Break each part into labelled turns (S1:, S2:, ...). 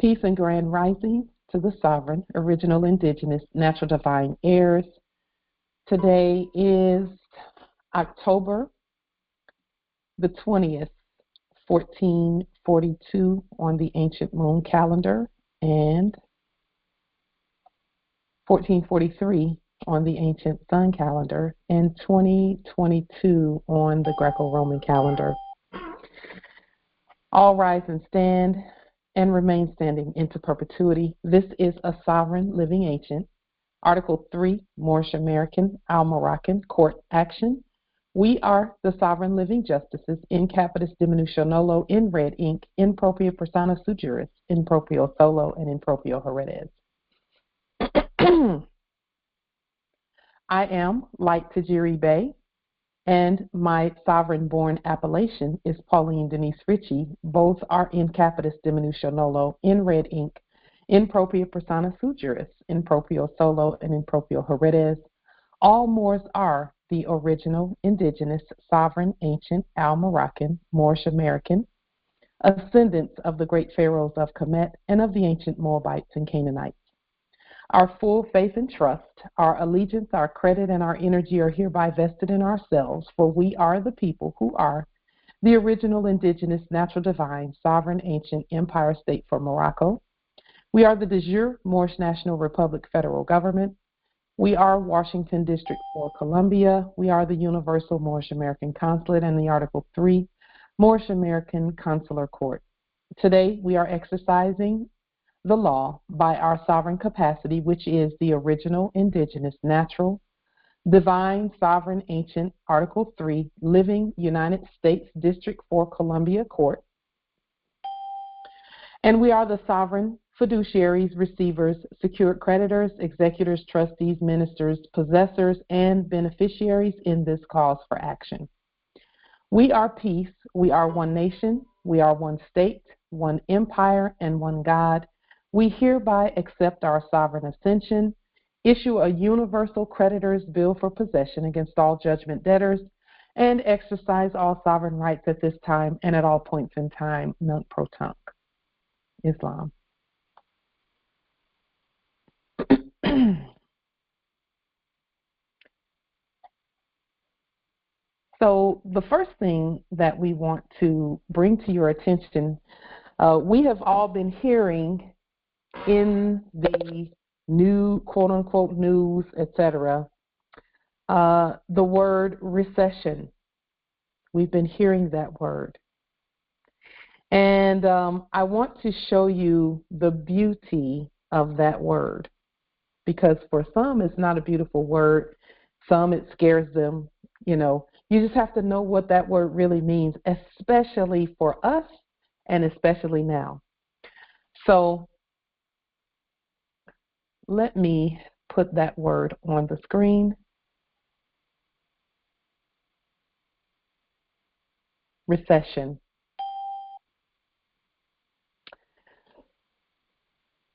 S1: Peace and grand rising to the sovereign, original, indigenous, natural divine heirs. Today is October the 20th, 1442 on the ancient moon calendar and 1443 on the ancient sun calendar and 2022 on the Greco-Roman calendar. All rise and stand and remain standing into perpetuity. This is a sovereign living ancient. Article 3, Moorish American, Al-Moroccan Court Action. We are the sovereign living justices in capitis diminution nolo, in red ink, in propria persona sui juris, in proprio solo, and in proprio heredes. I am like Tajiri Bey, and my sovereign-born appellation is Pauline Denise Ritchie. Both are in capitis diminution nolo, in red ink, in propria persona sui juris, in proprio solo, and in proprio heredes. All Moors are the original, indigenous, sovereign, ancient, Al-Moroccan, Moorish American, ascendants of the great pharaohs of Kemet and of the ancient Moabites and Canaanites. Our full faith and trust, our allegiance, our credit, and our energy are hereby vested in ourselves, for we are the people who are the original, indigenous, natural, divine, sovereign, ancient empire state for Morocco. We are the de jure Moorish National Republic federal government. We are Washington District for Columbia. We are the Universal Moorish American Consulate and the Article 3 Moorish American Consular Court. Today, we are exercising the law by our sovereign capacity, which is the original, indigenous, natural, divine, sovereign, ancient, Article 3, living United States District for Columbia Court. And we are the sovereign fiduciaries, receivers, secured creditors, executors, trustees, ministers, possessors, and beneficiaries in this cause for action. We are peace. We are one nation. We are one state, one empire, and one God. We hereby accept our sovereign ascension, issue a universal creditor's bill for possession against all judgment debtors, and exercise all sovereign rights at this time and at all points in time, nunc pro tunc. Islam. So the first thing that we want to bring to your attention, we have all been hearing in the new quote-unquote news, etc., the word recession. We've been hearing that word. And I want to show you the beauty of that word, because for some it's not a beautiful word. Some it scares them. You know, you just have to know what that word really means, especially for us and especially now. So let me put that word on the screen. Recession.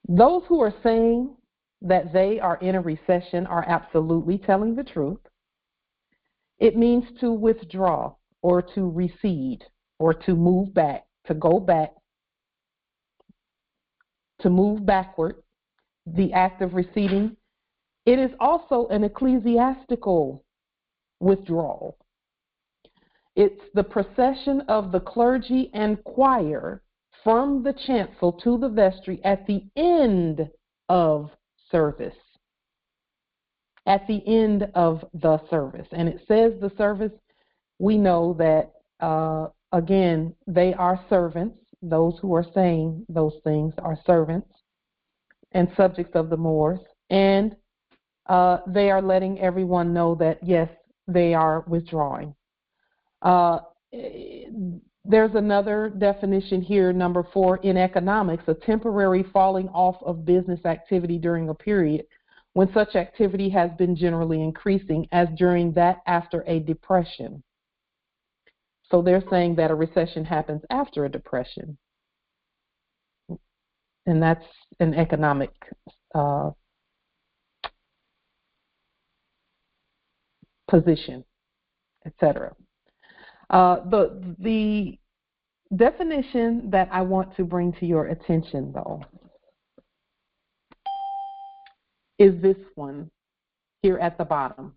S1: Those who are saying that they are in a recession are absolutely telling the truth. It means to withdraw or to recede or to move back, to go back, to move backward, the act of receding. It is also an ecclesiastical withdrawal. It's the procession of the clergy and choir from the chancel to the vestry at the end of service. At the end of the service. And it says the service, we know that, again, they are servants. Those who are saying those things are servants and subjects of the Moors. And they are letting everyone know that, yes, they are withdrawing. There's another definition here, number 4, in economics, a temporary falling off of business activity during a period when such activity has been generally increasing, as during that after a depression. So they're saying that a recession happens after a depression. And that's an economic position, etc. The definition that I want to bring to your attention, though, is this one here at the bottom.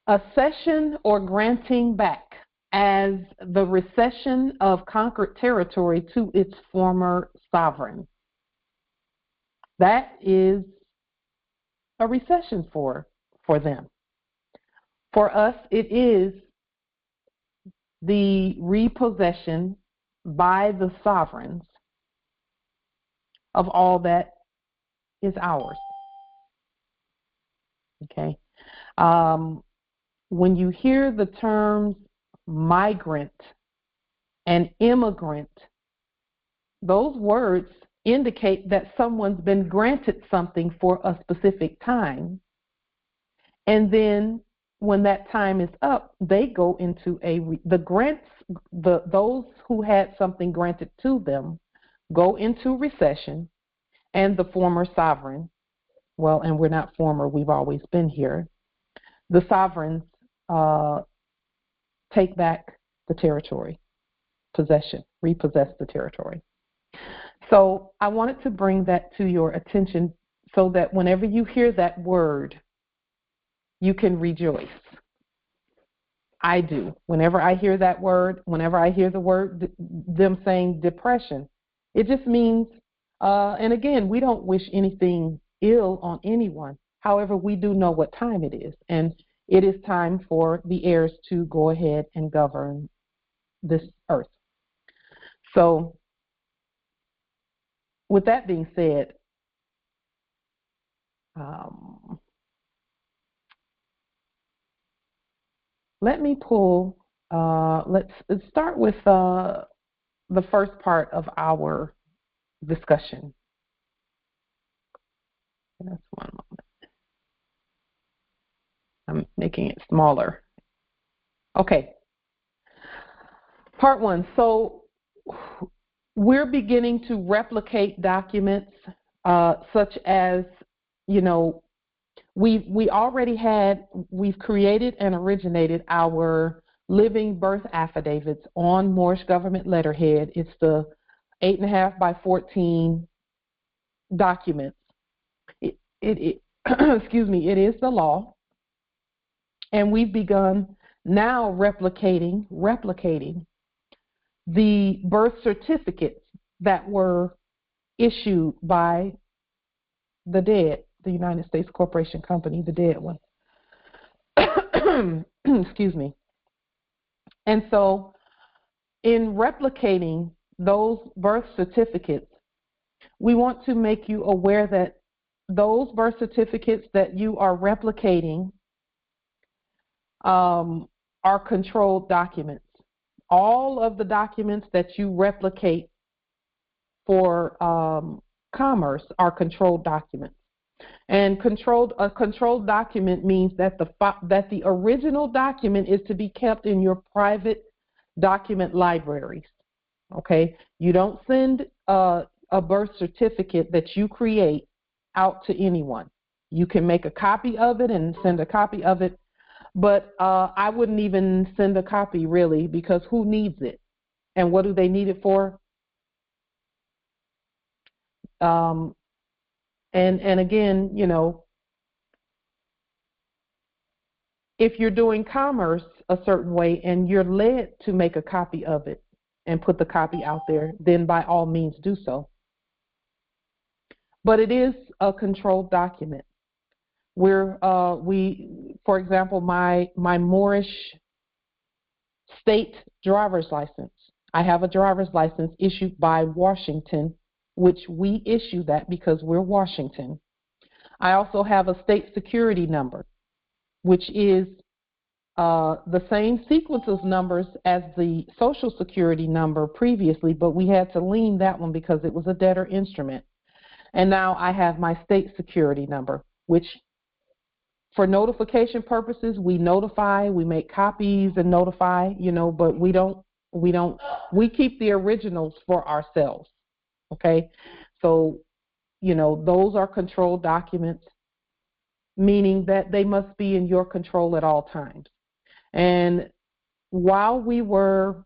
S1: A cession or granting back as the recession of conquered territory to its former sovereign. That is a recession for them. For us, it is the repossession by the sovereigns of all that is ours. Okay. When you hear the terms migrant and immigrant, those words indicate that someone's been granted something for a specific time, and then when that time is up, they go into those who had something granted to them go into recession, and the former sovereign, well, and we're not former, we've always been here, the sovereigns take back the territory, repossess the territory. So I wanted to bring that to your attention so that whenever you hear that word, you can rejoice. I do. Whenever I hear that word, whenever I hear the word, them saying depression, it just means, and again, we don't wish anything ill on anyone. However, we do know what time it is, and it is time for the heirs to go ahead and govern this earth. So, with that being said, let me pull, let's start with the first part of our discussion. That's one moment. I'm making it smaller. Okay. Part one. So we're beginning to replicate documents such as, we've created and originated our living birth affidavits on Moorish government letterhead. It's the 8.5 by 14 documents. Excuse me, it is the law. And we've begun now replicating the birth certificates that were issued by the dead, the United States Corporation Company, the dead one. Excuse me. And so in replicating those birth certificates, we want to make you aware that those birth certificates that you are replicating are controlled documents. All of the documents that you replicate for commerce are controlled documents. And a controlled document means that the original document is to be kept in your private document libraries. Okay, you don't send a birth certificate that you create out to anyone. You can make a copy of it and send a copy of it, but I wouldn't even send a copy really, because who needs it? And what do they need it for? And again, if you're doing commerce a certain way and you're led to make a copy of it and put the copy out there, then by all means do so. But it is a controlled document. For example, my Moorish state driver's license. I have a driver's license issued by Washington, which we issue that because we're Washington. I also have a state security number, which is the same sequence of numbers as the Social Security number previously, but we had to lien that one because it was a debtor instrument. And now I have my state security number, which for notification purposes, we notify, we make copies and notify, but we keep the originals for ourselves. Okay. So, those are controlled documents, meaning that they must be in your control at all times. And while we were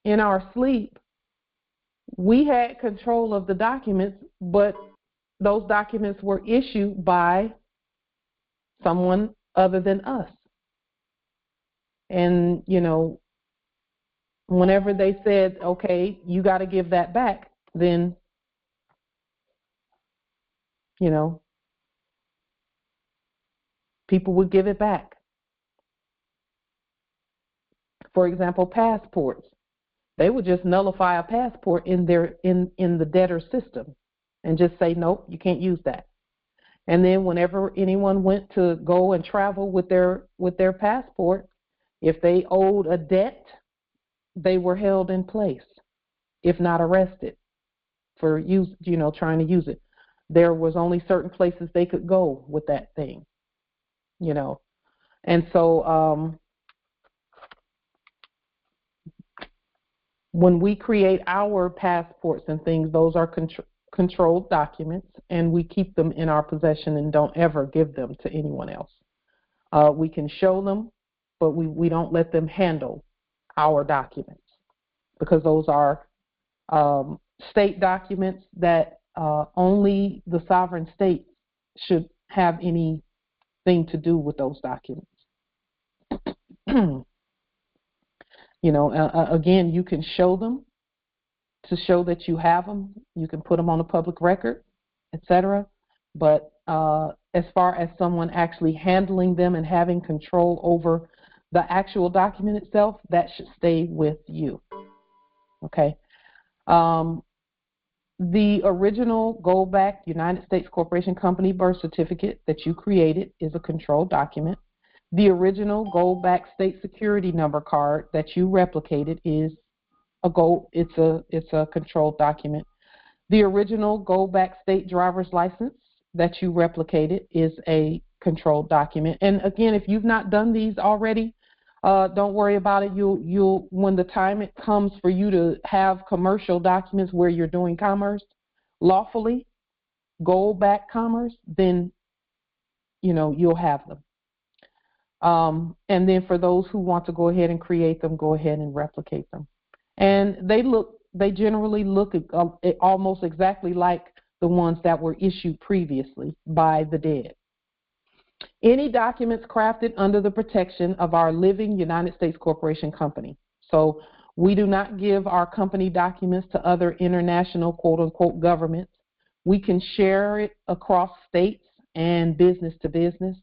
S1: in our sleep, we had control of the documents, but those documents were issued by someone other than us. And, you know, whenever they said, okay, you got to give that back, then, you know, people would give it back. For example, passports. They would just nullify a passport in the debtor system and just say, nope, you can't use that. And then whenever anyone went to go and travel with their passport, if they owed a debt, they were held in place, if not arrested for trying to use it. There was only certain places they could go with that thing, you know. And so when we create our passports and things, those are controlled documents, and we keep them in our possession and don't ever give them to anyone else. We can show them, but we don't let them handle our documents, because those are state documents that only the sovereign state should have anything to do with those documents. You know, again, you can show them to show that you have them. You can put them on a public record, etc. But as far as someone actually handling them and having control over the actual document itself, that should stay with you. Okay. The original Gold-backed United States Corporation Company birth certificate that you created is a controlled document. The original Gold-backed state security number card that you replicated is it's a controlled document. The original Gold-backed state driver's license that you replicated is a controlled document. And again, if you've not done these already, don't worry about it. You'll when the time it comes for you to have commercial documents where you're doing commerce lawfully, gold-backed commerce, then you'll have them. And then for those who want to go ahead and create them, go ahead and replicate them. And they generally look almost exactly like the ones that were issued previously by the dead. Any documents crafted under the protection of our living United States Corporation Company. So we do not give our company documents to other international quote-unquote governments. We can share it across states and business to business.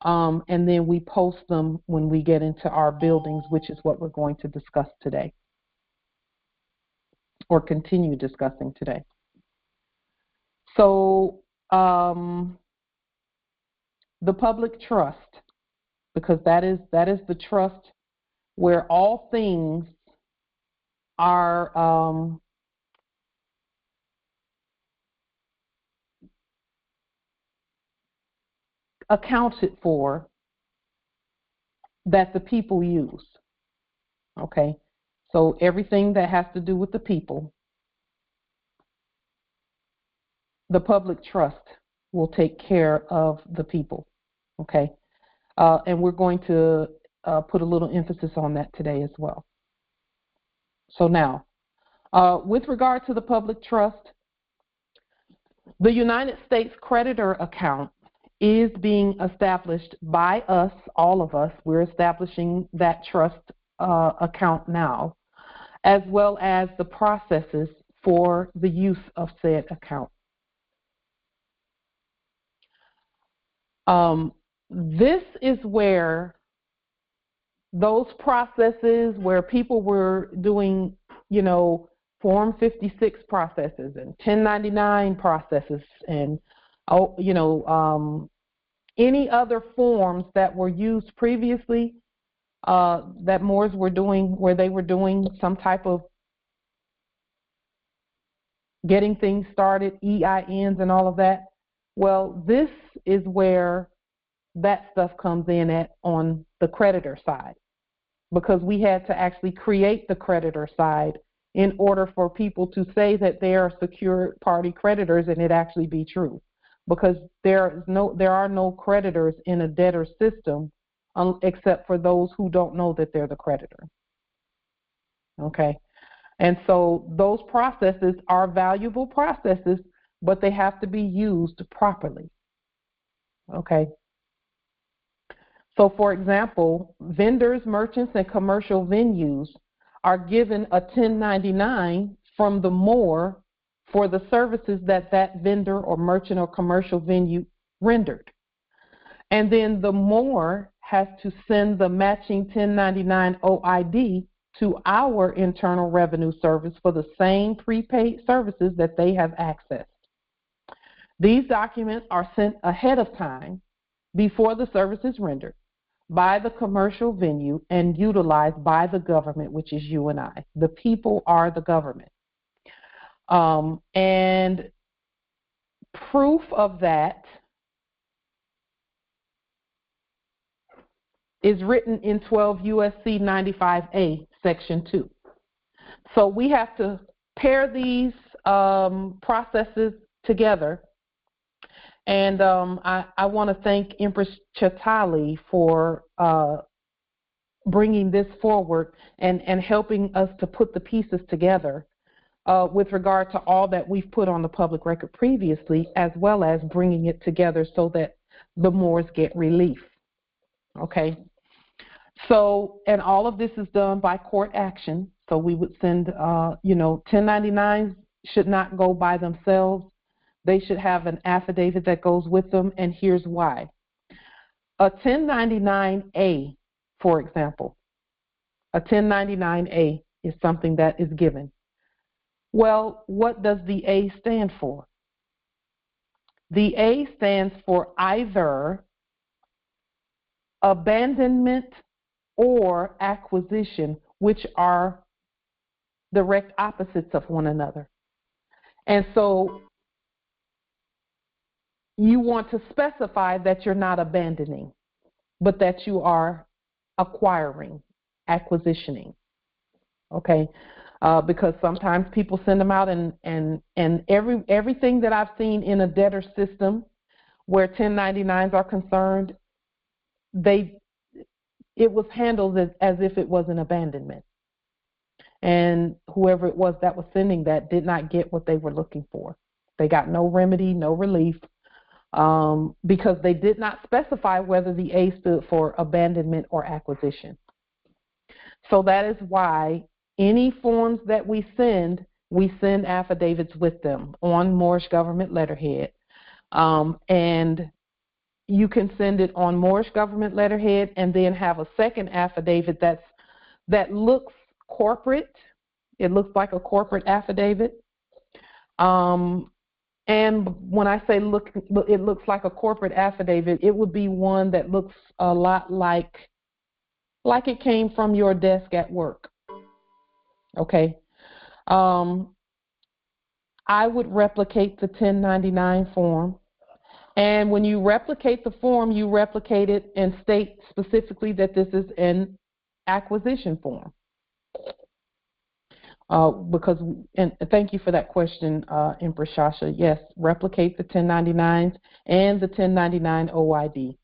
S1: And then we post them when we get into our buildings, which is what we're going to discuss today, or continue discussing today. So the public trust, because that is the trust where all things are accounted for that the people use. Okay, so everything that has to do with the people, the public trust will take care of the people. Okay, and we're going to put a little emphasis on that today as well. So now, with regard to the public trust, the United States creditor account is being established by us, all of us. We're establishing that trust account now, as well as the processes for the use of said account. This is where those processes where people were doing, Form 56 processes and 1099 processes and, any other forms that were used previously that Moors were doing, where they were doing some type of getting things started, EINs and all of that. Well, this is where that stuff comes in at on the creditor side, because we had to actually create the creditor side in order for people to say that they are secured party creditors and it actually be true, because there are no creditors in a debtor system except for those who don't know that they're the creditor. Okay, and so those processes are valuable processes, but they have to be used properly. Okay. So, for example, vendors, merchants, and commercial venues are given a 1099 from the moor for the services that that vendor or merchant or commercial venue rendered. And then the moor has to send the matching 1099 OID to our Internal Revenue Service for the same prepaid services that they have accessed. These documents are sent ahead of time before the service is rendered by the commercial venue and utilized by the government, which is you and I. The people are the government. And proof of that is written in 12 USC 95A, Section 2. So we have to pair these processes together. And I want to thank Empress Chatali for bringing this forward and helping us to put the pieces together with regard to all that we've put on the public record previously, as well as bringing it together so that the Moors get relief. Okay. So, and all of this is done by court action. So we would send, 1099s should not go by themselves. They should have an affidavit that goes with them, and here's why. A 1099A, for example, a 1099A is something that is given. Well, what does the A stand for? The A stands for either abandonment or acquisition, which are direct opposites of one another. And so you want to specify that you're not abandoning, but that you are acquiring, acquisitioning. Okay, because sometimes people send them out, and everything that I've seen in a debtor system where 1099s are concerned, it was handled as if it was an abandonment, and whoever it was that was sending that did not get what they were looking for. They got no remedy, no relief, because they did not specify whether the A stood for abandonment or acquisition. So that is why any forms that we send affidavits with them on Moorish government letterhead. And you can send it on Moorish government letterhead and then have a second affidavit that looks corporate. It looks like a corporate affidavit. And when I say it looks like a corporate affidavit, it would be one that looks a lot like it came from your desk at work. Okay. I would replicate the 1099 form. And when you replicate the form, you replicate it and state specifically that this is an acquisition form. And thank you for that question, Empress Shasha. Yes, replicate the 1099s and the 1099 OID.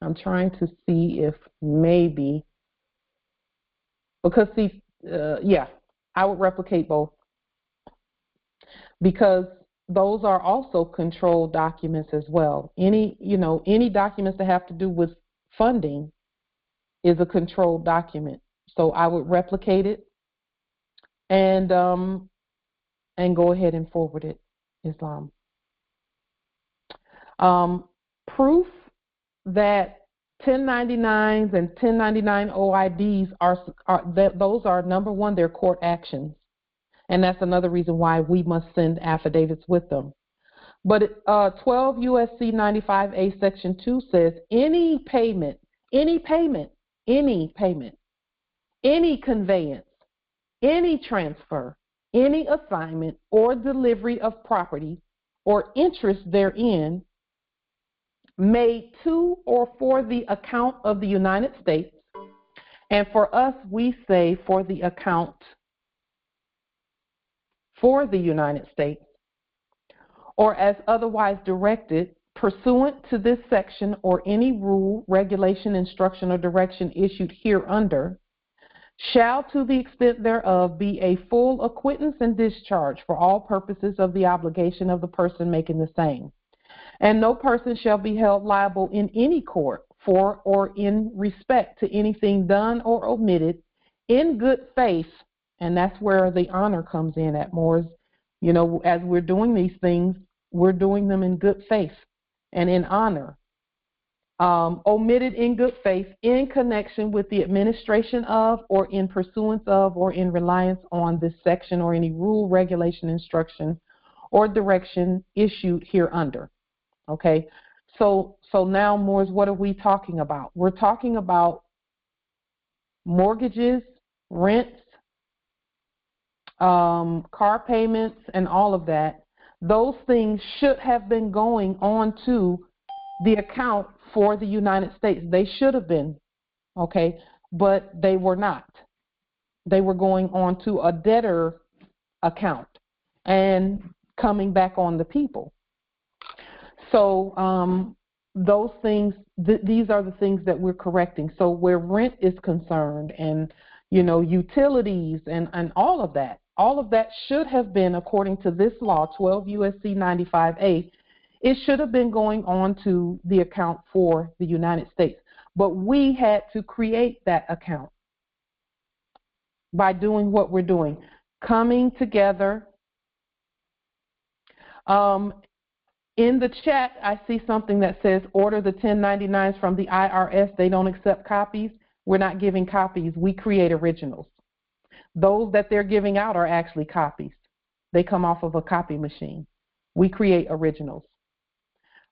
S1: I'm trying to see if maybe, because I would replicate both, because those are also controlled documents as well. Any documents that have to do with funding is a controlled document. So I would replicate it and go ahead and forward it, Islam. Proof that 1099s and 1099 OIDs those are, number one, they're court actions. And that's another reason why we must send affidavits with them. But 12 USC 95A Section 2 says any payment, any conveyance, any transfer, any assignment or delivery of property or interest therein made to or for the account of the United States, and for us we say for the account for the United States, or as otherwise directed pursuant to this section or any rule, regulation, instruction, or direction issued hereunder, shall to the extent thereof be a full acquittance and discharge for all purposes of the obligation of the person making the same. And no person shall be held liable in any court for or in respect to anything done or omitted in good faith, and that's where the honor comes in at Moores. You know, as we're doing these things, we're doing them in good faith and in honor. Omitted in good faith in connection with the administration of or in pursuance of or in reliance on this section or any rule, regulation, instruction, or direction issued hereunder. Okay, so now, Moores, what are we talking about? We're talking about mortgages, rents, car payments, and all of that. Those things should have been going on to the account for the United States. They should have been, okay, but they were not. They were going on to a debtor account and coming back on the people. So those things, these are the things that we're correcting. So where rent is concerned and, you know, utilities and all of that should have been, according to this law, 12 USC 95A, it should have been going on to the account for the United States. But we had to create that account by doing what we're doing, coming together. In the chat, I see something that says order the 1099s from the IRS. They don't accept copies. We're not giving copies. We create originals. Those that they're giving out are actually copies. They come off of a copy machine. We create originals.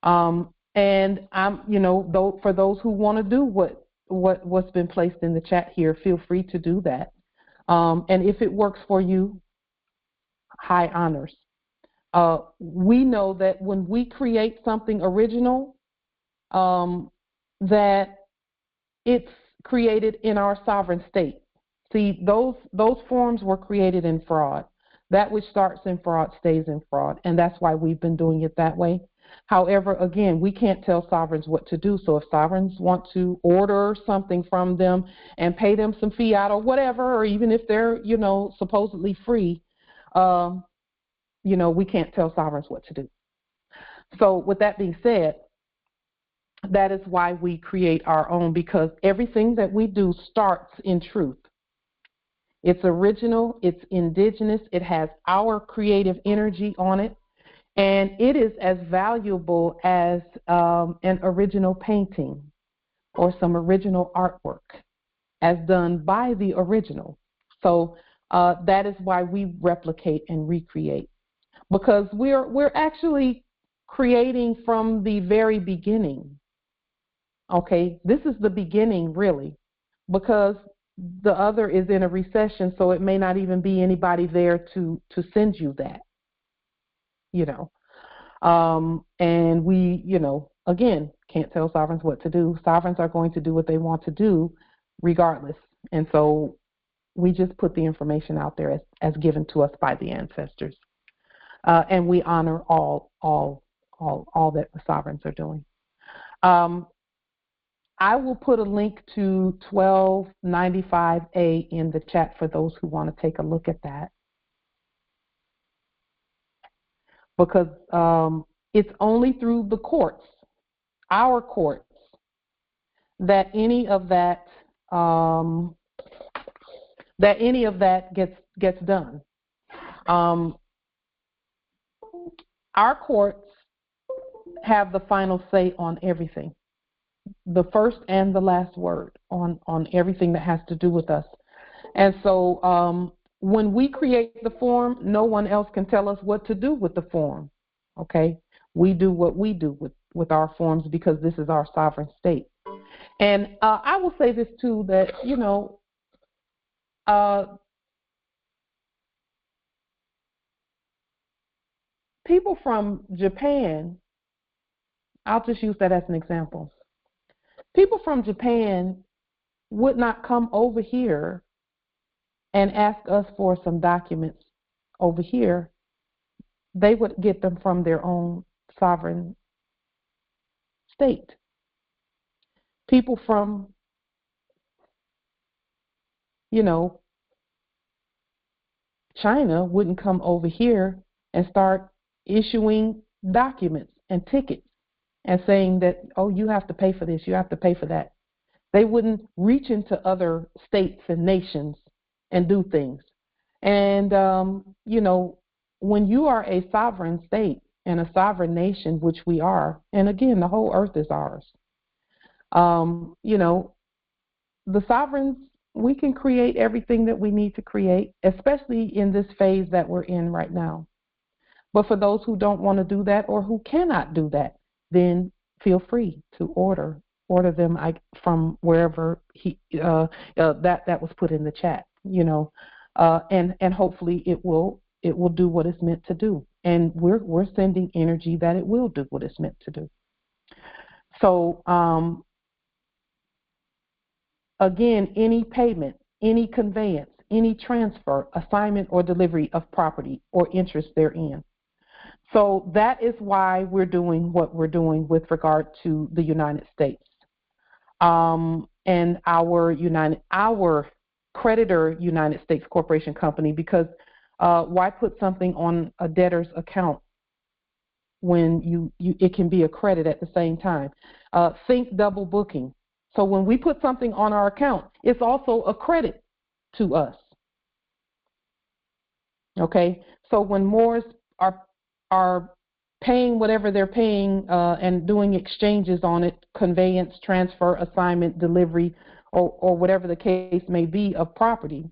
S1: And I'm, you know, for those who want to do what's been placed in the chat here, feel free to do that. And if it works for you, high honors. We know that when we create something original, that it's created in our sovereign state. See, those forms were created in fraud. That which starts in fraud stays in fraud, and that's why we've been doing it that way. However, again, we can't tell sovereigns what to do. So if sovereigns want to order something from them and pay them some fiat or whatever, or even if they're, you know, supposedly free, you know, we can't tell sovereigns what to do. So with that being said, that is why we create our own, because everything that we do starts in truth. It's original, it's indigenous, it has our creative energy on it, and it is as valuable as an original painting or some original artwork as done by the original. So that is why we replicate and recreate, because we're actually creating from the very beginning. Okay, this is the beginning, really, because the other is in a recession, so it may not even be anybody there to send you that, you know. And we, you know, again, can't tell sovereigns what to do. Sovereigns are going to do what they want to do regardless. And so we just put the information out there as given to us by the ancestors. And we honor all that the sovereigns are doing. I will put a link to 1295A in the chat for those who want to take a look at that, because it's only through the courts, our courts, that any of that gets done. Our courts have the final say on everything, the first and the last word on everything that has to do with us. And so when we create the form, no one else can tell us what to do with the form. Okay, we do what we do with our forms because this is our sovereign state. And I will say this too, that, you know, people from Japan, I'll just use that as an example. People from Japan would not come over here and ask us for some documents over here they would get them from their own sovereign state. People from, you know, China wouldn't come over here and start issuing documents and tickets and saying that, oh, you have to pay for this, you have to pay for that. They wouldn't reach into other states and nations and do things. And, when you are a sovereign state and a sovereign nation, which we are, and again, the whole earth is ours, the sovereigns, we can create everything that we need to create, especially in this phase that we're in right now. But for those who don't want to do that or who cannot do that, then feel free to order them from wherever that was put in the chat, and hopefully it will do what it's meant to do. And we're sending energy that it will do what it's meant to do. So again, any payment, any conveyance, any transfer, assignment, or delivery of property or interest therein. So that is why we're doing what we're doing with regard to the United States. And our creditor United States Corporation Company, because why put something on a debtor's account when it can be a credit at the same time? Think double booking. So when we put something on our account, it's also a credit to us. Okay, so when Moors are paying whatever they're paying and doing exchanges on it, conveyance, transfer, assignment, delivery, or whatever the case may be of property,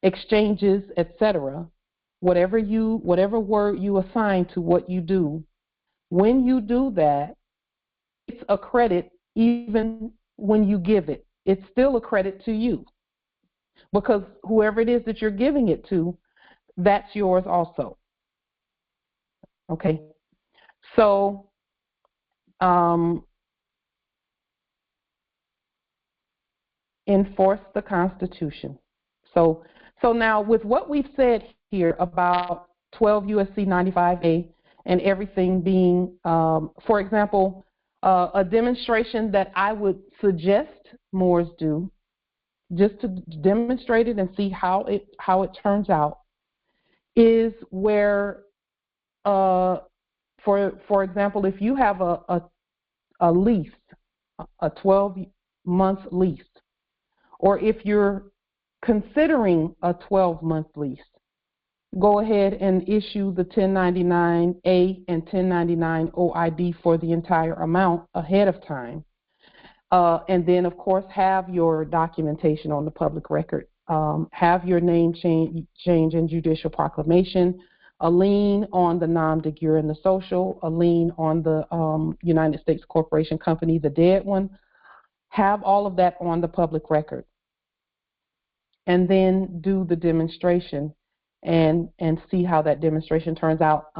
S1: exchanges, etc., whatever word you assign to what you do, when you do that, it's a credit even when you give it. It's still a credit to you because whoever it is that you're giving it to, that's yours also. Okay, so enforce the Constitution. So now with what we've said here about 12 USC 95A and everything being, for example, a demonstration that I would suggest Moors do, just to demonstrate it and see how it turns out, is where, for example, if you have a lease, a 12-month lease, or if you're considering a 12-month lease, go ahead and issue the 1099A and 1099 OID for the entire amount ahead of time. And then, of course, have your documentation on the public record. Have your name change in judicial proclamation, a lien on the nom de jure and the social, a lien on the United States Corporation Company, the dead one. Have all of that on the public record. And then do the demonstration and see how that demonstration turns out.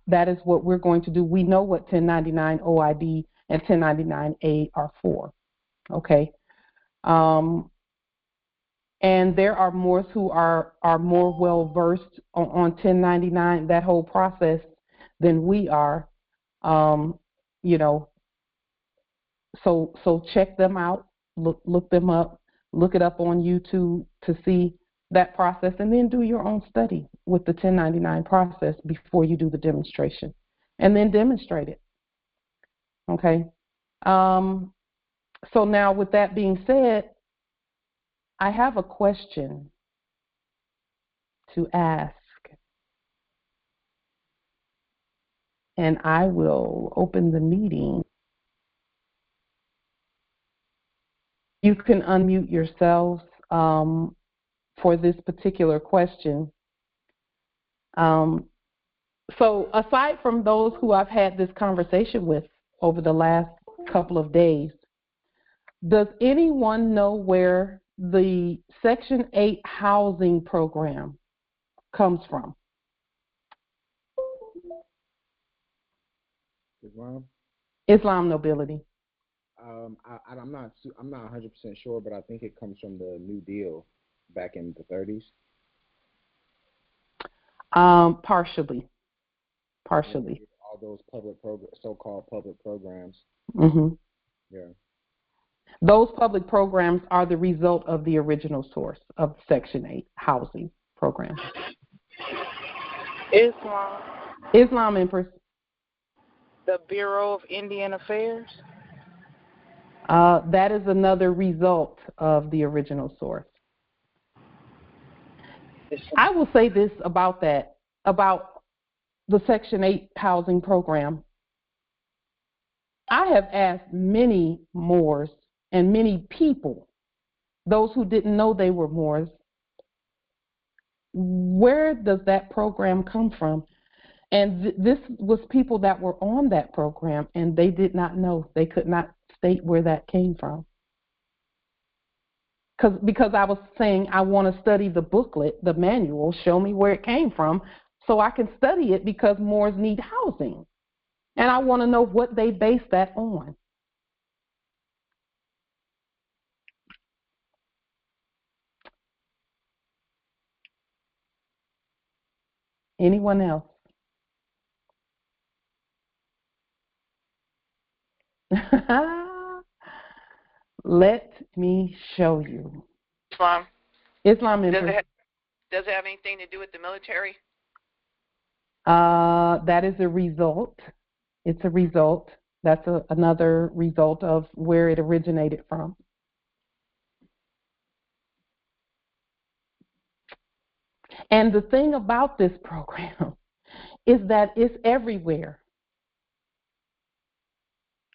S1: That is what we're going to do. We know what 1099 OID and 1099A are for. Okay. And there are Moors who are more well versed on 1099, that whole process, than we are. So check them out, look them up, look it up on YouTube to see that process, and then do your own study with the 1099 process before you do the demonstration, and then demonstrate it. Okay. So now, with that being said, I have a question to ask, and I will open the meeting. You can unmute yourselves for this particular question. So aside from those who I've had this conversation with over the last couple of days, does anyone know where the Section 8 housing program comes from? Islam nobility.
S2: I'm not 100% sure, but I think it comes from the New Deal back in the 30s.
S1: Partially. partially.
S2: All those so-called public programs.
S1: Mm-hmm.
S2: Yeah.
S1: Those public programs are the result of the original source of Section 8 housing program. Islam Empress.
S3: The Bureau of Indian Affairs?
S1: That is another result of the original source. I will say this about the Section 8 housing program. I have asked many Moors and many people, those who didn't know they were Moors, where does that program come from? And this was people that were on that program, and they did not know. They could not state where that came from. Because I was saying I want to study the booklet, the manual, show me where it came from so I can study it, because Moors need housing. And I want to know what they base that on. Anyone else? Let me show you. Islam.
S3: Does it have anything to do with the military?
S1: That is a result. It's a result. That's another result of where it originated from. And the thing about this program is that it's everywhere.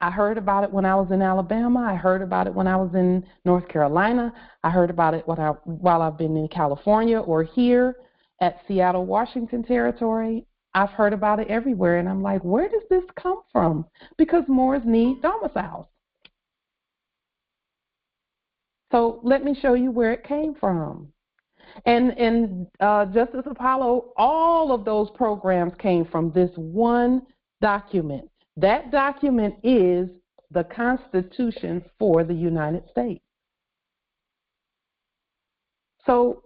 S1: I heard about it when I was in Alabama. I heard about it when I was in North Carolina. I heard about it while I've been in California or here at Seattle, Washington Territory. I've heard about it everywhere, and I'm like, where does this come from? Because Moors need domiciles. So let me show you where it came from. And Justice Apollo, all of those programs came from this one document. That document is the Constitution for the United States. So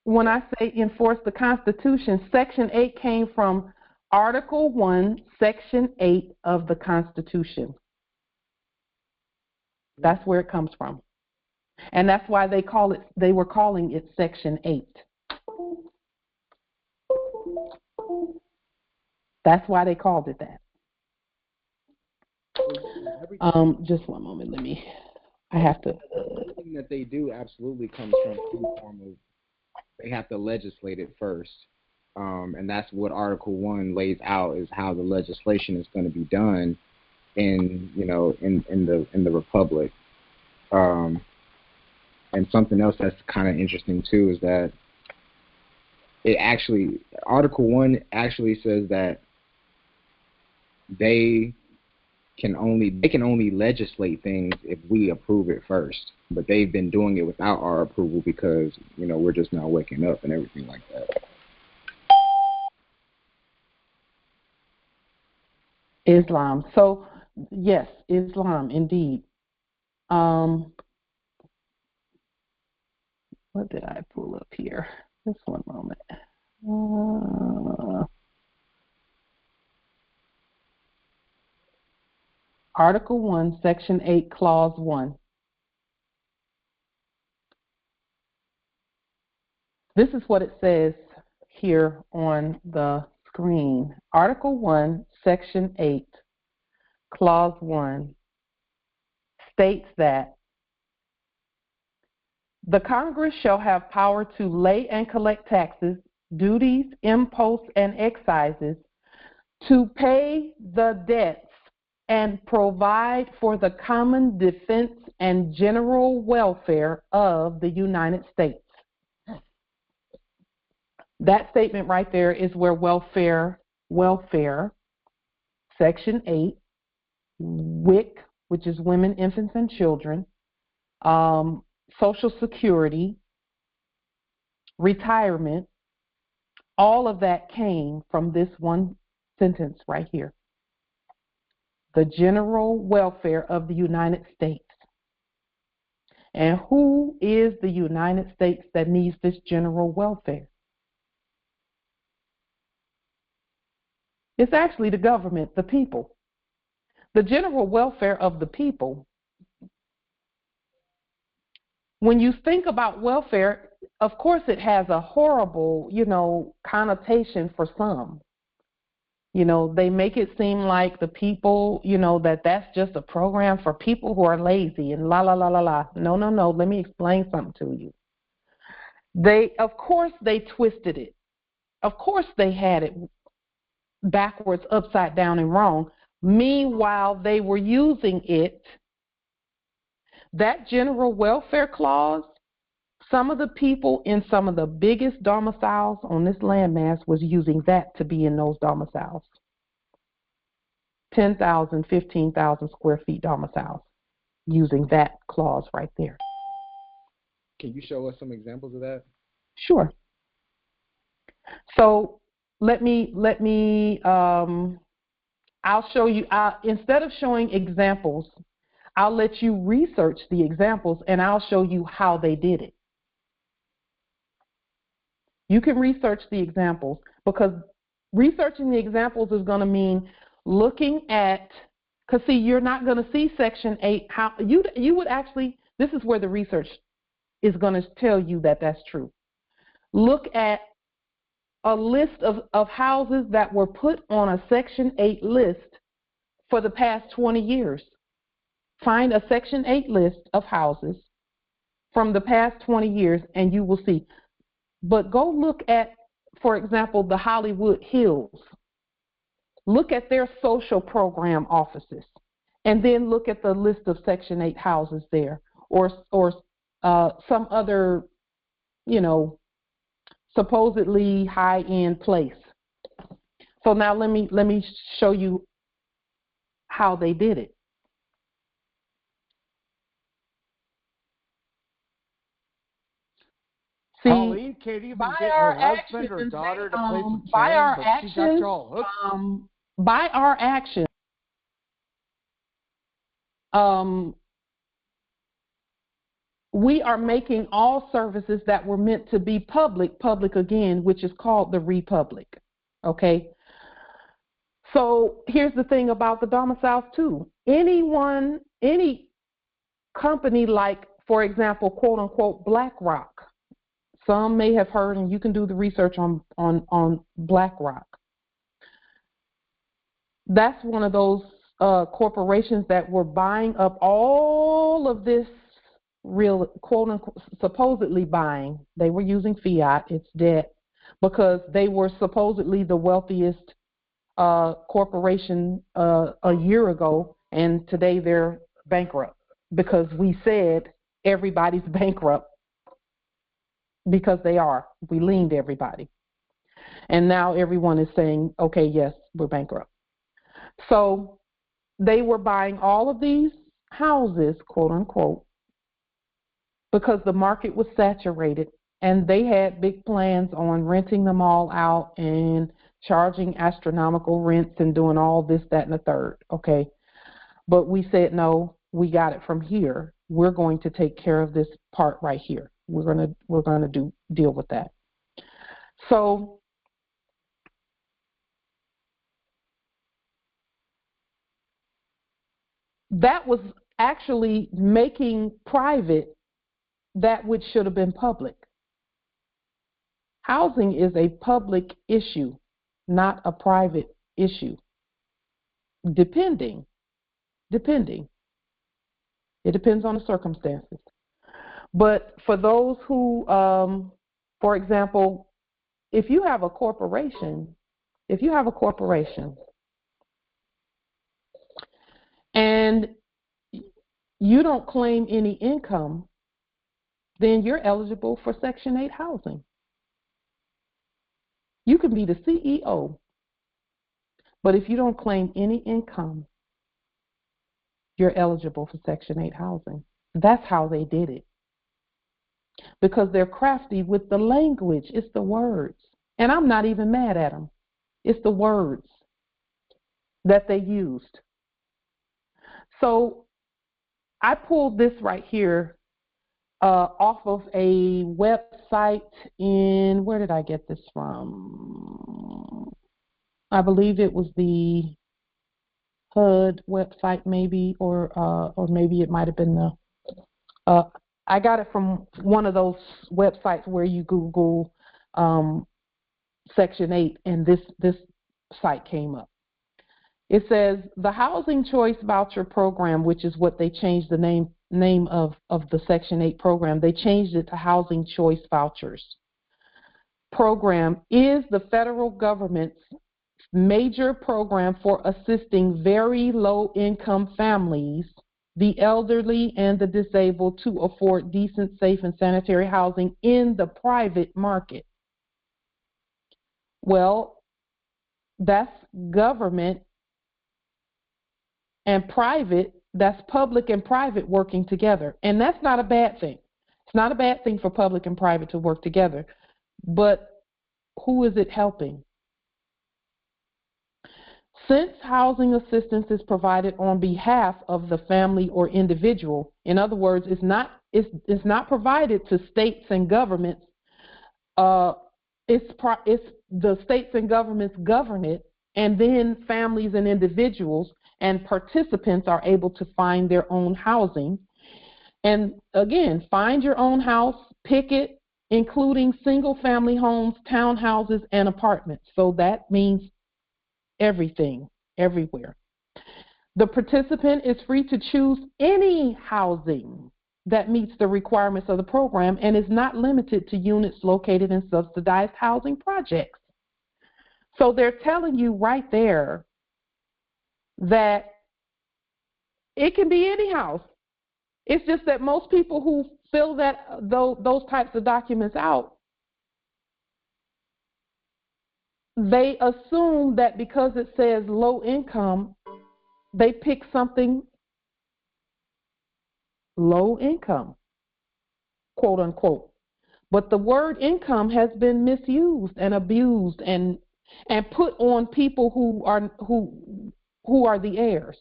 S1: when I say enforce the Constitution, Section 8 came from Article 1, Section 8 of the Constitution. That's where it comes from. And that's why they were calling it Section 8. That's why they called it that. Just one moment. I have to.
S2: Everything that they do absolutely comes from some form of, they have to legislate it first. And that's what Article 1 lays out, is how the legislation is going to be done in the Republic. And something else that's kind of interesting too is that Article 1 actually says that they can only legislate things if we approve it first. But they've been doing it without our approval because, we're just now waking up and everything like that.
S1: Islam. So, yes, Islam, indeed. What did I pull up here? Just one moment. Article 1, Section 8, Clause 1. This is what it says here on the screen. Article 1, Section 8, Clause 1 states that the Congress shall have power to lay and collect taxes, duties, imposts, and excises, to pay the debts, and provide for the common defense and general welfare of the United States. That statement right there is where welfare, Section 8, WIC, which is women, infants, and children, Social Security, retirement, all of that came from this one sentence right here. The general welfare of the United States. And who is the United States that needs this general welfare? It's actually the government, the people. The general welfare of the people. When you think about welfare, of course it has a horrible, connotation for some. They make it seem like the people, that's just a program for people who are lazy and la, la, la, la, la. No. Let me explain something to you. Of course, they twisted it. Of course, they had it backwards, upside down, and wrong. Meanwhile, they were using it. That general welfare clause, some of the people in some of the biggest domiciles on this landmass was using that to be in those domiciles. 10,000, 15,000 square feet domiciles, using that clause right there.
S2: Can you show us some examples of that?
S1: Sure. So let me I'll show you, instead of showing examples, I'll let you research the examples and I'll show you how they did it. You can research the examples, because researching the examples is going to mean looking at, because see, you're not going to see Section 8, how you would actually, this is where the research is going to tell you that that's true. Look at a list of houses that were put on a Section 8 list for the past 20 years. Find a Section 8 list of houses from the past 20 years and you will see. But go look at, for example, the Hollywood Hills. Look at their social program offices and then look at the list of Section 8 houses there, or some other, supposedly high-end place. So now let me show you how they did it. See,
S4: Pauline can't even get her husband or daughter to play pretend, but she got y'all hooked.
S1: By our actions, we are making all services that were meant to be public again, which is called the Reepublic. Okay? So here's the thing about the domiciles too. Any company like, for example, quote unquote, BlackRock. Some may have heard, and you can do the research on BlackRock. That's one of those corporations that were buying up all of this real, quote unquote, supposedly buying. They were using fiat, it's debt, because they were supposedly the wealthiest corporation a year ago, and today they're bankrupt because we said everybody's bankrupt, because they are. We leaned everybody. And now everyone is saying, okay, yes, we're bankrupt. So they were buying all of these houses, quote unquote, because the market was saturated, and they had big plans on renting them all out and charging astronomical rents and doing all this, that, and the third. Okay. But we said, no, we got it from here. We're going to take care of this part right here. We're going to deal with that. So that was actually making private that which should have been public. Housing is a public issue, not a private issue. Depending. It depends on the circumstances. But for those who, for example, if you have a corporation and you don't claim any income, then you're eligible for Section 8 housing. You can be the CEO, but if you don't claim any income, you're eligible for Section 8 housing. That's how they did it. Because they're crafty with the language. It's the words. And I'm not even mad at them. It's the words that they used. So I pulled this right here off of a website in, where did I get this from? I believe it was the HUD website, maybe, or maybe it might have been the. I got it from one of those websites where you Google Section 8, and this site came up. It says the Housing Choice Voucher Program, which is what they changed the name of the Section 8 program. They changed it to Housing Choice Vouchers program, is the federal government's major program for assisting very low-income families, the elderly, and the disabled to afford decent, safe, and sanitary housing in the private market. Well, that's government and private, that's public and private working together. And that's not a bad thing. It's not a bad thing for public and private to work together. But who is it helping? Since housing assistance is provided on behalf of the family or individual, in other words, it's not provided to states and governments. It's the states and governments govern it, and then families and individuals and participants are able to find their own housing. And again, find your own house, pick it, including single-family homes, townhouses, and apartments. So that means everything, everywhere. The participant is free to choose any housing that meets the requirements of the program and is not limited to units located in subsidized housing projects. So they're telling you right there that it can be any house. It's just that most people who fill those types of documents out, they assume that because it says low income, they pick something low income, quote unquote. But the word income has been misused and abused and put on people who are the heirs.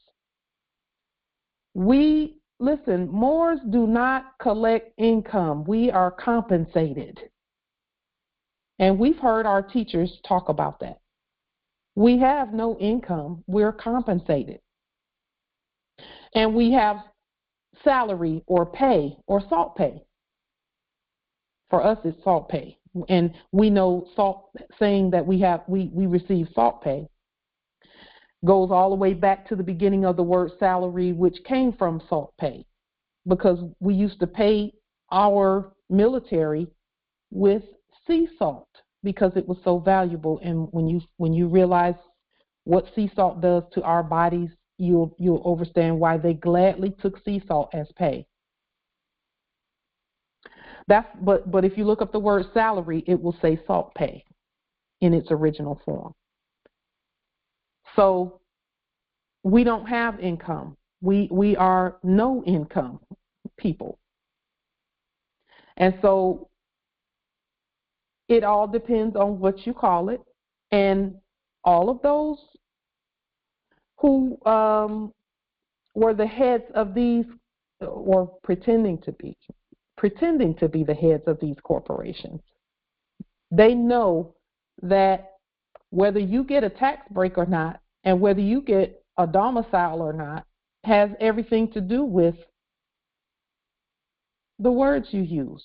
S1: Listen, Moors do not collect income. We are compensated. And we've heard our teachers talk about that. We have no income. We're compensated. And we have salary or pay or SALT pay. For us, it's SALT pay. And we know SALT, saying that we receive SALT pay, goes all the way back to the beginning of the word salary, which came from SALT pay, because we used to pay our military with sea salt because it was so valuable. And when you realize what sea salt does to our bodies, you'll understand why they gladly took sea salt as pay. But if you look up the word salary, it will say SALT pay in its original form. So we don't have income. We are no income people. And so it all depends on what you call it. And all of those who were the heads of these, or pretending to be the heads of these corporations, they know that whether you get a tax break or not, and whether you get a domicile or not, has everything to do with the words you use.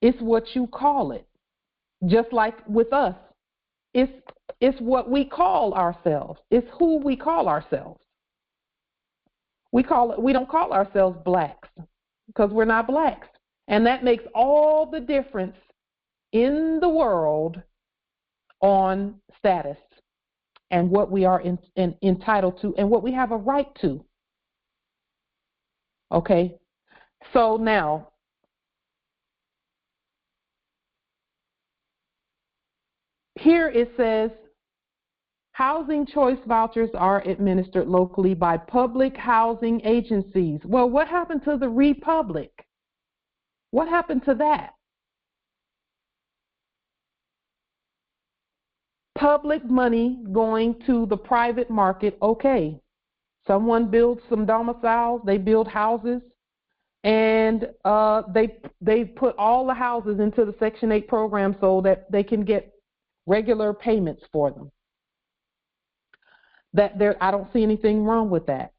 S1: It's what you call it. Just like with us, it's what we call ourselves. It's who we call ourselves. We don't call ourselves blacks because we're not blacks. And that makes all the difference in the world on status and what we are entitled to and what we have a right to. Okay? So now, here it says, housing choice vouchers are administered locally by public housing agencies. Well, what happened to the Reepublic? What happened to that? Public money going to the private market, okay. Someone builds some domiciles, they build houses, and they put all the houses into the Section 8 program so that they can get regular payments for them. I don't see anything wrong with that.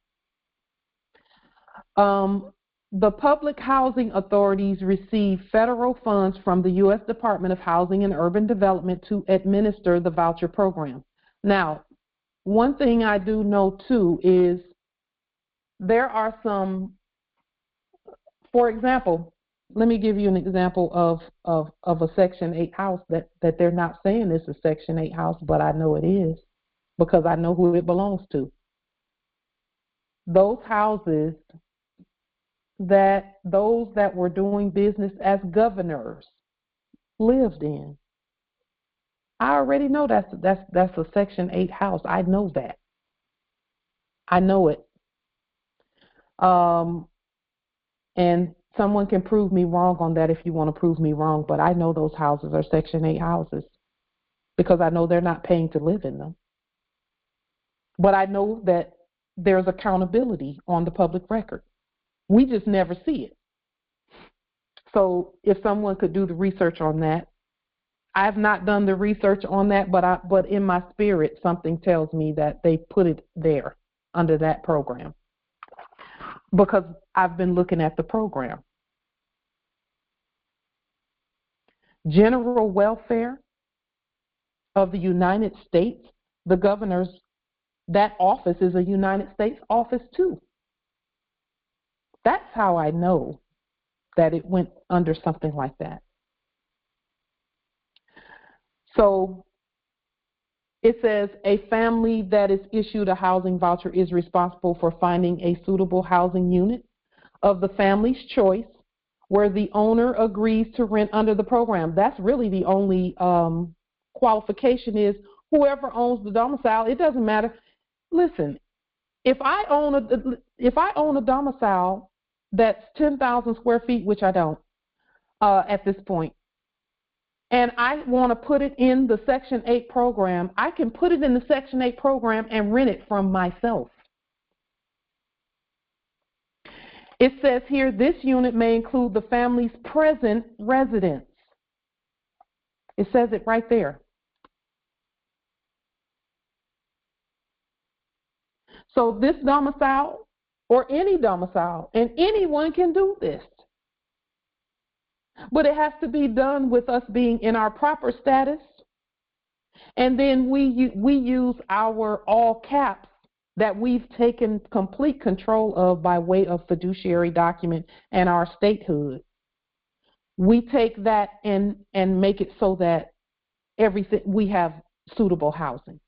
S1: The public housing authorities receive federal funds from the U.S. Department of Housing and Urban Development to administer the voucher program. Now, one thing I do know too is there are some, for example, let me give you an example of a Section 8 house that they're not saying is a Section 8 house, but I know it is because I know who it belongs to. Those houses that those that were doing business as governors lived in. I already know that's a Section 8 house. I know that. I know it. And someone can prove me wrong on that if you want to prove me wrong, but I know those houses are Section 8 houses because I know they're not paying to live in them. But I know that there's accountability on the public record. We just never see it. So if someone could do the research on that, I've not done the research on that, but in my spirit, something tells me that they put it there under that program because I've been looking at the program. General welfare of the United States, the governor's, that office is a United States office too. That's how I know that it went under something like that. So it says a family that is issued a housing voucher is responsible for finding a suitable housing unit of the family's choice where the owner agrees to rent under the program. That's really the only qualification is whoever owns the domicile. It doesn't matter. Listen, if I own a domicile that's 10,000 square feet, which I don't at this point, and I want to put it in the Section 8 program, I can put it in the Section 8 program and rent it from myself. It says here, this unit may include the family's present residence. It says it right there. So this domicile or any domicile, and anyone can do this. But it has to be done with us being in our proper status. And then we use our all caps that we've taken complete control of by way of fiduciary document and our statehood. We take that and make it so that everything we have suitable housing.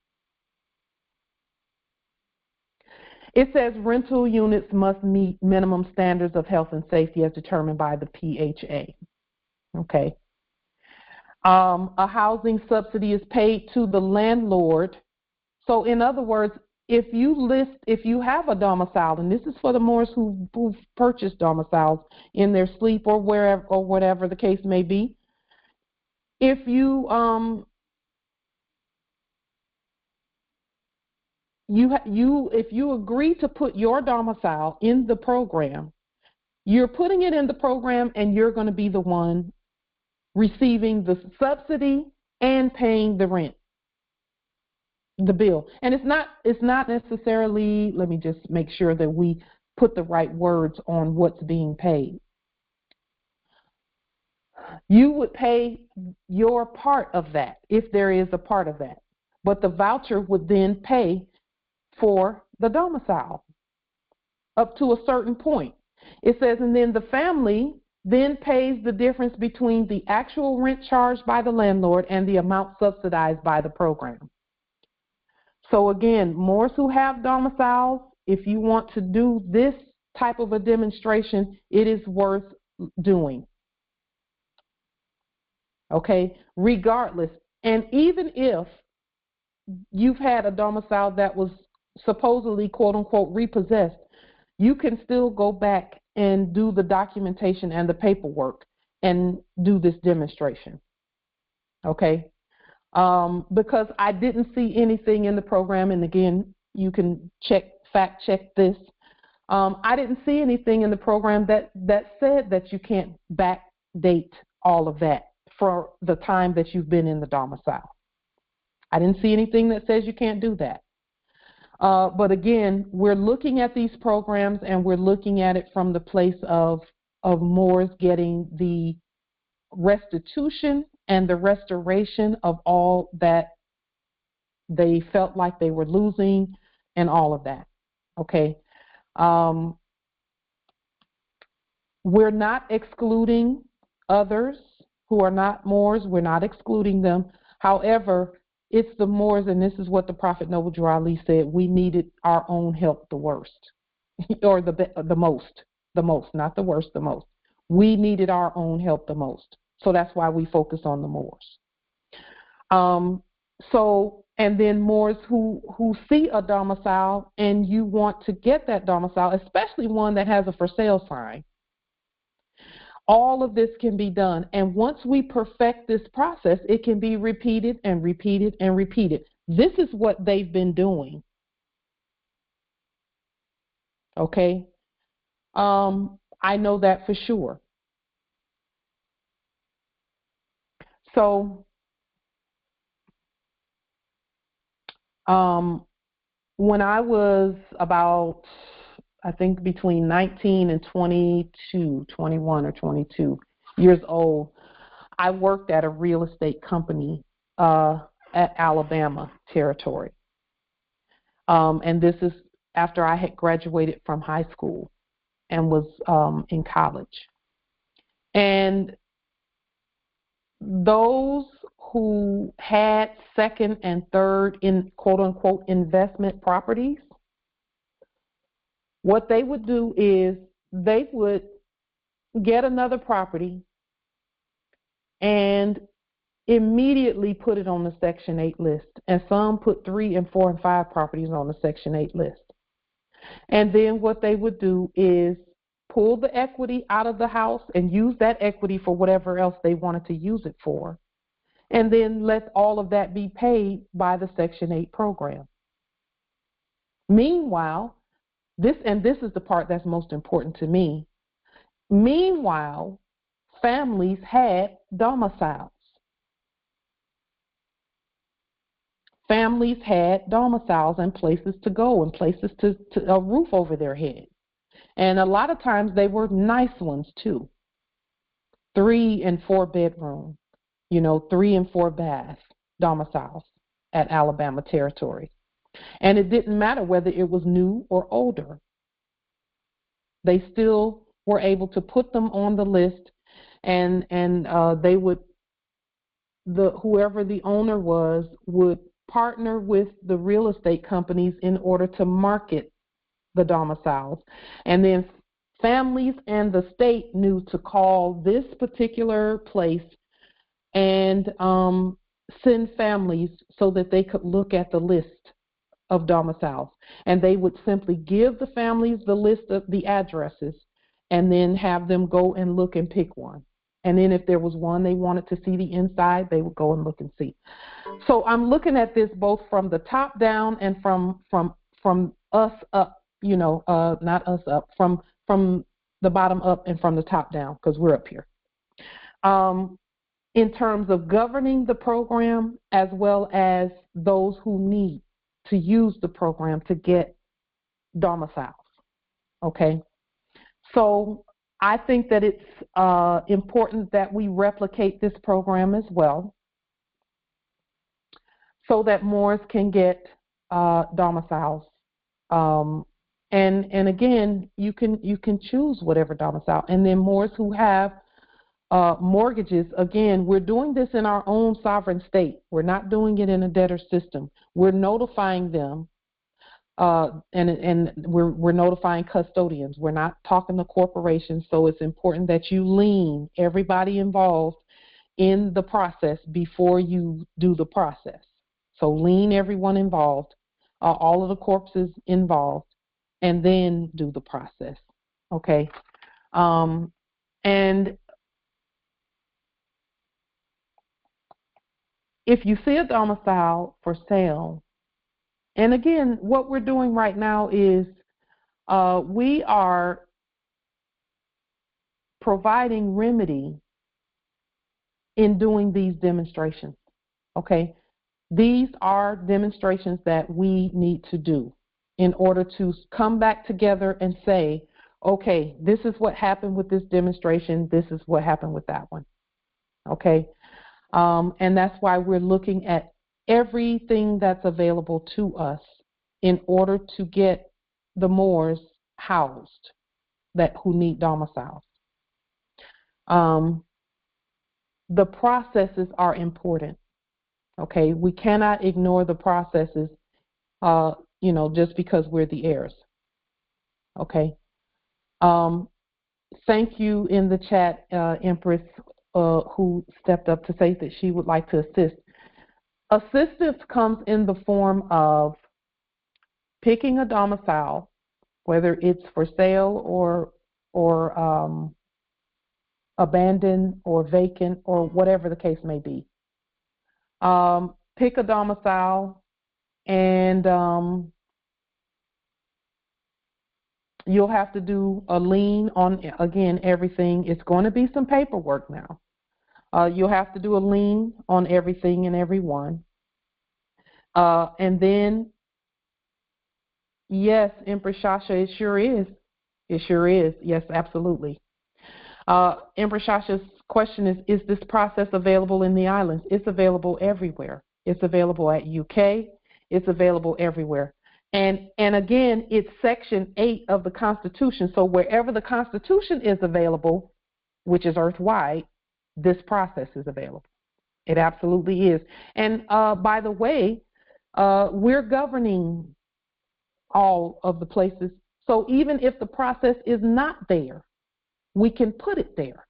S1: It says rental units must meet minimum standards of health and safety as determined by the PHA. Okay. A housing subsidy is paid to the landlord. So in other words, if you have a domicile, and this is for the Moors who've purchased domiciles in their sleep or wherever or whatever the case may be, if you if you agree to put your domicile in the program, you're putting it in the program and you're going to be the one receiving the subsidy and paying the rent, the bill. And it's not necessarily, let me just make sure that we put the right words on what's being paid. You would pay your part of that if there is a part of that. But the voucher would then pay for the domicile up to a certain point. It says, and then the family then pays the difference between the actual rent charged by the landlord and the amount subsidized by the program. So again, Moors who have domiciles, if you want to do this type of a demonstration, it is worth doing. Okay, regardless. And even if you've had a domicile that was supposedly, quote unquote, repossessed, you can still go back and do the documentation and the paperwork and do this demonstration. Okay? Because I didn't see anything in the program, and again, you can fact check this. I didn't see anything in the program that said that you can't backdate all of that for the time that you've been in the domicile. I didn't see anything that says you can't do that. But again, we're looking at these programs and we're looking at it from the place of Moors getting the restitution and the restoration of all that they felt like they were losing and all of that. Okay. We're not excluding others who are not Moors. We're not excluding them. However, it's the Moors, and this is what the Prophet Noble Drew Ali said, we needed our own help the worst, or the most, not the worst, the most. We needed our own help the most. So that's why we focus on the Moors. And then Moors who see a domicile and you want to get that domicile, especially one that has a for sale sign. All of this can be done. And once we perfect this process, it can be repeated and repeated and repeated. This is what they've been doing. Okay? I know that for sure. So, when I was about, I think between 19 and 22, 21 or 22 years old, I worked at a real estate company at Alabama territory. And this is after I had graduated from high school and was in college. And those who had second and third in quote unquote investment properties, what they would do is they would get another property and immediately put it on the Section 8 list. And some put 3 and 4 and 5 properties on the Section 8 list. And then what they would do is pull the equity out of the house and use that equity for whatever else they wanted to use it for. And then let all of that be paid by the Section 8 program. Meanwhile, this is the part that's most important to me. Meanwhile, families had domiciles. Families had domiciles and places to go and places to a roof over their head. And a lot of times they were nice ones too. 3 and 4 bedroom, 3 and 4 bath domiciles at Alabama territory. And it didn't matter whether it was new or older. They still were able to put them on the list, and they would, whoever the owner was, would partner with the real estate companies in order to market the domiciles. And then families and the state knew to call this particular place and send families so that they could look at the list of domiciles. And they would simply give the families the list of the addresses and then have them go and look and pick one. And then if there was one they wanted to see the inside, they would go and look and see. So I'm looking at this both from the top down and from us up, not us up, from the bottom up and from the top down, because we're up here. In terms of governing the program, as well as those who need to use the program to get domiciles. Okay? So I think that it's important that we replicate this program as well, so that Moors can get domiciles. And again, you can choose whatever domicile. And then Moors who have mortgages, again, we're doing this in our own sovereign state. We're not doing it in a debtor system. We're notifying them, and we're notifying custodians. We're not talking to corporations, so it's important that you lien everybody involved in the process before you do the process. So lien everyone involved, all of the corpses involved, and then do the process. Okay? And if you see a domicile for sale, and again, what we're doing right now is we are providing remedy in doing these demonstrations. Okay? These are demonstrations that we need to do in order to come back together and say, okay, this is what happened with this demonstration, this is what happened with that one. Okay? And that's why we're looking at everything that's available to us in order to get the Moors housed who need domiciles. The processes are important. Okay, we cannot ignore the processes, just because we're the heirs. Okay. Thank you in the chat, Empress, who stepped up to say that she would like to assist. Assistance comes in the form of picking a domicile, whether it's for sale or abandoned or vacant or whatever the case may be. Pick a domicile, and you'll have to do a lien on, again, everything. It's going to be some paperwork now. You'll have to do a lien on everything and everyone. And then, yes, Empress Shasha, it sure is. It sure is. Yes, absolutely. Empress Shasha's question is this process available in the islands? It's available everywhere. It's available at UK. It's available everywhere. And again, it's Section 8 of the Constitution. So wherever the Constitution is available, which is earthwide, this process is available. It absolutely is. And by the way, we're governing all of the places. So even if the process is not there, we can put it there.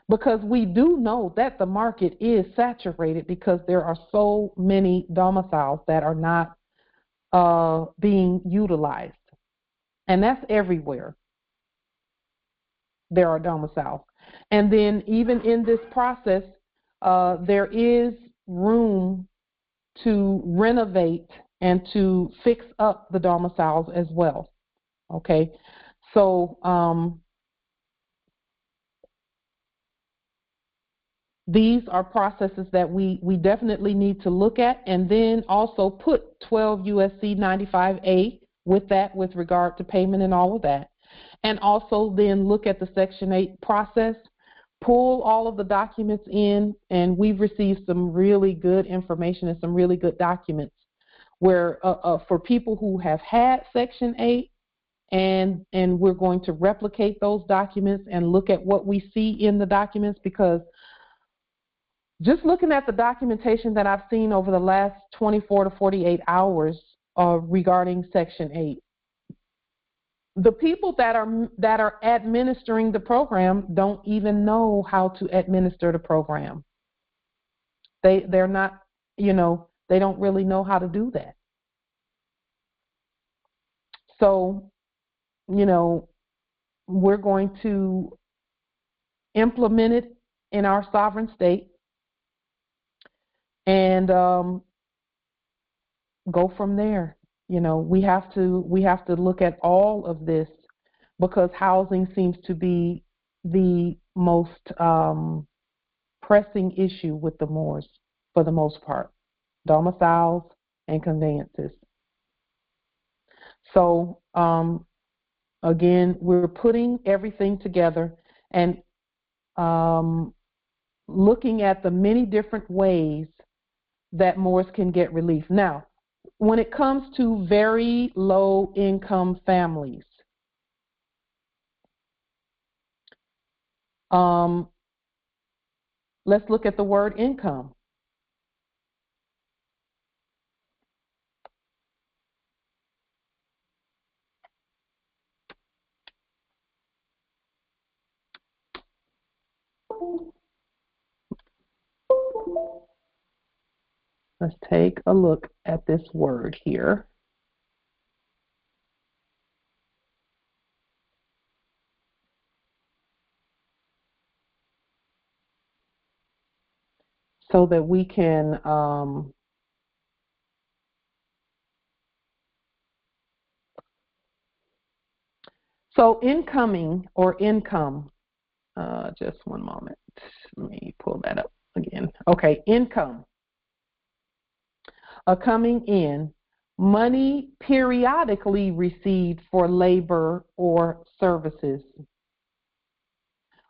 S1: Because we do know that the market is saturated because there are so many domiciles that are not being utilized. And that's everywhere. There are domiciles. And then even in this process, there is room to renovate and to fix up the domiciles as well. Okay, so these are processes that we definitely need to look at, and then also put 12 USC 95A with that, with regard to payment and all of that. And also then look at the Section 8 process, pull all of the documents in, and we've received some really good information and some really good documents where for people who have had Section 8, and we're going to replicate those documents and look at what we see in the documents, because just looking at the documentation that I've seen over the last 24 to 48 hours regarding Section 8, the people that are administering the program don't even know how to administer the program. They're not, they don't really know how to do that. So, we're going to implement it in our sovereign state and go from there. We have to look at all of this, because housing seems to be the most pressing issue with the Moors for the most part, domiciles and conveyances. So again, we're putting everything together and looking at the many different ways that Moors can get relief. Now, when it comes to very low income families, let's look at the word income. Let's take a look at this word here. So that we can so incoming or income, just one moment. Let me pull that up again. Okay, income. a coming in, money periodically received for labor or services.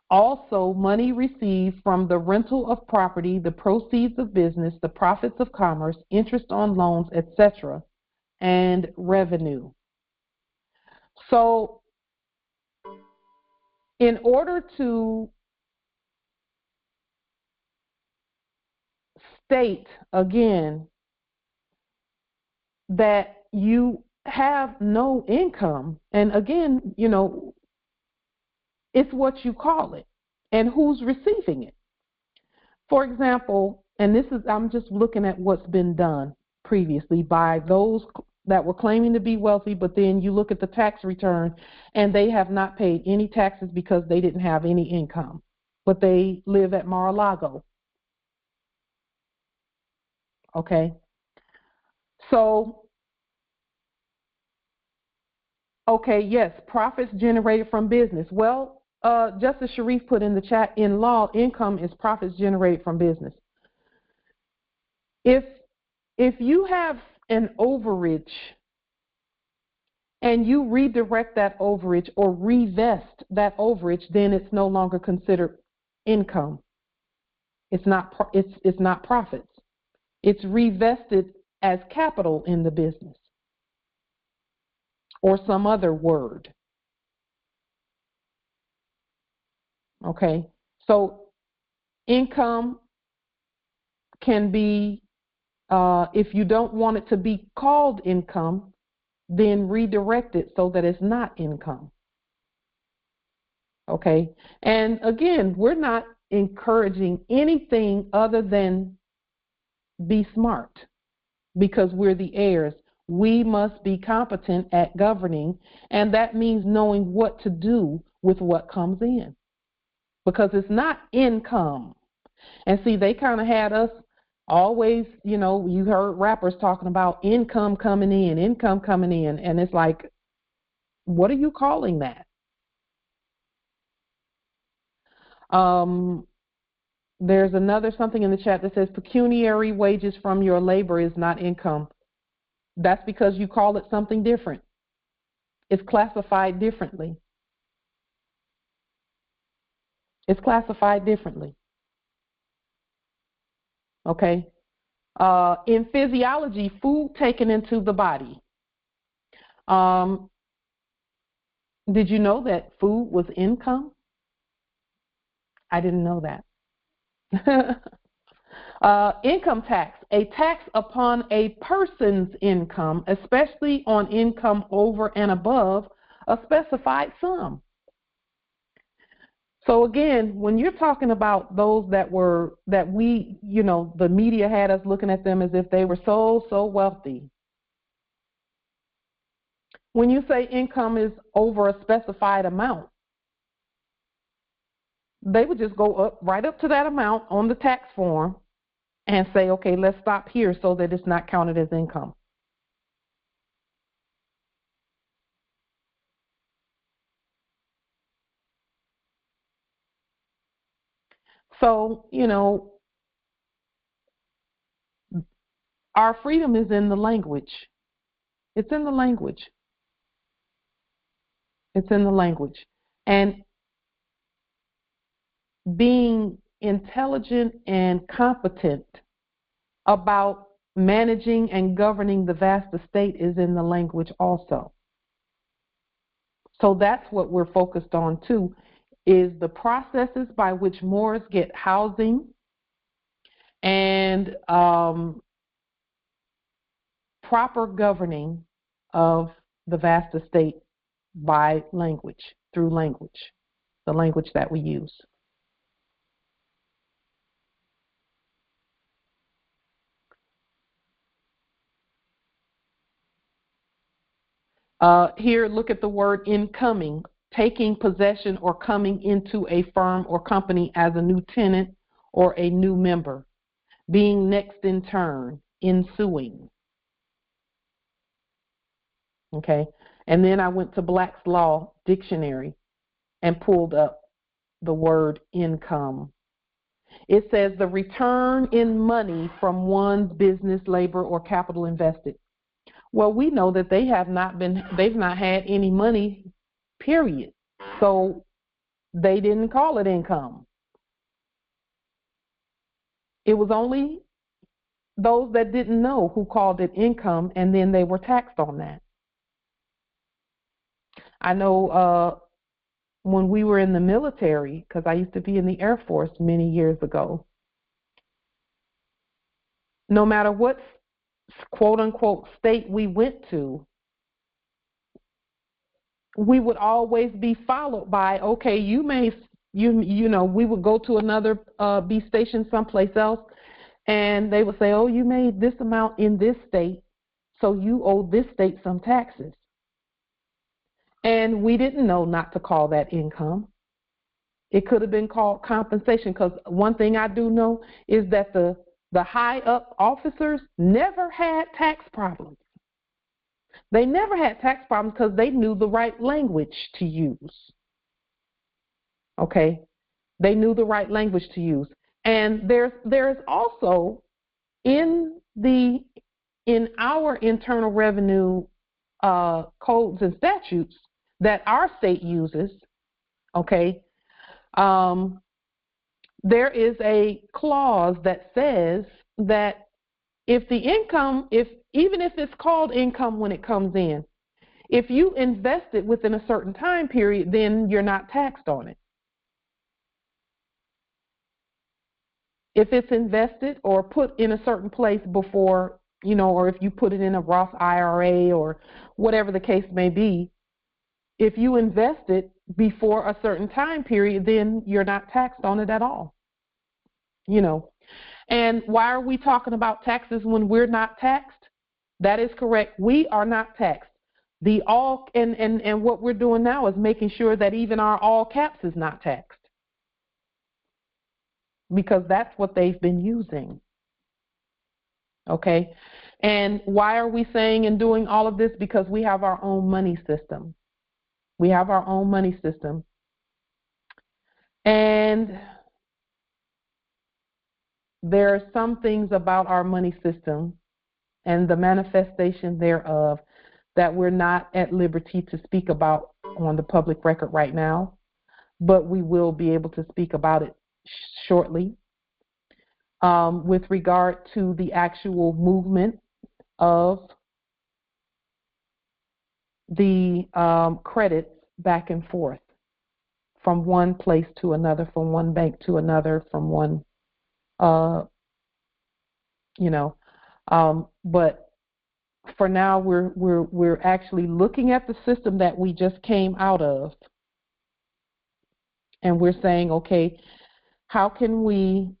S1: Also, money received from the rental of property, the proceeds of business, the profits of commerce, interest on loans, etc., and revenue. So, in order to state again that you have no income, and again, it's what you call it and who's receiving it. For example, and I'm just looking at what's been done previously by those that were claiming to be wealthy, but then you look at the tax return and they have not paid any taxes because they didn't have any income, but they live at Mar-a-Lago. Okay. So, okay, yes, profits generated from business. Well, Justice Sharif put in the chat, in law, income is profits generated from business. If you have an overage and you redirect that overage or revest that overage, then it's no longer considered income. It's not profits. It's revested as capital in the business or some other word. Okay, so income can be, if you don't want it to be called income, then redirect it so that it's not income. Okay, and again, we're not encouraging anything other than be smart, because we're the heirs. We must be competent at governing, and that means knowing what to do with what comes in, because it's not income. And see, they kind of had us always, you heard rappers talking about income coming in, and it's like, what are you calling that? There's another something in the chat that says pecuniary wages from your labor is not income. That's because you call it something different. It's classified differently. It's classified differently. Okay? In physiology, food taken into the body. Did you know that food was income? I didn't know that. Income tax, a tax upon a person's income, especially on income over and above a specified sum. So again, when you're talking about those that we, the media had us looking at them as if they were so wealthy. When you say income is over a specified amount, they would just go right up to that amount on the tax form and say, okay, let's stop here so that it's not counted as income. So, our freedom is in the language. It's in the language. It's in the language. And being intelligent and competent about managing and governing the vast estate is in the language also. So that's what we're focused on too, is the processes by which Moors get housing and proper governing of the vast estate by language, through language, the language that we use. Here, look at the word incoming, taking possession or coming into a firm or company as a new tenant or a new member, being next in turn, ensuing. Okay, and then I went to Black's Law Dictionary and pulled up the word income. It says the return in money from one's business, labor, or capital invested. Well, we know that they've not had any money, period. So they didn't call it income. It was only those that didn't know who called it income, and then they were taxed on that. I know when we were in the military, because I used to be in the Air Force many years ago, no matter what quote-unquote state we went to, we would always be followed by, okay, you know, we would go to another, be stationed someplace else, and they would say, oh, you made this amount in this state, so you owe this state some taxes. And we didn't know not to call that income. It could have been called compensation, because one thing I do know is that the high-up officers never had tax problems. They never had tax problems because they knew the right language to use. Okay? They knew the right language to use. And there's also in our internal revenue codes and statutes that our state uses, okay, there is a clause that says that if the income, even if it's called income when it comes in, if you invest it within a certain time period, then you're not taxed on it. If it's invested or put in a certain place before, you know, or if you put it in a Roth IRA or whatever the case may be, if you invest it before a certain time period, then you're not taxed on it at all. You know. And why are we talking about taxes when we're not taxed? That is correct. We are not taxed. And what we're doing now is making sure that even our all caps is not taxed, because that's what they've been using. Okay? And why are we saying and doing all of this? Because we have our own money system. We have our own money system. And there are some things about our money system and the manifestation thereof that we're not at liberty to speak about on the public record right now, but we will be able to speak about it shortly. With regard to the actual movement of the credits back and forth from one place to another, from one bank to another, from one, but for now we're actually looking at the system that we just came out of, and we're saying, okay, how can we?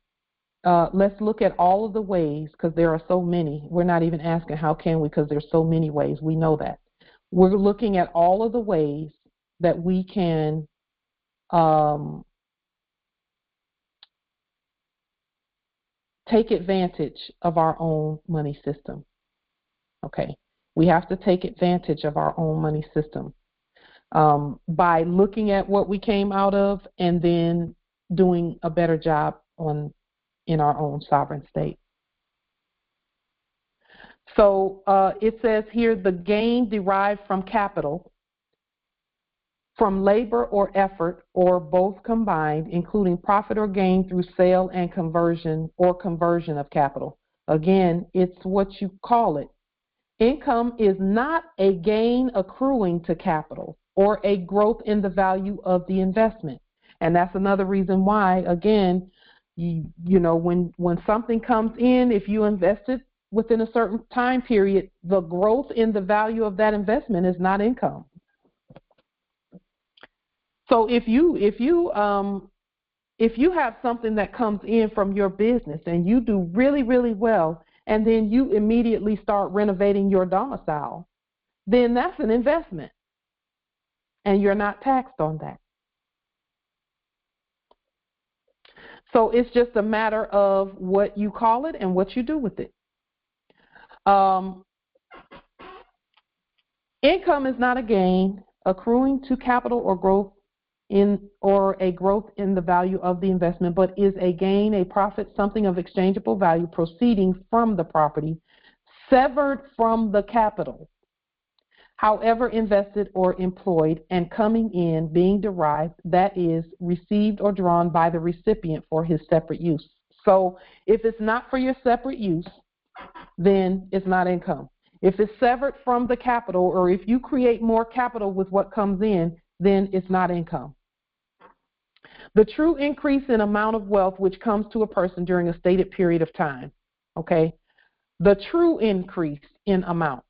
S1: Let's look at all of the ways, because there are so many. We're not even asking how can we, because there's so many ways. We know that. We're looking at all of the ways that we can take advantage of our own money system. Okay, we have to take advantage of our own money system by looking at what we came out of and then doing a better job in our own sovereign state. So it says here, the gain derived from capital, from labor or effort, or both combined, including profit or gain through sale and conversion of capital. Again, it's what you call it. Income is not a gain accruing to capital or a growth in the value of the investment. And that's another reason why, again, you know, when something comes in, if you invest it within a certain time period, the growth in the value of that investment is not income. So if you have something that comes in from your business and you do really, really well, and then you immediately start renovating your domicile, then that's an investment, and you're not taxed on that. So it's just a matter of what you call it and what you do with it. Income is not a gain accruing to capital or growth or a growth in the value of the investment, but is a gain, a profit, something of exchangeable value proceeding from the property, severed from the capital, however invested or employed, and coming in, being derived, that is, received or drawn by the recipient for his separate use. So if it's not for your separate use, then it's not income. If it's severed from the capital, or if you create more capital with what comes in, then it's not income. The true increase in amount of wealth which comes to a person during a stated period of time, okay? The true increase in amount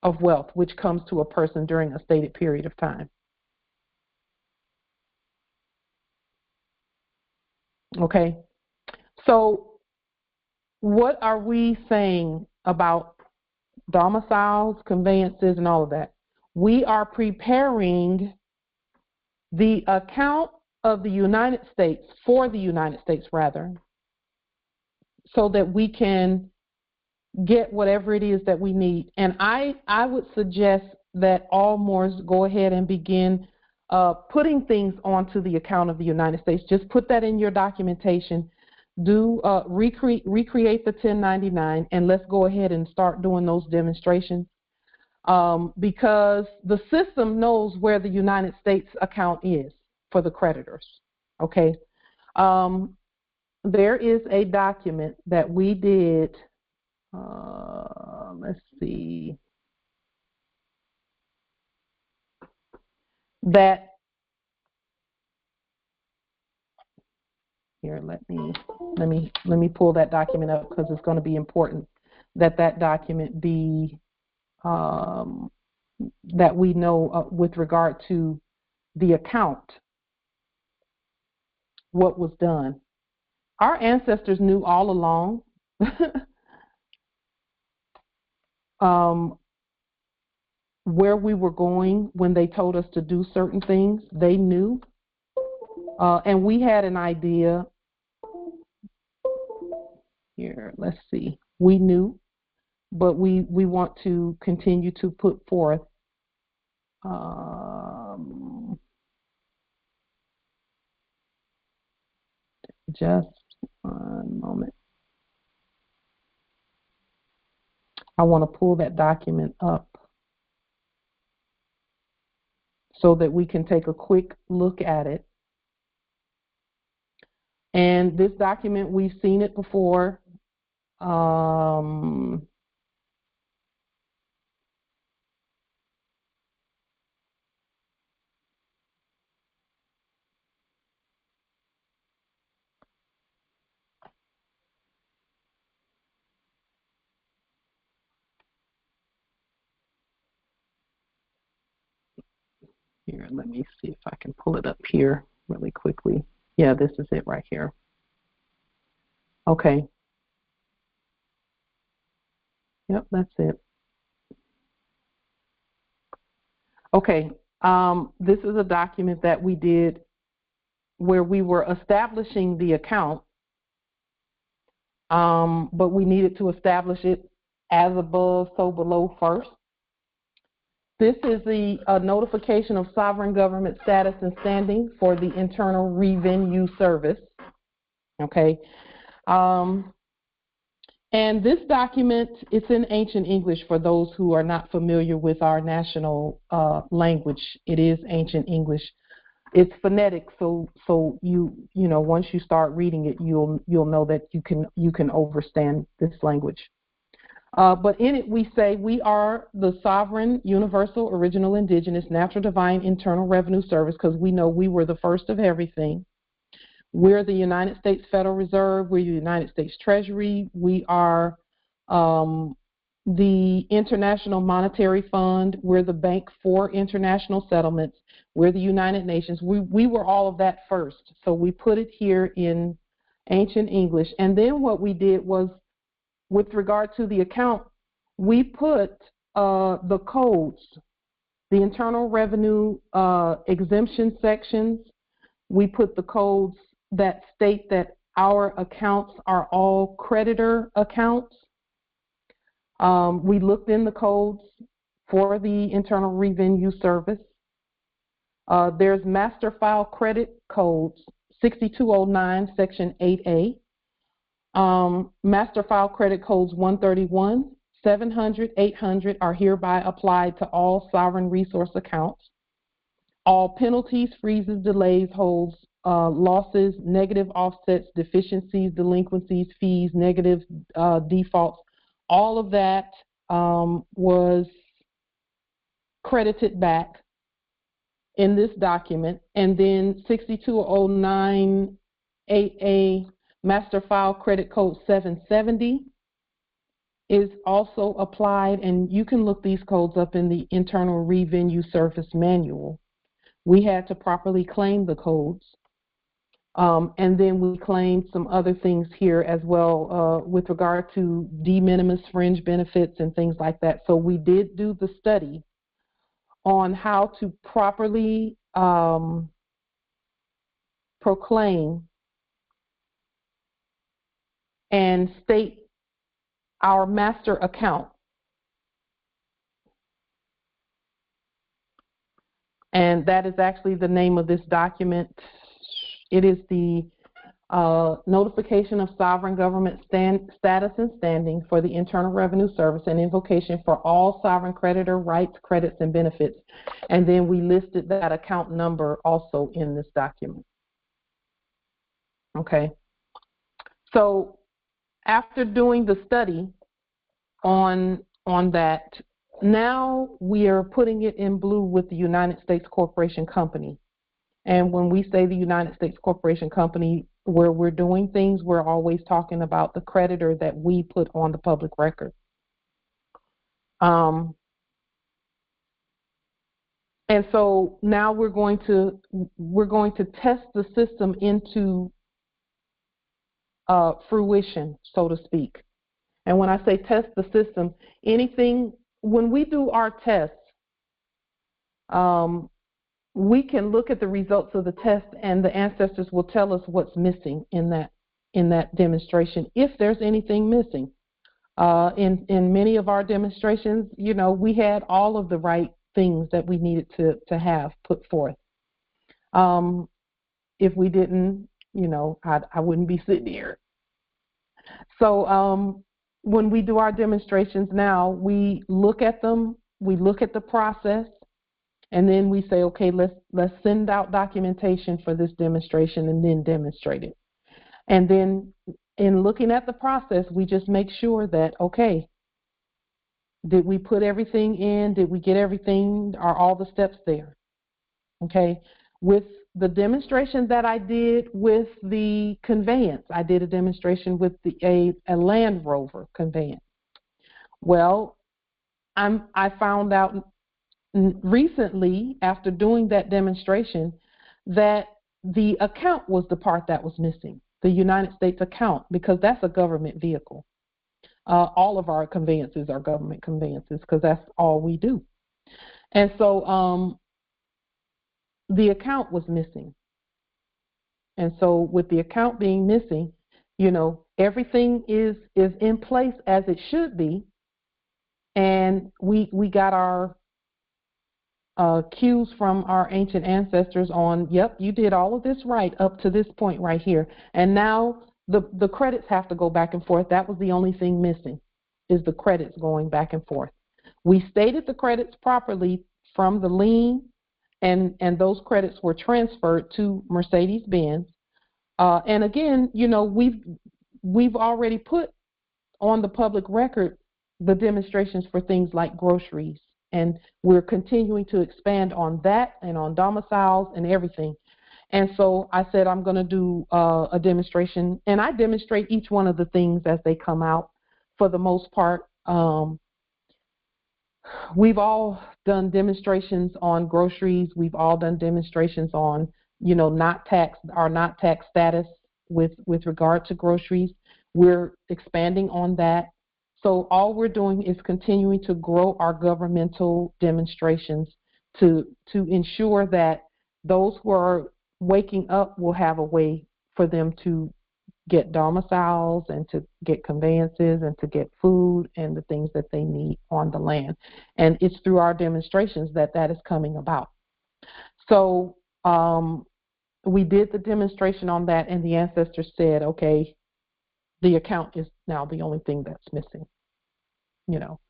S1: of wealth which comes to a person during a stated period of time. Okay? So what are we saying about domiciles, conveyances, and all of that? We are preparing the account of the United States, for the United States rather, so that we can get whatever it is that we need. And I would suggest that all Moors go ahead and begin putting things onto the account of the United States. Just put that in your documentation. Do recreate the 1099, and let's go ahead and start doing those demonstrations, because the system knows where the United States account is for the creditors. Okay, there is a document that we did. Let's see. That here, let me pull that document up, because it's going to be important that that document be that we know with regard to the account what was done. Our ancestors knew all along where we were going when they told us to do certain things. They knew, and we had an idea. Here, let's see. We knew, but we want to continue to put forth just one moment. I want to pull that document up so that we can take a quick look at it. And this document, we've seen it before. Here, let me see if I can pull it up here really quickly. Yeah, this is it right here. Okay. Yep, that's it. Okay, this is a document that we did where we were establishing the account, but we needed to establish it as above, so below first. This is the notification of sovereign government status and standing for the Internal Revenue Service. Okay. And this document, it's in ancient English for those who are not familiar with our national language. It is ancient English. It's phonetic, so you know, once you start reading it, you'll know that you can understand this language. But in it, we say we are the sovereign, universal, original, indigenous, natural, divine, Internal Revenue Service, because we know we were the first of everything. We're the United States Federal Reserve. We're the United States Treasury. We are the International Monetary Fund. We're the Bank for International Settlements. We're the United Nations. We were all of that first. So we put it here in ancient English. And then what we did was, with regard to the account, we put the codes, the Internal Revenue exemption sections. We put the codes that state that our accounts are all creditor accounts. We looked in the codes for the Internal Revenue Service. There's Master File Credit Codes 6209, Section 8A. Master File Credit Codes 131, 700, 800 are hereby applied to all sovereign resource accounts. All penalties, freezes, delays, holds, losses, negative offsets, deficiencies, delinquencies, fees, negative defaults, all of that was credited back in this document. And then 62098A Master File Credit Code 770 is also applied, and you can look these codes up in the Internal Revenue Service Manual. We had to properly claim the codes, and then we claimed some other things here as well with regard to de minimis fringe benefits and things like that. So we did do the study on how to properly proclaim and state our master account. And that is actually the name of this document. It is the Notification of Sovereign Government Status and Standing for the Internal Revenue Service and Invocation for all sovereign creditor rights, credits, and benefits. And then we listed that account number also in this document. Okay. So after doing the study on that, now we are putting it in blue with the United States Corporation Company. And when we say the United States Corporation Company, where we're doing things, we're always talking about the creditor that we put on the public record. And so now we're going to test the system into fruition, so to speak. And when I say test the system, when we do our tests, we can look at the results of the test, and the ancestors will tell us what's missing in that demonstration, if there's anything missing. In many of our demonstrations, we had all of the right things that we needed to have put forth. If we didn't, I wouldn't be sitting here. So when we do our demonstrations now, we look at them, we look at the process, and then we say, okay, let's send out documentation for this demonstration and then demonstrate it. And then in looking at the process, we just make sure that, okay, did we put everything in? Did we get everything? Are all the steps there? Okay. With the demonstration that I did with the conveyance, I did a demonstration with a Land Rover conveyance. Well, I found out recently, after doing that demonstration, that the account was the part that was missing, the United States account, because that's a government vehicle. All of our conveyances are government conveyances because that's all we do. And so the account was missing. And so with the account being missing, everything is in place as it should be. And we got our cues from our ancient ancestors on, yep, you did all of this right up to this point right here. And now the credits have to go back and forth. That was the only thing missing, is the credits going back and forth. We stated the credits properly from the lien, and those credits were transferred to Mercedes-Benz. And again, we've already put on the public record the demonstrations for things like groceries. And we're continuing to expand on that and on domiciles and everything. And so I said I'm going to do a demonstration, and I demonstrate each one of the things as they come out for the most part. We've all done demonstrations on groceries. We've all done demonstrations on, not tax status with regard to groceries. We're expanding on that. So all we're doing is continuing to grow our governmental demonstrations to ensure that those who are waking up will have a way for them to get domiciles and to get conveyances and to get food and the things that they need on the land. And it's through our demonstrations that is coming about. So we did the demonstration on that, and the ancestors said, okay, the account is now the only thing that's missing, you know.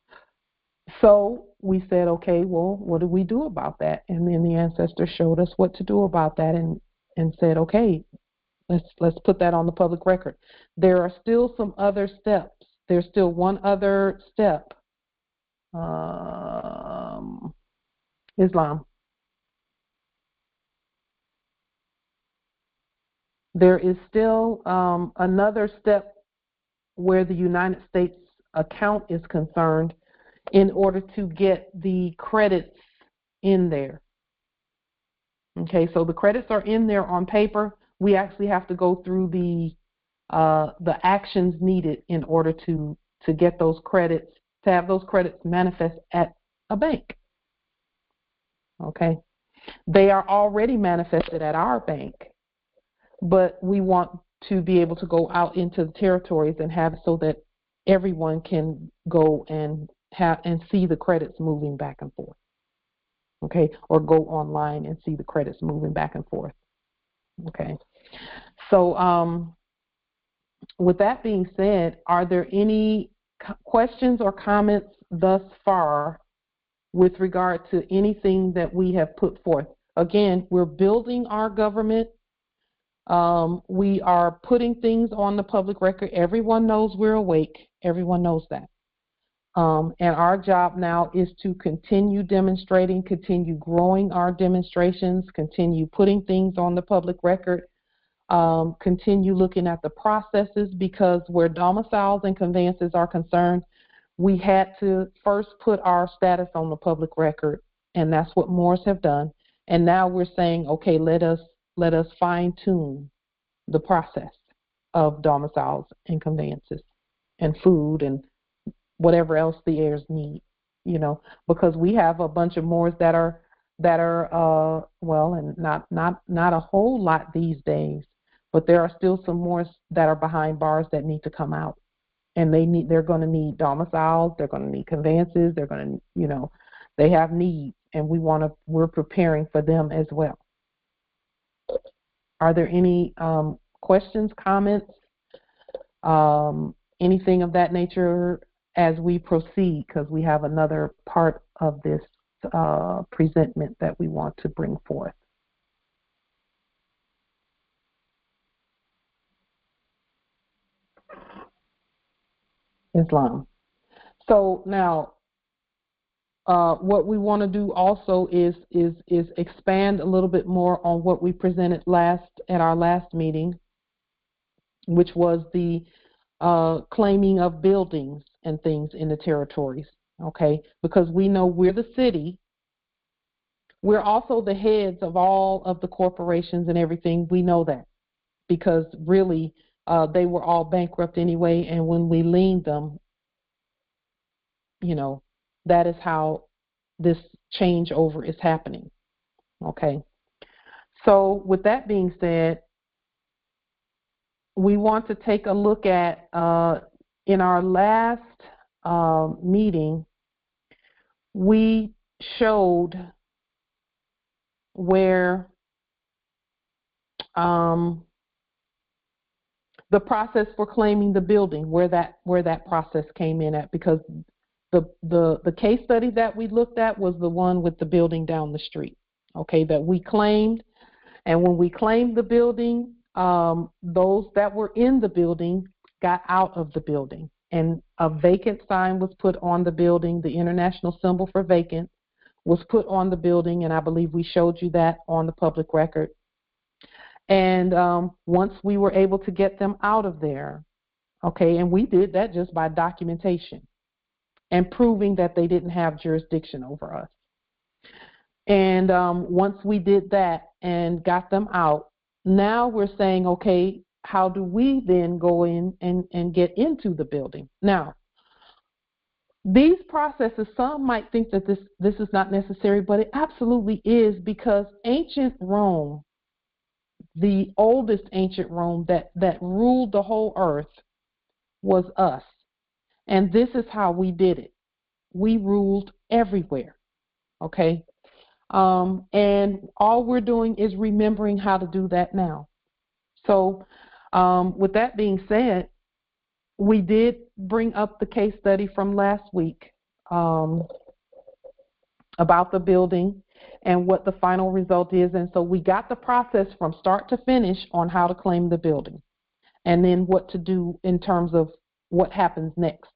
S1: So we said, okay, well, what do we do about that? And then the ancestors showed us what to do about that, and said, okay, let's put that on the public record. There are still some other steps. There's still one other step. Islam. There is still another step where the United States account is concerned in order to get the credits in there. Okay, so the credits are in there on paper. We actually have to go through the actions needed in order to get those credits, to have those credits manifest at a bank. Okay, they are already manifested at our bank, but we want to be able to go out into the territories and have it so that everyone can go and have and see the credits moving back and forth. Okay, or go online and see the credits moving back and forth. Okay, so with that being said, are there any questions or comments thus far with regard to anything that we have put forth? Again, we're building our government. We are putting things on the public record. Everyone knows we're awake. Everyone knows that. And our job now is to continue demonstrating, continue growing our demonstrations, continue putting things on the public record, continue looking at the processes, because where domiciles and conveyances are concerned, we had to first put our status on the public record, and that's what Moors have done. And now we're saying, okay, let us fine-tune the process of domiciles and conveyances and food and whatever else the heirs need, you know, because we have a bunch of Moors that are well, and not a whole lot these days, but there are still some Moors that are behind bars that need to come out, and they're going to need domiciles, they're going to need conveyances, they're going to, you know, they have needs, and we're preparing for them as well. Are there any questions, comments, anything of that nature as we proceed? Because we have another part of this presentment that we want to bring forth. Islam. So now, what we want to do also is expand a little bit more on what we presented at our last meeting, which was the claiming of buildings and things in the territories. Okay, because we know we're the city. We're also the heads of all of the corporations and everything. We know that because really they were all bankrupt anyway, and when we liened them, you know, that is how this changeover is happening. Okay, so with that being said, we want to take a look at in our last meeting, we showed where the process for claiming the building, where that process came in at, because the case study that we looked at was the one with the building down the street, okay, that we claimed. And when we claimed the building, those that were in the building got out of the building, and a vacant sign was put on the building. The international symbol for vacant was put on the building, and I believe we showed you that on the public record. And once we were able to get them out of there, okay, and we did that just by documentation and proving that they didn't have jurisdiction over us. And once we did that and got them out, now we're saying, okay, how do we then go in and get into the building? Now, these processes, some might think that this is not necessary, but it absolutely is, because ancient Rome, the oldest ancient Rome that ruled the whole earth, was us. And this is how we did it. We ruled everywhere, okay? And all we're doing is remembering how to do that now. So with that being said, we did bring up the case study from last week about the building and what the final result is. And so we got the process from start to finish on how to claim the building and then what to do in terms of what happens next.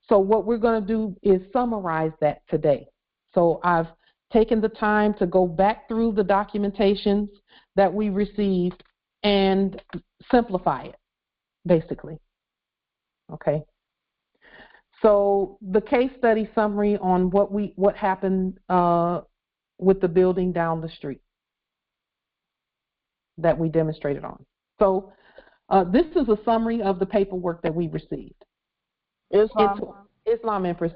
S1: So what we're going to do is summarize that today. So I've taken the time to go back through the documentations that we received and simplify it, basically. Okay. So the case study summary on what happened with the building down the street that we demonstrated on. So this is a summary of the paperwork that we received. Islam Empress.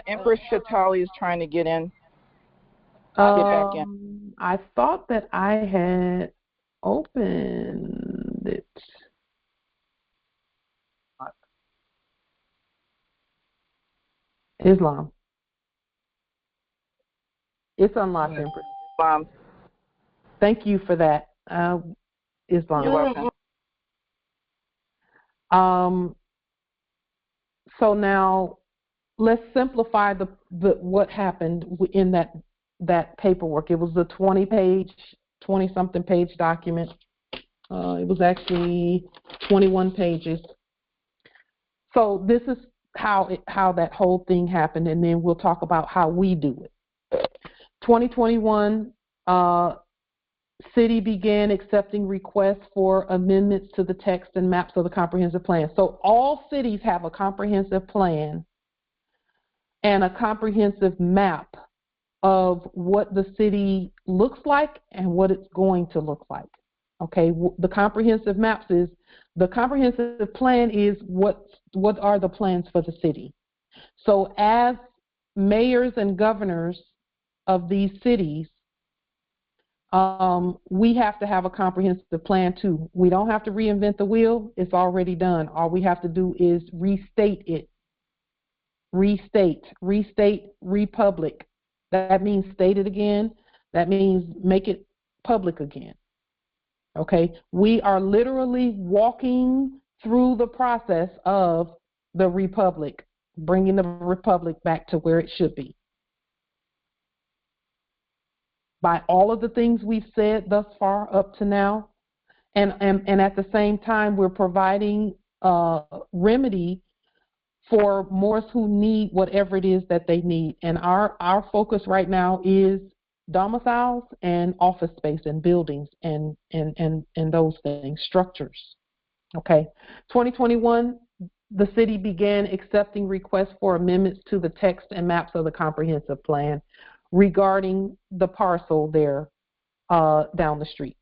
S3: Empress Shatali is trying to get in. Get back in.
S1: I thought that I had opened it. Islam. It's unlocked, Empress. Thank you for that, Islam.
S3: You're welcome.
S1: So now let's simplify the what happened in that paperwork. It was a 20-something page document. It was actually 21 pages. So this is how that whole thing happened, and then we'll talk about how we do it. 2021, city began accepting requests for amendments to the text and maps of the comprehensive plan. So all cities have a comprehensive plan and a comprehensive map of what the city looks like and what it's going to look like. Okay, the comprehensive maps is, the comprehensive plan is what are the plans for the city. So as mayors and governors of these cities, we have to have a comprehensive plan too. We don't have to reinvent the wheel. It's already done. All we have to do is restate it. Restate, republic. That means state it again. That means make it public again. Okay, we are literally walking through the process of the republic, bringing the republic back to where it should be. By all of the things we've said thus far up to now, and at the same time, we're providing remedy for Moors who need whatever it is that they need. And our focus right now is domiciles and office space and buildings and those things, structures. Okay, 2021, the city began accepting requests for amendments to the text and maps of the comprehensive plan regarding the parcel there down the street.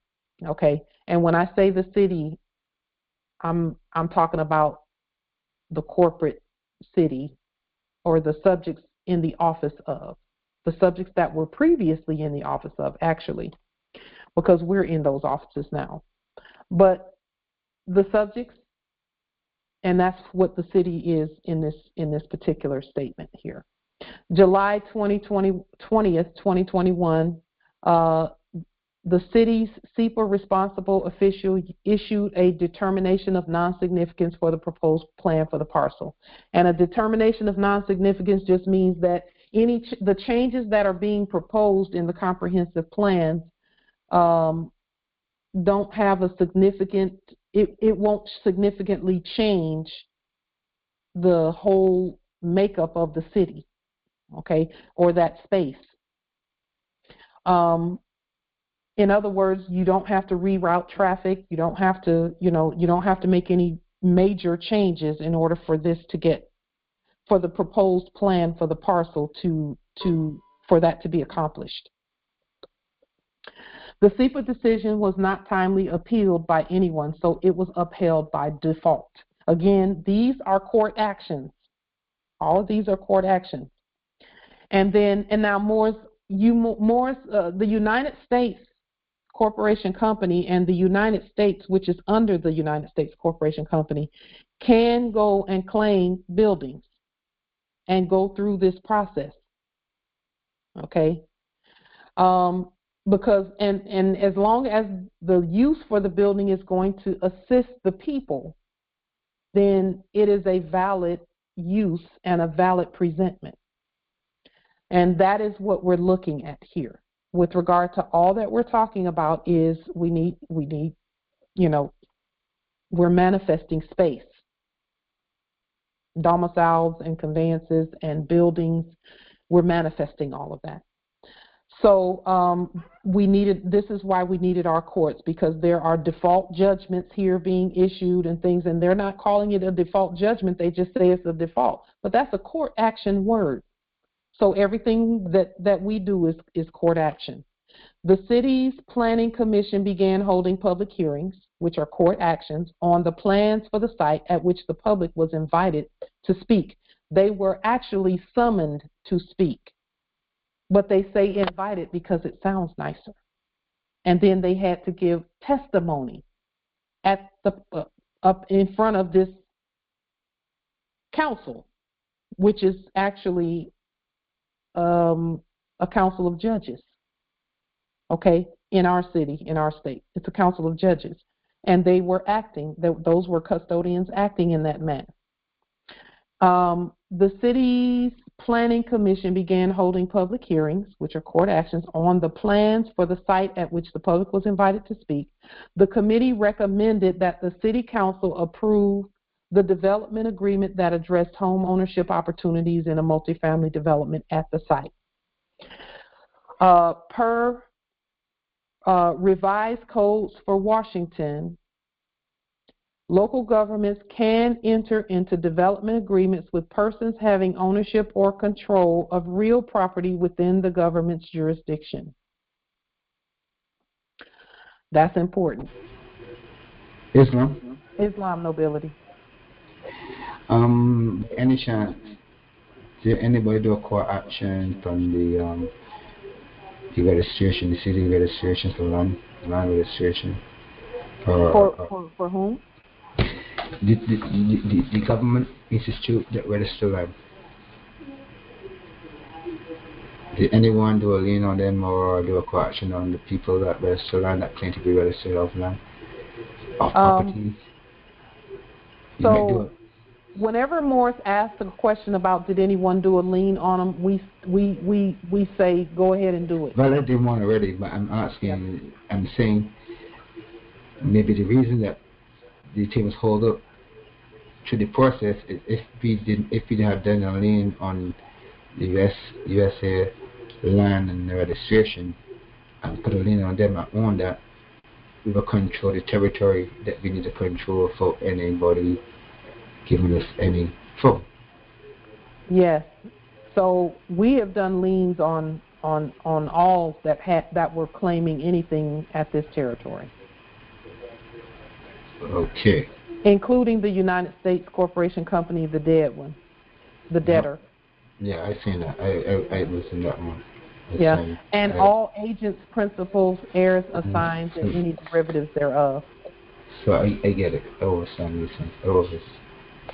S1: Okay, and when I say the city, I'm talking about the corporate city or the subjects in the office of. The subjects that were previously in the office of, actually, because we're in those offices now. But the subjects, and that's what the city is in this particular statement here. July 20th, 2021, the city's SEPA responsible official issued a determination of non-significance for the proposed plan for the parcel. And a determination of non-significance just means that the changes that are being proposed in the comprehensive plans don't have a significant, it won't significantly change the whole makeup of the city, okay, or that space. In other words, you don't have to reroute traffic. You don't have to, you don't have to make any major changes in order for this to get, for the proposed plan for the parcel for that to be accomplished. The SEPA decision was not timely appealed by anyone, so it was upheld by default. Again, these are court actions. All of these are court actions. And now the United States Corporation Company and the United States, which is under the United States Corporation Company, can go and claim buildings and go through this process. Okay. Because and as long as the use for the building is going to assist the people, then it is a valid use and a valid presentment. And that is what we're looking at here. With regard to all that we're talking about is we need, we're manifesting space, domiciles and conveyances and buildings. We're manifesting all of that. So this is why we needed our courts, because there are default judgments here being issued and things, and they're not calling it a default judgment. They just say it's a default. But that's a court action word. So everything that we do is court action. The city's planning commission began holding public hearings, which are court actions, on the plans for the site at which the public was invited to speak. They were actually summoned to speak. But they say invited because it sounds nicer. And then they had to give testimony at up in front of this council, which is actually a council of judges. Okay, in our city, in our state, it's a council of judges, and they were acting. Those were custodians acting in that manner. The city's planning commission began holding public hearings, which are court actions, on the plans for the site at which the public was invited to speak. The committee recommended that the city council approve the development agreement that addressed home ownership opportunities in a multifamily development at the site. Per revised codes for Washington, local governments can enter into development agreements with persons having ownership or control of real property within the government's jurisdiction. That's important.
S5: Islam?
S1: Islam nobility.
S5: Any chance, did anybody do a court action from the registration, the city registration for land registration?
S1: For whom?
S5: The government institute that register land. Did anyone do a lien on them or do a court action on the people that register land that claim to be registered of land, of properties?
S1: So, whenever Morris asks a question about did anyone do a lien on them, we say go ahead and do it.
S5: Well, I did one already, but I'm asking, I'm saying maybe the reason that the team was hold up to the process is if we had done a lien on the USA land and the registration and put a lien on them and own that, we will control the territory that we need to control for anybody giving us any trouble.
S1: Yes. So we have done liens on all that were claiming anything at this territory.
S5: Okay.
S1: Including the United States Corporation Company, the dead one, the debtor.
S5: Yeah, I seen that. I was in that one.
S1: And all agents, principals, heirs, assigns, and any derivatives thereof.
S5: So I get it. I understand you saying all of this.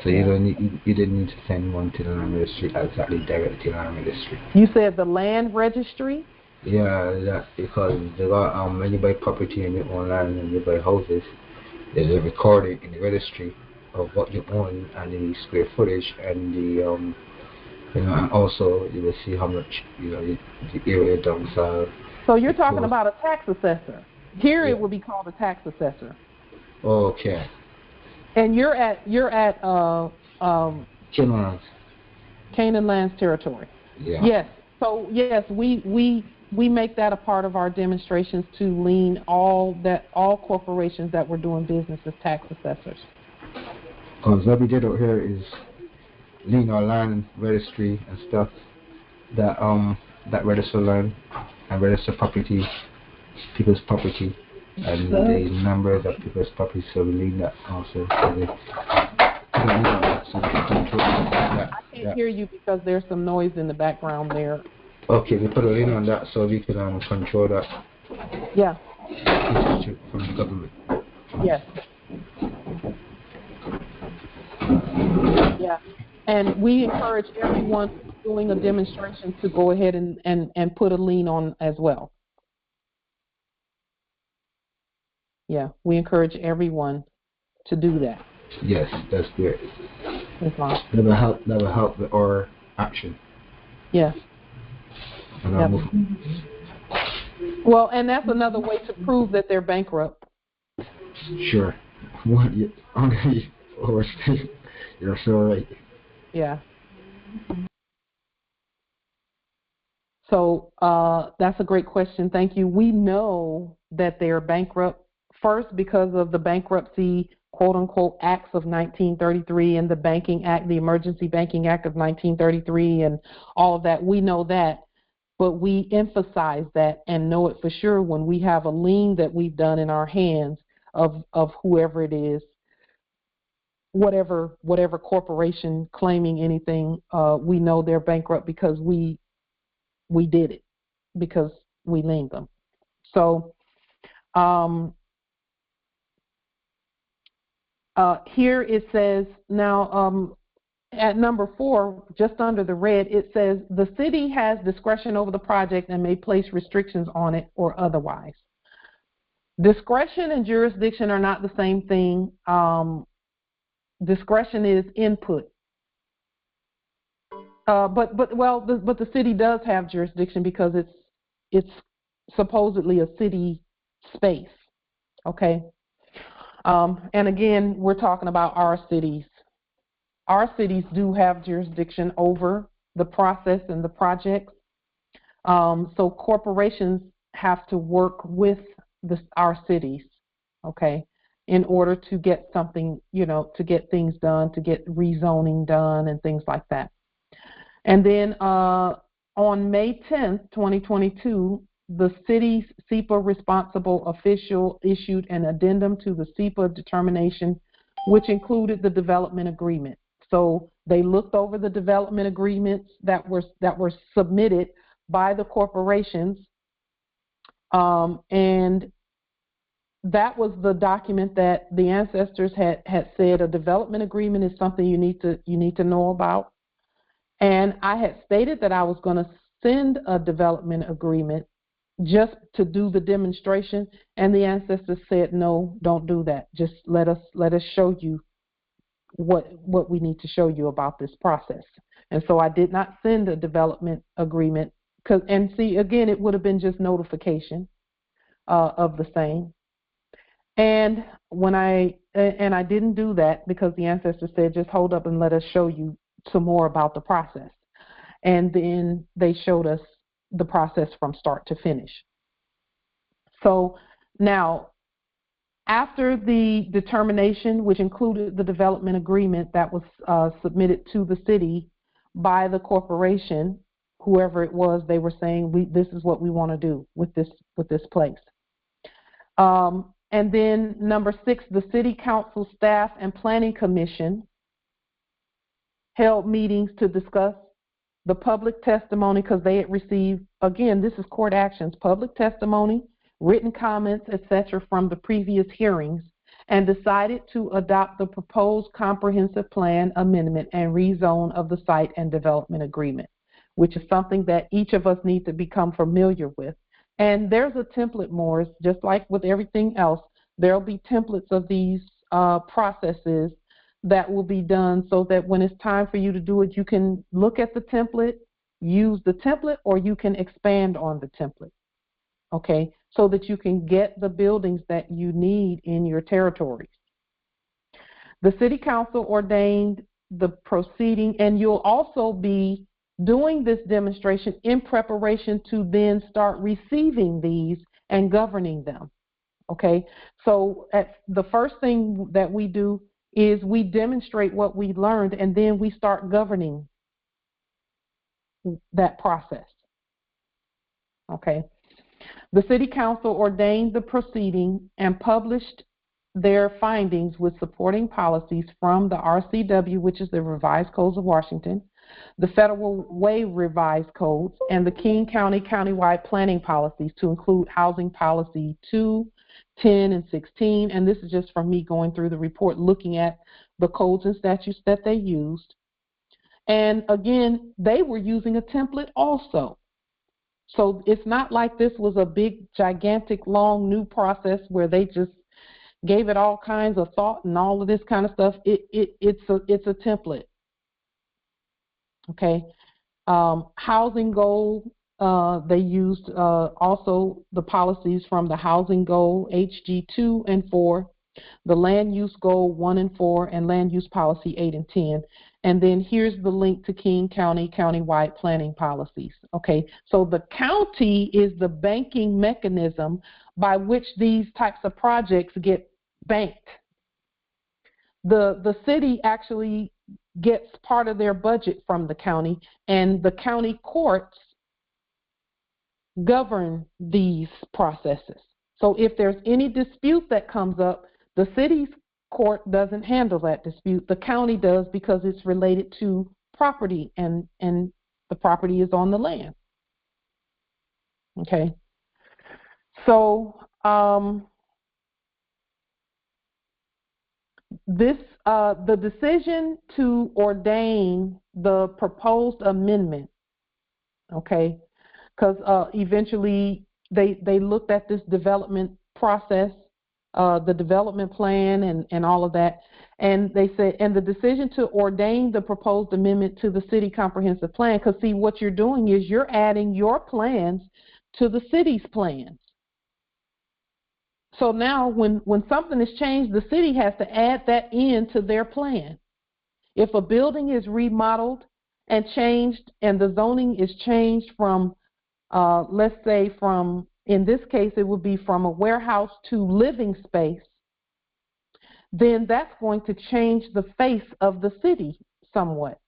S5: So you didn't need to send one to the land registry, exactly directly to the land registry.
S1: You said the land registry?
S5: Yeah, that because when you buy property and you own land and you buy houses, there's a recording in the registry of what you own and the square footage and the and also you will see how much the area domicile.
S1: So you're talking about a tax assessor. Here it would be called a tax assessor.
S5: Okay.
S1: And you're at Canaan Lands territory.
S5: Yeah.
S1: Yes. So yes, we make that a part of our demonstrations to lien all corporations that were doing business as tax assessors.
S5: Because what we did out here is lien our land registry and stuff that register land and register property, people's property, and the numbers of people's property, so we lien that also.
S1: I can't hear you because there's some noise in the background there.
S5: Okay, we put a lien on that so we can control that.
S1: Yeah.
S5: From the government.
S1: Yes. Yeah. And we encourage everyone doing a demonstration to go ahead and put a lien on as well. Yeah, we encourage everyone to do that.
S5: Yes, that's great.
S1: Islam.
S5: That will help with our action.
S1: Yes.
S5: And
S1: Yep. Well, and that's another way to prove that they're bankrupt.
S5: Sure. You're so right.
S1: Yeah. So that's a great question. Thank you. We know that they are bankrupt first because of the bankruptcy, quote unquote, acts of 1933 and the Banking Act, the Emergency Banking Act of 1933 and all of that. We know that, but we emphasize that and know it for sure when we have a lien that we've done in our hands of whoever it is, whatever corporation claiming anything, we know they're bankrupt because we did it, because we liened them. So here it says, now at number 4, just under the red, it says the city has discretion over the project and may place restrictions on it or otherwise. Discretion and jurisdiction are not the same thing. Discretion is input. But the city does have jurisdiction because it's supposedly a city space. Okay. And again, we're talking about our cities. Our cities do have jurisdiction over the process and the projects. So corporations have to work with our cities, okay, in order to get something, to get things done, to get rezoning done and things like that. And then on May 10th, 2022, the city's SEPA responsible official issued an addendum to the SEPA determination, which included the development agreement. So they looked over the development agreements that were submitted by the corporations, and that was the document that the ancestors had said a development agreement is something you need to know about. And I had stated that I was going to send a development agreement just to do the demonstration, and the ancestors said, no, don't do that. Just let us show you what we need to show you about this process. And so I did not send a development agreement, and see, again, it would have been just notification of the same. And I didn't do that because the ancestors said, just hold up and let us show you some more about the process. And then they showed us the process from start to finish. So now, after the determination, which included the development agreement that was submitted to the city by the corporation, whoever it was, they were saying, this is what we want to do with this place. And then number 6, the City Council Staff and Planning Commission held meetings to discuss the public testimony, because they had received, again, this is court actions, public testimony, written comments, etc., from the previous hearings, and decided to adopt the proposed comprehensive plan amendment and rezone of the site and development agreement, which is something that each of us need to become familiar with. And there's a template, Morris, just like with everything else. There'll be templates of these processes that will be done, so that when it's time for you to do it, you can look at the template, use the template, or you can expand on the template, okay, so that you can get the buildings that you need in your territories. The City Council ordained the proceeding, and you'll also be doing this demonstration in preparation to then start receiving these and governing them, okay? So the first thing that we do is we demonstrate what we learned, and then we start governing that process, okay? The City Council ordained the proceeding and published their findings with supporting policies from the RCW, which is the Revised Codes of Washington, the Federal Way Revised Codes, and the King County Countywide Planning policies, to include Housing Policy 2, 10, and 16. And this is just from me going through the report, looking at the codes and statutes that they used. And again, they were using a template also. So it's not like this was a big, gigantic, long, new process where they just gave it all kinds of thought and all of this kind of stuff. It's a template. Okay. Housing goal, they used also the policies from the housing goal, HG 2 and 4, the land use goal 1 and 4, and land use policy 8 and 10. And then here's the link to King County Countywide Planning policies. Okay, so the county is the banking mechanism by which these types of projects get banked. The city actually gets part of their budget from the county, and the county courts govern these processes. So if there's any dispute that comes up, the city's court doesn't handle that dispute. The county does, because it's related to property, and the property is on the land. Okay. So the decision to ordain the proposed amendment, okay, because eventually they looked at this development process, the development plan and all of that, and they said, and the decision to ordain the proposed amendment to the city comprehensive plan, because see, what you're doing is you're adding your plans to the city's plans. So now when something is changed, the city has to add that into their plan. If a building is remodeled and changed, and the zoning is changed from, let's say from, in this case, it would be from a warehouse to living space, then that's going to change the face of the city somewhat.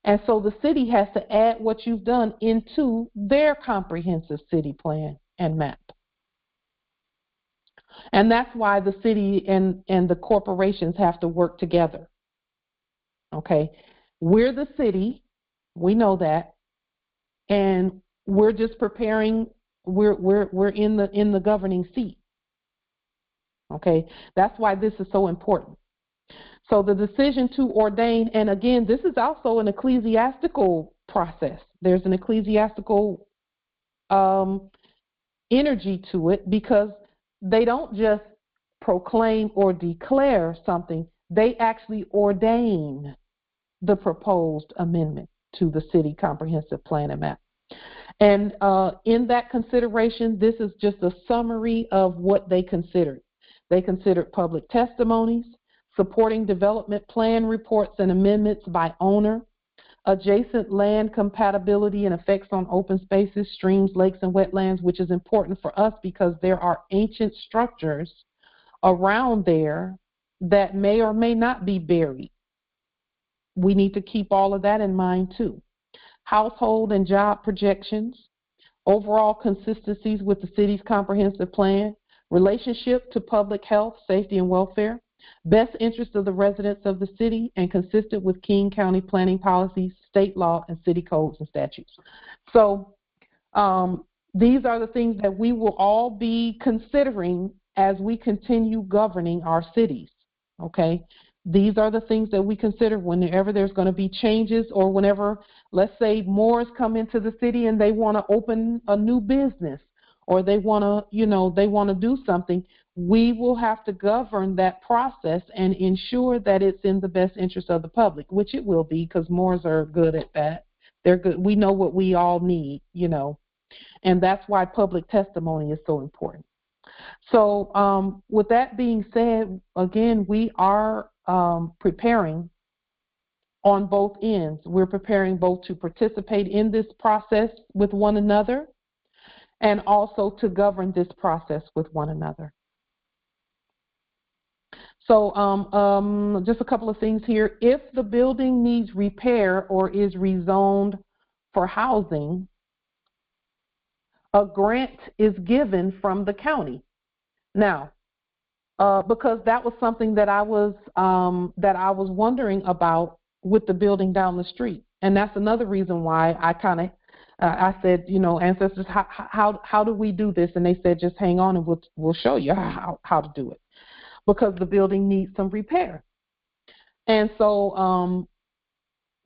S1: And so the city has to add what you've done into their comprehensive city plan and map. And that's why the city and the corporations have to work together. Okay, we're the city, we know that, and we're just preparing. We're in the governing seat. Okay, that's why this is so important. So the decision to ordain, and again, this is also an ecclesiastical process. There's an ecclesiastical energy to it, because they don't just proclaim or declare something, they actually ordain the proposed amendment to the city comprehensive plan and map. And in that consideration, this is just a summary of what they considered. They considered public testimonies, supporting development plan reports and amendments by owner, adjacent land compatibility and effects on open spaces, streams, lakes, and wetlands, which is important for us because there are ancient structures around there that may or may not be buried. We need to keep all of that in mind too. Household and job projections, overall consistencies with the city's comprehensive plan, relationship to public health, safety, and welfare, best interest of the residents of the city, and consistent with King County planning policies, state law, and city codes and statutes. So these are the things that we will all be considering as we continue governing our cities, okay? These are the things that we consider whenever there's going to be changes, or whenever, let's say, Moors come into the city and they want to open a new business, or they want to, they want to do something. We will have to govern that process and ensure that it's in the best interest of the public, which it will be, because Moors are good at that. They're good. We know what we all need, and that's why public testimony is so important. So with that being said, again, we are preparing on both ends. We're preparing both to participate in this process with one another and also to govern this process with one another. So just a couple of things here. If the building needs repair or is rezoned for housing, a grant is given from the county. Now, because that was something that I was wondering about with the building down the street, and that's another reason why I said, ancestors, how do we do this? And they said, just hang on, and we'll show you how to do it, because the building needs some repair. And so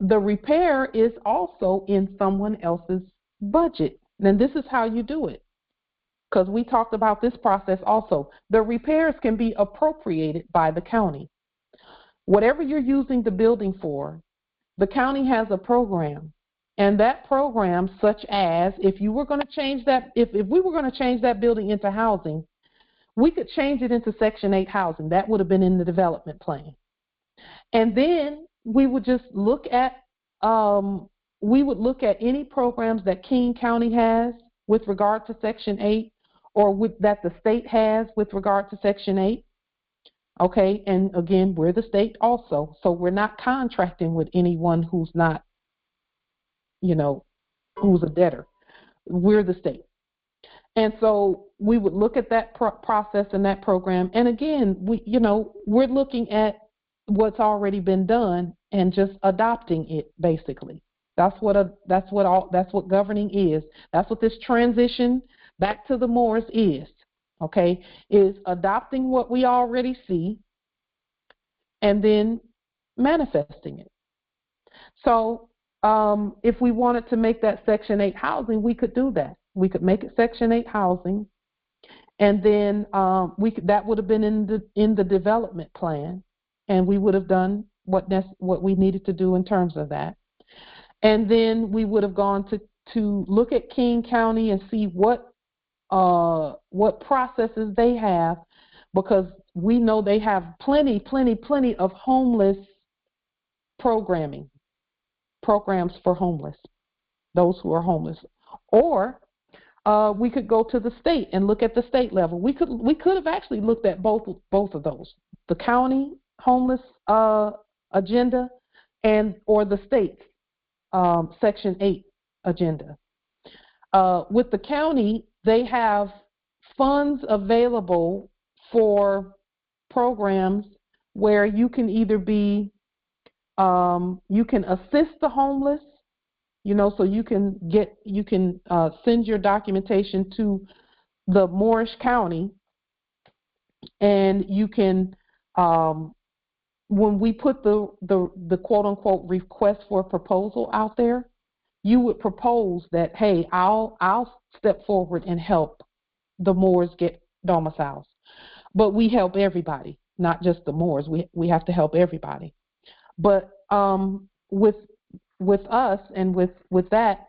S1: the repair is also in someone else's budget. And this is how you do it, because we talked about this process also. The repairs can be appropriated by the county. Whatever you're using the building for, the county has a program. And that program, such as if you were going to change that, if we were going to change that building into housing, we could change it into Section 8 housing. That would have been in the development plan. And then we would just look at any programs that King County has with regard to Section 8, or that the state has with regard to Section 8. Okay, and again, we're the state also, so we're not contracting with anyone who's not, who's a debtor. We're the state. And so we would look at that process and that program. And again, we're looking at what's already been done and just adopting it, basically. That's what governing is. That's what this transition back to the Moors is. Okay, is adopting what we already see and then manifesting it. So if we wanted to make that Section 8 housing, we could do that. We could make it Section 8 housing, and then that would have been in the development plan, and we would have done what we needed to do in terms of that. And then we would have gone to look at King County and see what processes they have, because we know they have plenty of homeless programs for homeless, those who are homeless. Or we could go to the state and look at the state level. We could have actually looked at both of those, the county homeless agenda or the state Section 8 agenda. With the county, they have funds available for programs where you can either be, you can assist the homeless, so you can send your documentation to the Moorishe County, and you can, when we put the quote unquote request for a proposal out there, you would propose that, hey, I'll step forward and help the Moors get domiciles. But we help everybody, not just the Moors. We have to help everybody. But with us and with that,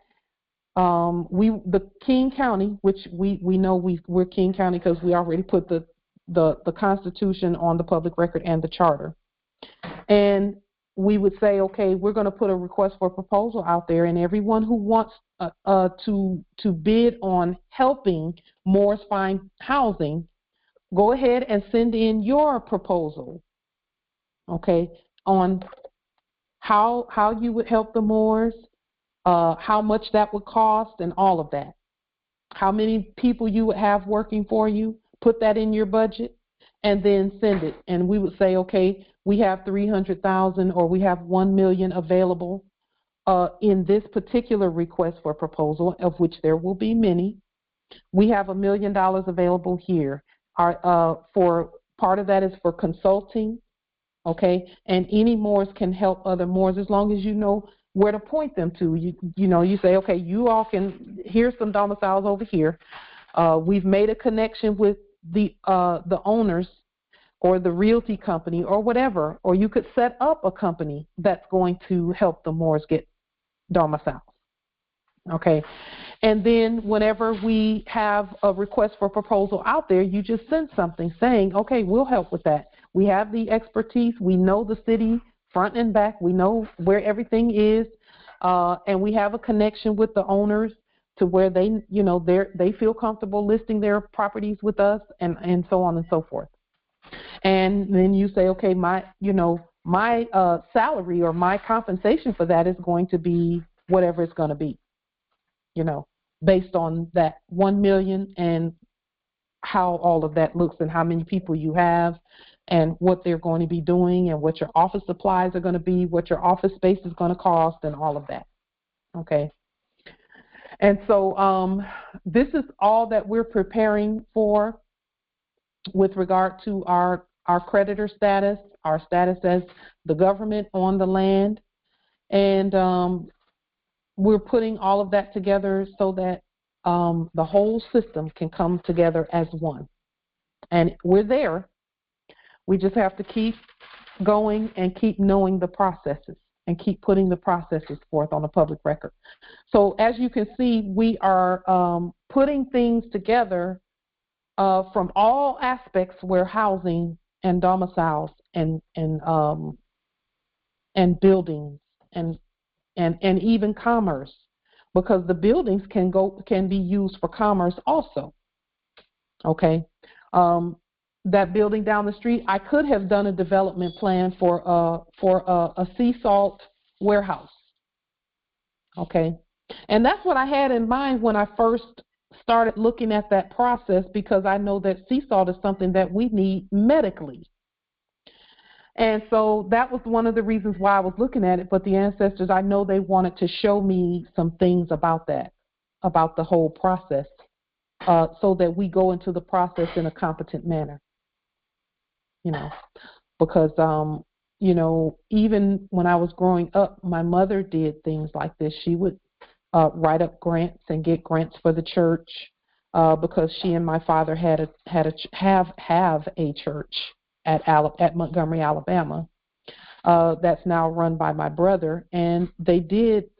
S1: the King County, which we know we're King County because we already put the Constitution on the public record and the charter. And we would say, okay, we're going to put a request for a proposal out there, and everyone who wants to bid on helping Moors find housing, go ahead and send in your proposal, okay, on how you would help the Moors, how much that would cost, and all of that. How many people you would have working for you, put that in your budget, and then send it. And we would say, okay, we have $300,000 or we have $1 million available in this particular request for proposal, of which there will be many. We have $1 million available here. For part of that is for consulting, okay? And any Moors can help other Moors as long as you know where to point them to. You say, okay, you all can, here's some domiciles over here. We've made a connection with the owners or the realty company or whatever, or you could set up a company that's going to help the Moors get domiciles. Okay, and then whenever we have a request for proposal out there, you just send something saying, okay, we'll help with that. We have the expertise. We know the city front and back. We know where everything is, and we have a connection with the owners to where they feel comfortable listing their properties with us, and so on and so forth. And then you say, okay, my salary or my compensation for that is going to be whatever it's going to be, based on that $1 million and how all of that looks and how many people you have and what they're going to be doing and what your office supplies are going to be, what your office space is going to cost, and all of that. Okay. And so this is all that we're preparing for with regard to our creditor status, our status as the government on the land, And we're putting all of that together so that the whole system can come together as one. And we're there. We just have to keep going and keep knowing the processes and keep putting the processes forth on the public record. So as you can see, we are putting things together from all aspects where housing and domiciles and buildings and even commerce, because the buildings can be used for commerce also. Okay, that building down the street, I could have done a development plan for a sea salt warehouse. Okay, and that's what I had in mind when I first started looking at that process, because I know that sea salt is something that we need medically. And so that was one of the reasons why I was looking at it. But the ancestors, I know they wanted to show me some things about that, about the whole process, so that we go into the process in a competent manner. You know, because, you know, even when I was growing up, my mother did things like this. She would write up grants and get grants for the church, because she and my father have a church at Montgomery, Alabama, that's now run by my brother, and they did,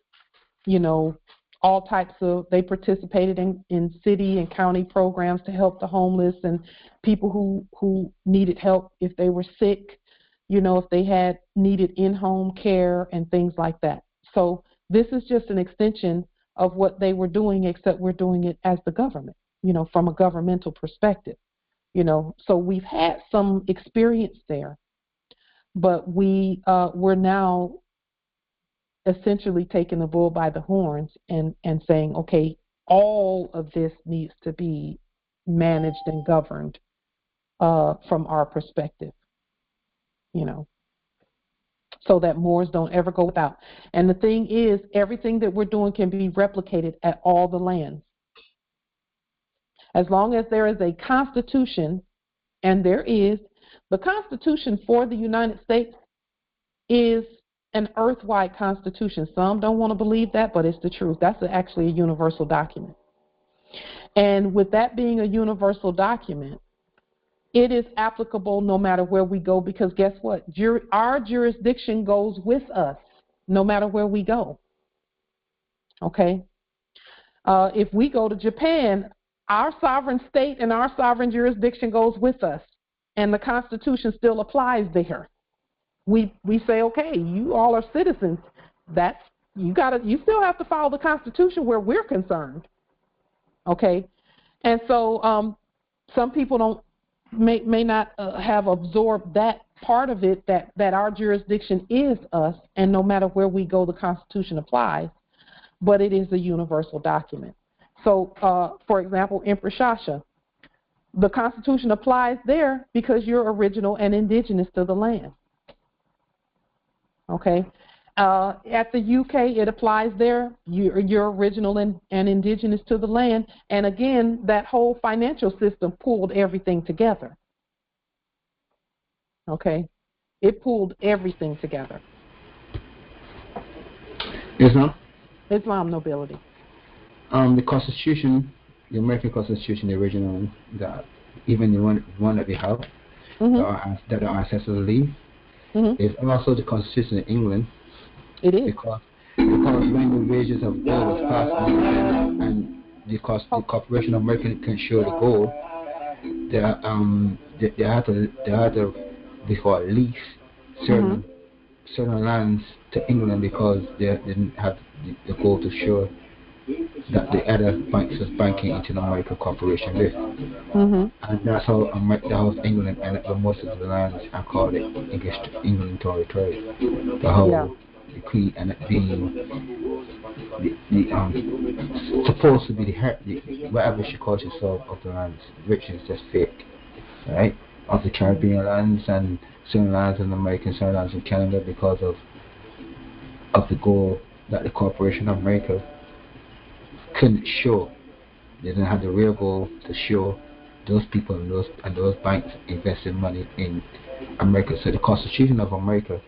S1: you know, all types of. They participated in city and county programs to help the homeless and people who needed help if they were sick, you know, if they had needed in-home care and things like that. So this is just an extension of what they were doing, except we're doing it as the government, you know, from a governmental perspective. You know, so we've had some experience there, but we're now essentially taking the bull by the horns and saying, okay, all of this needs to be managed and governed from our perspective, you know, so that Moors don't ever go without. And the thing is, everything that we're doing can be replicated at all the lands. As long as there is a constitution. And there is, the Constitution for the United States is an earth-wide constitution. Some don't want to believe that, but it's the truth. That's actually a universal document. And with that being a universal document, it is applicable no matter where we go, because guess what? Our jurisdiction goes with us no matter where we go. Okay? If we go to Japan, our sovereign state and our sovereign jurisdiction goes with us. And the Constitution still applies there. We say, okay, you all are citizens. You still have to follow the Constitution where we're concerned. Okay, and so some people may not have absorbed that part of it, that our jurisdiction is us, and no matter where we go, the Constitution applies. But it is a universal document. So, for example, Empress Shasha. The Constitution applies there because you're original and indigenous to the land. Okay? At the UK, it applies there. You're original and indigenous to the land. And again, that whole financial system pulled everything together. Okay? It pulled everything together. Islam nobility.
S5: The Constitution, the American Constitution, the original one, even the one that we have, that our ancestors leave, is also the Constitution of England.
S1: It is.
S5: Because when the wages of gold was passed and the Corporation of America can show the gold, they had to before lease certain lands to England because they didn't have the gold to show that the other banks was banking into the American corporation with. And that's how the House of England ended up with most of the lands and called it England territory. The whole decree ended up being supposed to be the whatever she calls herself of the lands, which is just fake, right? Of the Caribbean lands and certain lands in America, certain lands in Canada, because of the goal that the Corporation of America couldn't show. They didn't have the real goal to show those people and those banks invested money in America. So the Constitution of America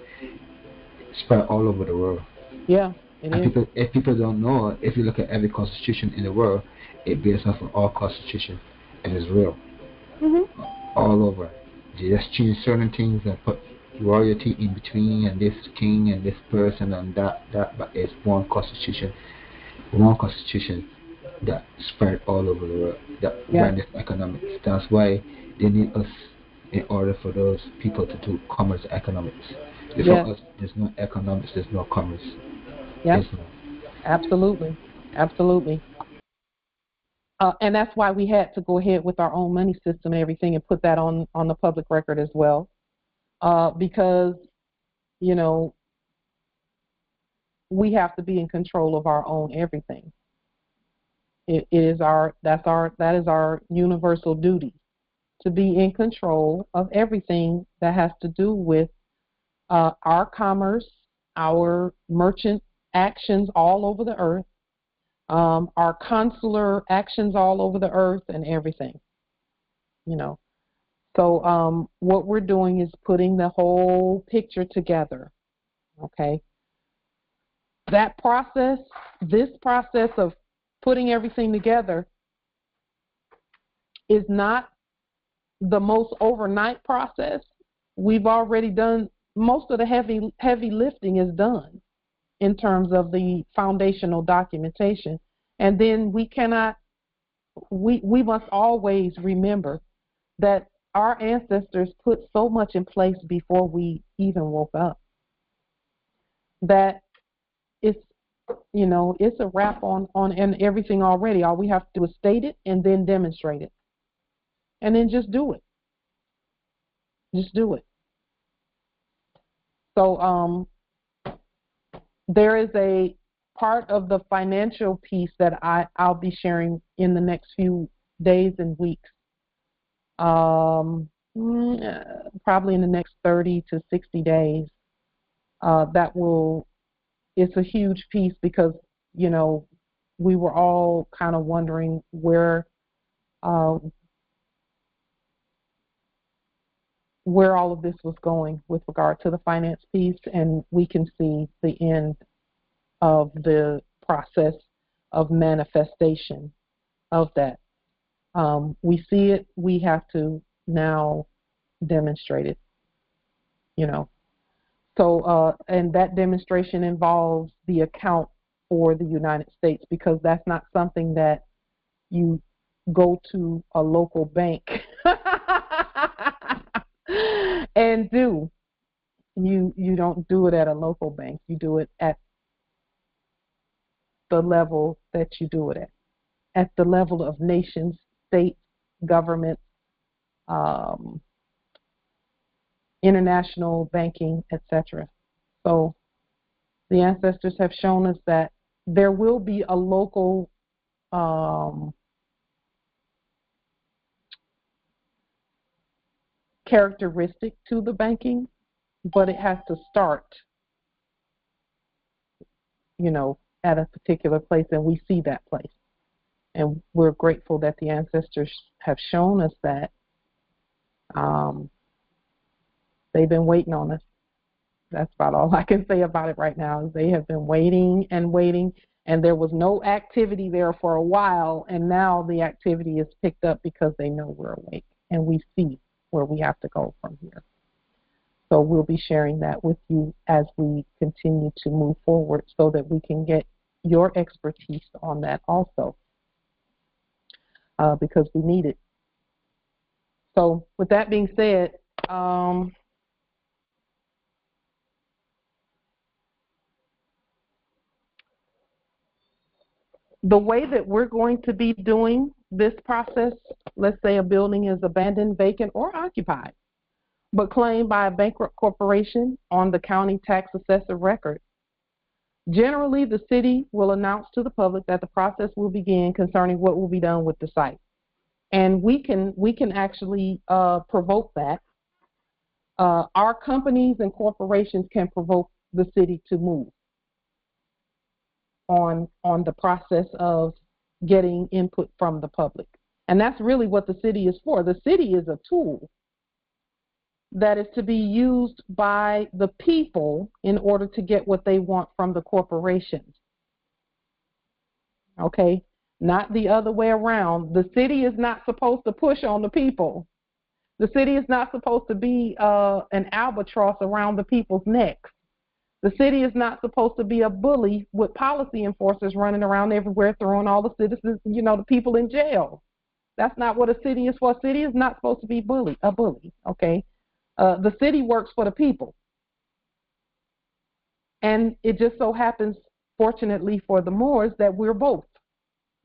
S5: spread all over the world.
S1: Yeah, it
S5: And
S1: is.
S5: if people don't know, if you look at every constitution in the world, it based off of our constitution. It is real.
S1: Mm-hmm.
S5: All over. They just change certain things and put royalty in between and this king and this person and that, but it's one constitution that spread all over the world, that
S1: Yeah.
S5: ran this economics. That's why they need us in order for those people to do commerce economics. Without
S1: Yes.
S5: us, there's no economics, there's no commerce.
S1: Yep.
S5: There's no.
S1: Absolutely. Absolutely. And that's why we had to go ahead with our own money system and everything and put that on the public record as well. Because, you know, we have to be in control of our own everything. That is our universal duty, to be in control of everything that has to do with our commerce, our merchant actions all over the earth, our consular actions all over the earth, and everything. You know, so what we're doing is putting the whole picture together. Okay, this process of putting everything together is not the most overnight process. We've already done most of the heavy lifting is done in terms of the foundational documentation. And then we must always remember that our ancestors put so much in place before we even woke up that it's it's a wrap on and everything already. All we have to do is state it and then demonstrate it. And then just do it. Just do it. So there is a part of the financial piece that I'll be sharing in the next few days and weeks. Probably in the next 30 to 60 days. It's a huge piece because, we were all kind of wondering where all of this was going with regard to the finance piece, and we can see the end of the process of manifestation of that. We see it, we have to now demonstrate it, So, and that demonstration involves the account for the United States, because that's not something that you go to a local bank and do. You don't do it at a local bank. You do it at the level that you do it at the level of nations, states, governments, international banking, etc. So the ancestors have shown us that there will be a local characteristic to the banking, but it has to start, at a particular place, and we see that place. And we're grateful that the ancestors have shown us that. They've been waiting on us. That's about all I can say about it right now. Is they have been waiting and waiting, and there was no activity there for a while, and now the activity is picked up because they know we're awake, and we see where we have to go from here. So we'll be sharing that with you as we continue to move forward so that we can get your expertise on that also, because we need it. So with that being said, the way that we're going to be doing this process, let's say a building is abandoned, vacant, or occupied, but claimed by a bankrupt corporation on the county tax assessor record. Generally, the city will announce to the public that the process will begin concerning what will be done with the site. And we can actually provoke that. Our companies and corporations can provoke the city to move on the process of getting input from the public. And that's really what the city is for. The city is a tool that is to be used by the people in order to get what they want from the corporations. Okay? Not the other way around. The city is not supposed to push on the people. The city is not supposed to be an albatross around the people's necks. The city is not supposed to be a bully with policy enforcers running around everywhere throwing all the citizens, the people in jail. That's not what a city is for. A city is not supposed to be a bully, okay? The city works for the people. And it just so happens, fortunately for the Moors, that we're both.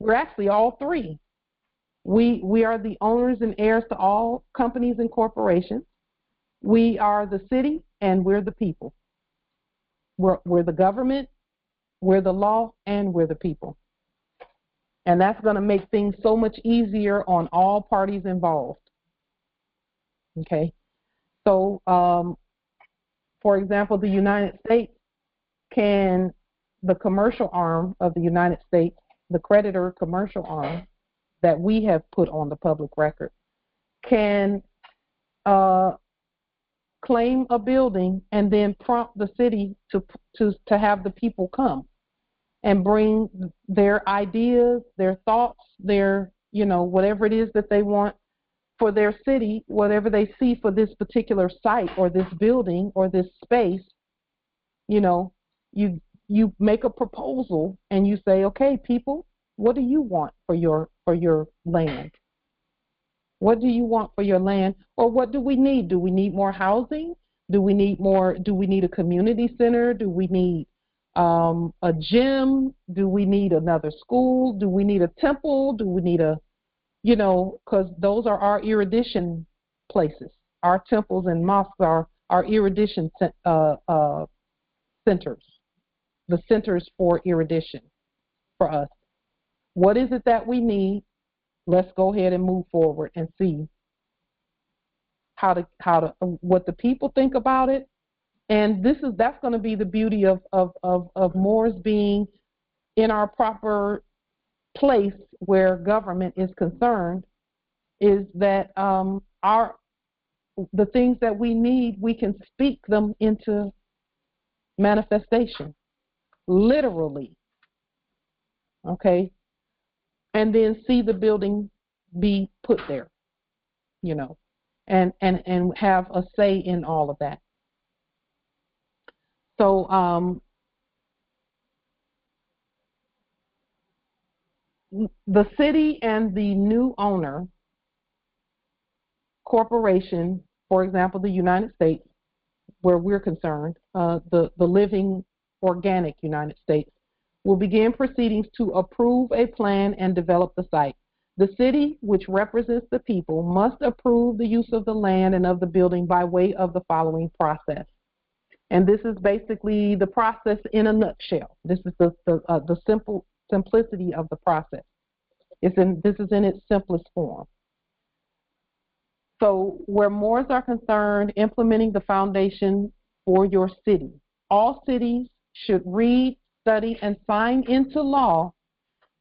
S1: We're actually all three. We are the owners and heirs to all companies and corporations. We are the city, and we're the people. We're the government, we're the law, and we're the people. And that's going to make things so much easier on all parties involved. Okay? So, for example, the United States the commercial arm of the United States, the creditor commercial arm that we have put on the public record, can claim a building and then prompt the city to have the people come and bring their ideas, their thoughts, their, whatever it is that they want for their city, whatever they see for this particular site or this building or this space. You make a proposal and you say, okay, people, what do you want for your land? What do you want for your land? Or what do we need? Do we need more housing? Do we need a community center? Do we need a gym? Do we need another school? Do we need a temple? Do we need because those are our erudition places. Our temples and mosques are our erudition centers, the centers for erudition for us. What is it that we need? Let's go ahead and move forward and see what the people think about it. And that's going to be the beauty of Moors being in our proper place where government is concerned, is that the things that we need, we can speak them into manifestation, literally. Okay? And then see the building be put there, and have a say in all of that. So the city and the new owner corporation, for example, the United States, where we're concerned, the living organic United States, will begin proceedings to approve a plan and develop the site. The city, which represents the people, must approve the use of the land and of the building by way of the following process. And this is basically the process in a nutshell. This is the simplicity of the process. This is in its simplest form. So where Moors are concerned, implementing the foundation for your city. All cities should read, study, and sign into law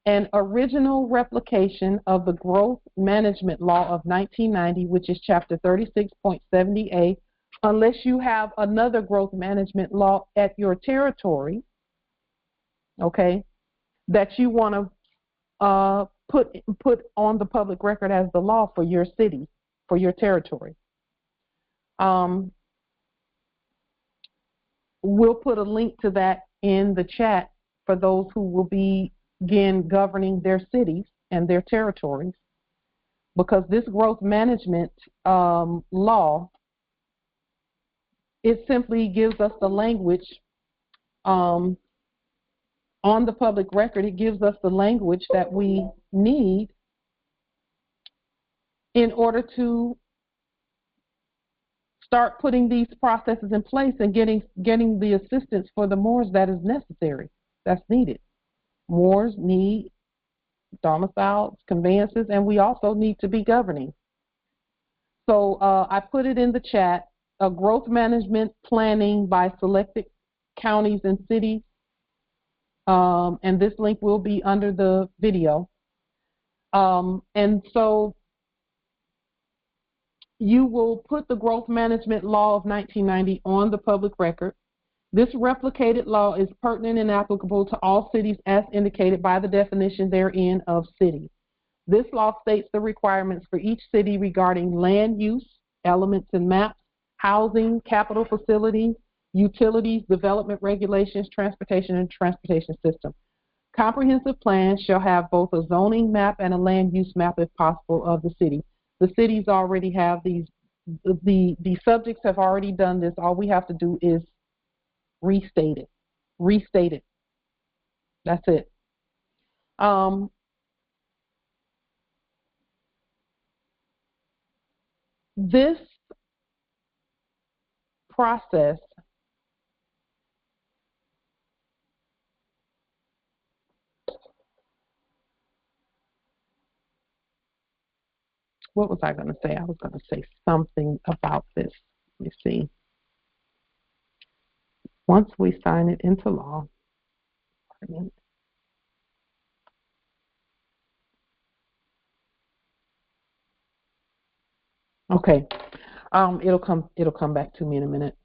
S1: an original replication of the Growth Management Law of 1990, which is Chapter 36.70A, unless you have another growth management law at your territory, okay, that you want to put on the public record as the law for your city, for your territory. We'll put a link to that in the chat for those who will begin governing their cities and their territories, because this growth management law, it simply gives us the language on the public record. It gives us the language that we need in order to start putting these processes in place and getting the assistance for the Moors that is necessary, that's needed. Moors need domiciles, conveyances, and we also need to be governing. So I put it in the chat, a growth management planning by selected counties and cities, and this link will be under the video. And so you will put the Growth Management Law of 1990 on the public record. This replicated law is pertinent and applicable to all cities as indicated by the definition therein of city. This law states the requirements for each city regarding land use, elements and maps, housing, capital facilities, utilities, development regulations, transportation, and transportation system. Comprehensive plans shall have both a zoning map and a land use map, if possible, of the city. The cities already have these. The subjects have already done this. All we have to do is restate it. Restate it. That's it. This process what was I going to say? I was going to say something about this. Let me see. Once we sign it into law, okay, it'll come back to me in a minute.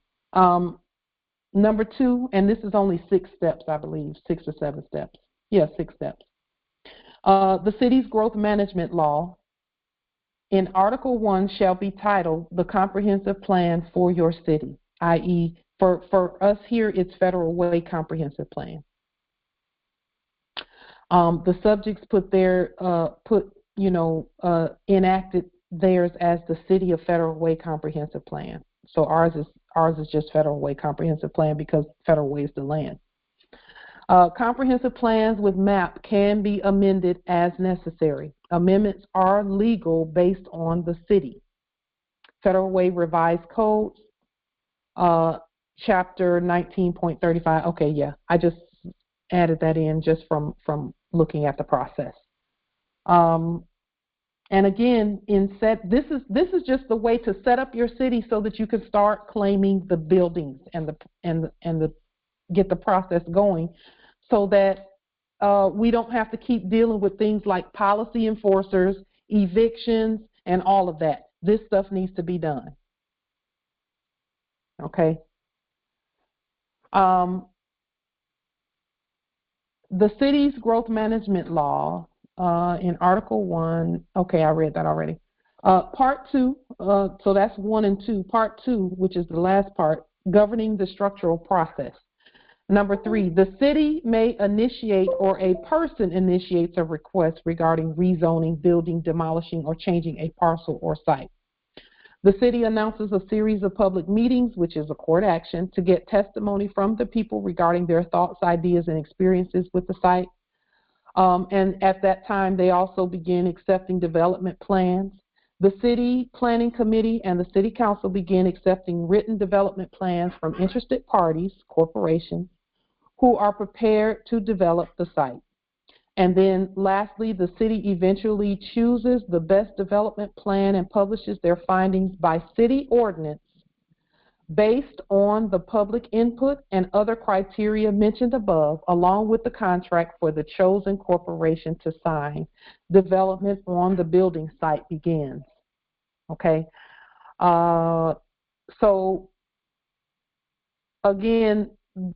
S1: Number 2, and this is only 6 steps, I believe, 6 or 7 steps. Yeah, 6 steps. The city's growth management law in Article 1 shall be titled the comprehensive plan for your city, i.e., for us here, it's Federal Way Comprehensive Plan. The subjects enacted theirs as the City of Federal Way Comprehensive Plan. So ours is just Federal Way Comprehensive Plan because Federal Way is the land. Comprehensive plans with map can be amended as necessary. Amendments are legal based on the city. Federal Way Revised Codes, Chapter 19.35. Okay, yeah, I just added that in just from looking at the process. And again, this is just the way to set up your city so that you can start claiming the buildings and the get the process going, so that we don't have to keep dealing with things like policy enforcers, evictions, and all of that. This stuff needs to be done. Okay. The city's growth management law in Article 1, okay, I read that already. Part 2, so that's 1 and 2. Part 2, which is the last part, governing the structural process. Number 3, the city may initiate or a person initiates a request regarding rezoning, building, demolishing, or changing a parcel or site. The city announces a series of public meetings, which is a court action, to get testimony from the people regarding their thoughts, ideas, and experiences with the site. And at that time, they also begin accepting development plans. The city planning committee and the city council begin accepting written development plans from interested parties, corporations, who are prepared to develop the site. And then lastly, the city eventually chooses the best development plan and publishes their findings by city ordinance based on the public input and other criteria mentioned above, along with the contract for the chosen corporation to sign. Development on the building site begins. Okay. So again,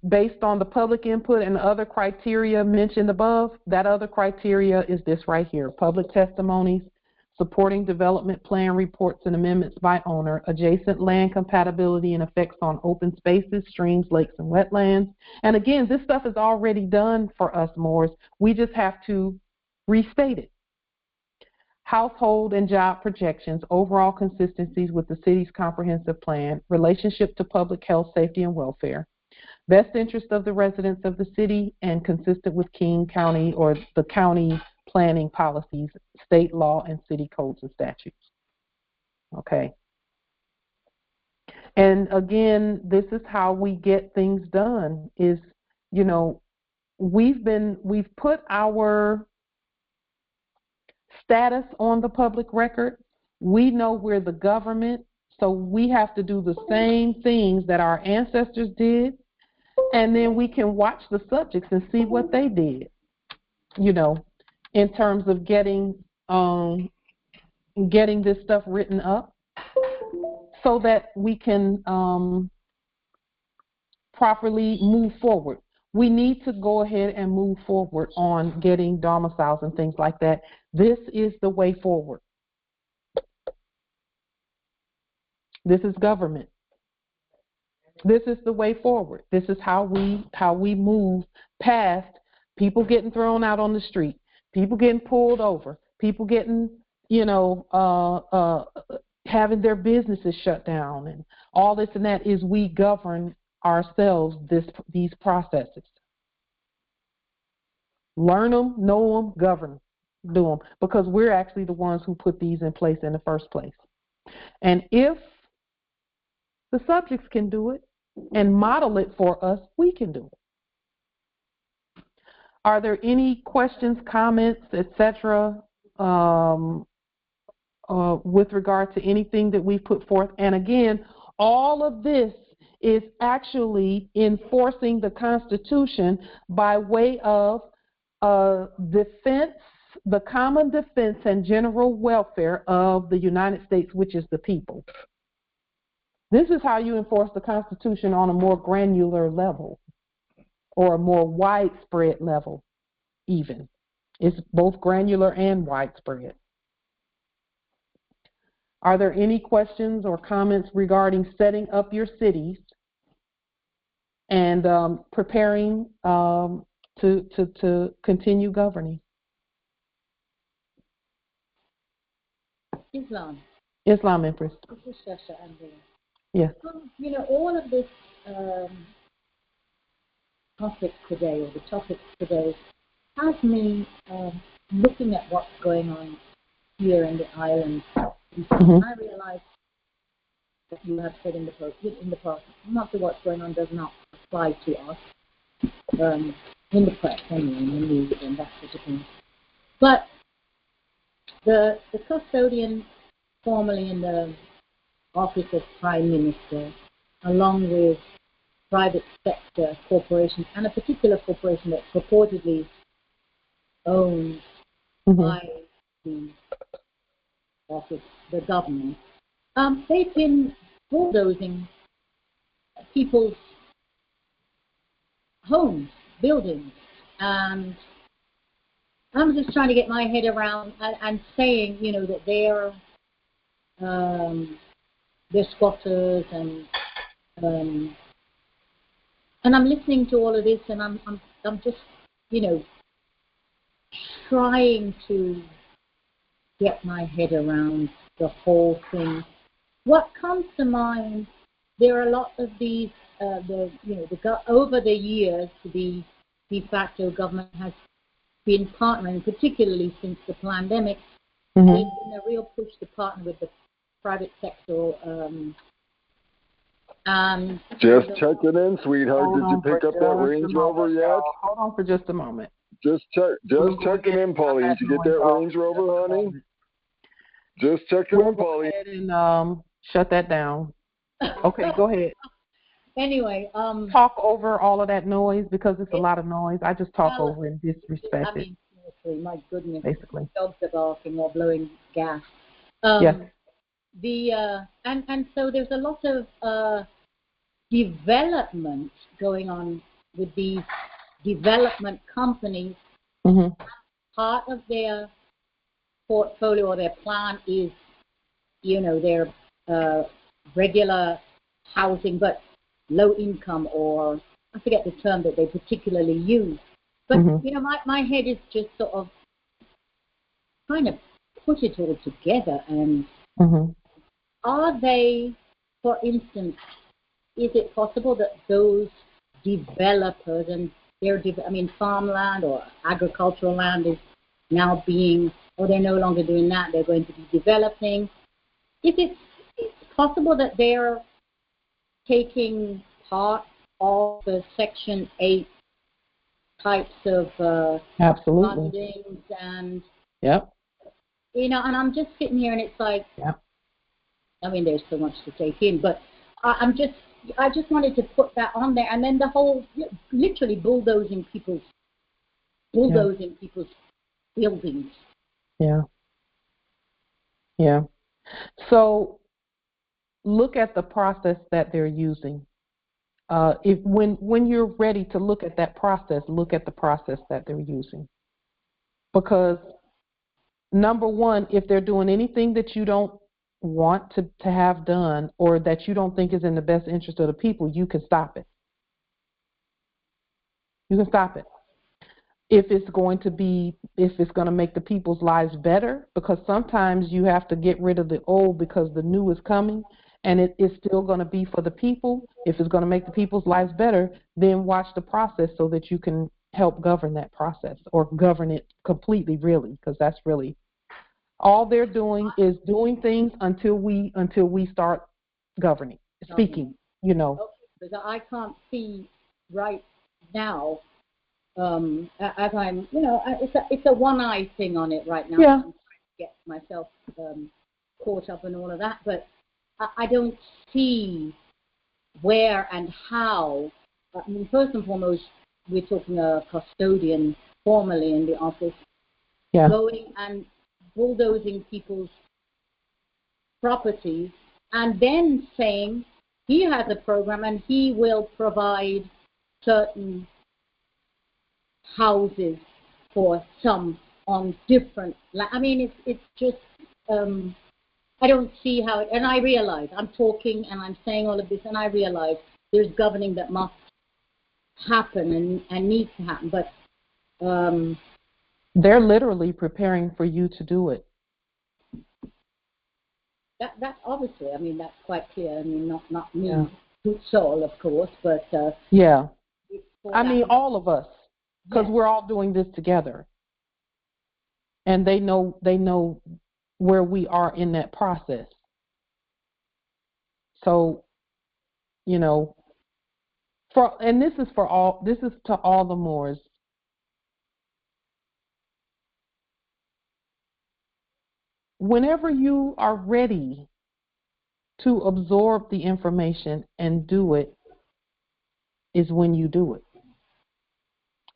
S1: based on the public input and other criteria mentioned above, that other criteria is this right here: public testimonies, supporting development plan reports and amendments by owner, adjacent land compatibility and effects on open spaces, streams, lakes, and wetlands. And again, this stuff is already done for us, Moors. We just have to restate it. Household and job projections, overall consistencies with the city's comprehensive plan, relationship to public health, safety, and welfare, best interest of the residents of the city, and consistent with King County or the county planning policies, state law, and city codes and statutes. Okay. And again, this is how we get things done is, you know, we've put our status on the public record. We know we're the government, so we have to do the same things that our ancestors did. And then we can watch the subjects and see what they did, you know, in terms of getting this stuff written up. so that we can properly move forward. We need to go ahead and move forward on getting domiciles and things like that. This is the way forward. This is government. This is the way forward. This is how we move past people getting thrown out on the street, people getting pulled over, people getting, having their businesses shut down, and all this and that. Is we govern ourselves these processes. Learn them, know them, govern, do them, because we're actually the ones who put these in place in the first place. And if the subjects can do it and model it for us, we can do it. Are there any questions, comments, etc., with regard to anything that we've put forth? And again, all of this is actually enforcing the Constitution by way of defense, the common defense and general welfare of the United States, which is the people. This is how you enforce the Constitution on a more granular level, or a more widespread level even. It's both granular and widespread. Are there any questions or comments regarding setting up your cities and preparing to continue governing? Islam, Empress. Yes.
S6: All of this topic today, or the topics today, has me looking at what's going on here in the island. Mm-hmm. I realize that you have said in the past, much of what's going on does not apply to us, in the press anyway, in the news and that sort of thing. But the custodian formerly in the office of Prime Minister, along with private sector corporations and a particular corporation that purportedly owned by the office, the government, they've been bulldozing people's homes, buildings, and I'm just trying to get my head around and saying, that they're squatters and I'm listening to all of this, and I'm just, trying to get my head around the whole thing. What comes to mind? There are a lot of these. Over the years, the de facto government has been partnering, particularly since the pandemic. There's been a real push to partner with the private sector.
S7: Just checking in, sweetheart. Did you pick up that Range Rover yet?
S1: Hold on for just a moment.
S7: Just checking in, Pauline. Did you get that Range Rover, honey? Just checking in, Pauline.
S1: Go ahead and shut that down. Okay, go ahead.
S6: Anyway,
S1: talk over all of that noise, because it's a lot of noise. I just talk over and disrespect it.
S6: Seriously, my goodness.
S1: Basically.
S6: Dogs are barking or blowing gas.
S1: Yes.
S6: And so there's a lot of development going on with these development companies. Part of their portfolio or their plan is, their regular housing, but low income, or I forget the term that they particularly use. But, my head is just sort of trying to put it all together. And are they, for instance, is it possible that those developers and farmland or agricultural land is now they're no longer doing that, they're going to be developing? Is it possible that they're taking part of the Section 8 types of
S1: absolutely
S6: fundings and
S1: and
S6: I'm just sitting here and it's like there's so much to take in, but I just wanted to put that on there, and then the whole literally bulldozing people's buildings.
S1: So look at the process that they're using. When you're ready to look at that process, look at the process that they're using. Because number one, if they're doing anything that you don't want to have done or that you don't think is in the best interest of the people, you can stop it. You can stop it. If it's going to make the people's lives better, because sometimes you have to get rid of the old because the new is coming, and it is still going to be for the people. If it's going to make the people's lives better, then watch the process so that you can help govern that process or govern it completely, really, because that's really all they're doing is doing things until we start governing, speaking, you know.
S6: Okay, because I can't see right now, as I'm, you know, it's a one-eye thing on it right now.
S1: Yeah.
S6: I'm trying to get myself caught up in all of that, but I don't see where and how. I mean, first and foremost, we're talking a custodian formally in the office, going and bulldozing people's properties, and then saying he has a program and he will provide certain houses for some on different. I mean, it's just. I don't see how it. And I realize I'm talking and I'm saying all of this, and I realize there's governing that must happen and needs to happen, but.
S1: They're literally preparing for you to do it.
S6: That's obviously, I mean, that's quite clear. I mean, not me, soul, of course, but
S1: yeah. I mean, all of us, because we're all doing this together, and they know where we are in that process. So, you know, this is to all the Moors. Whenever you are ready to absorb the information and do it is when you do it.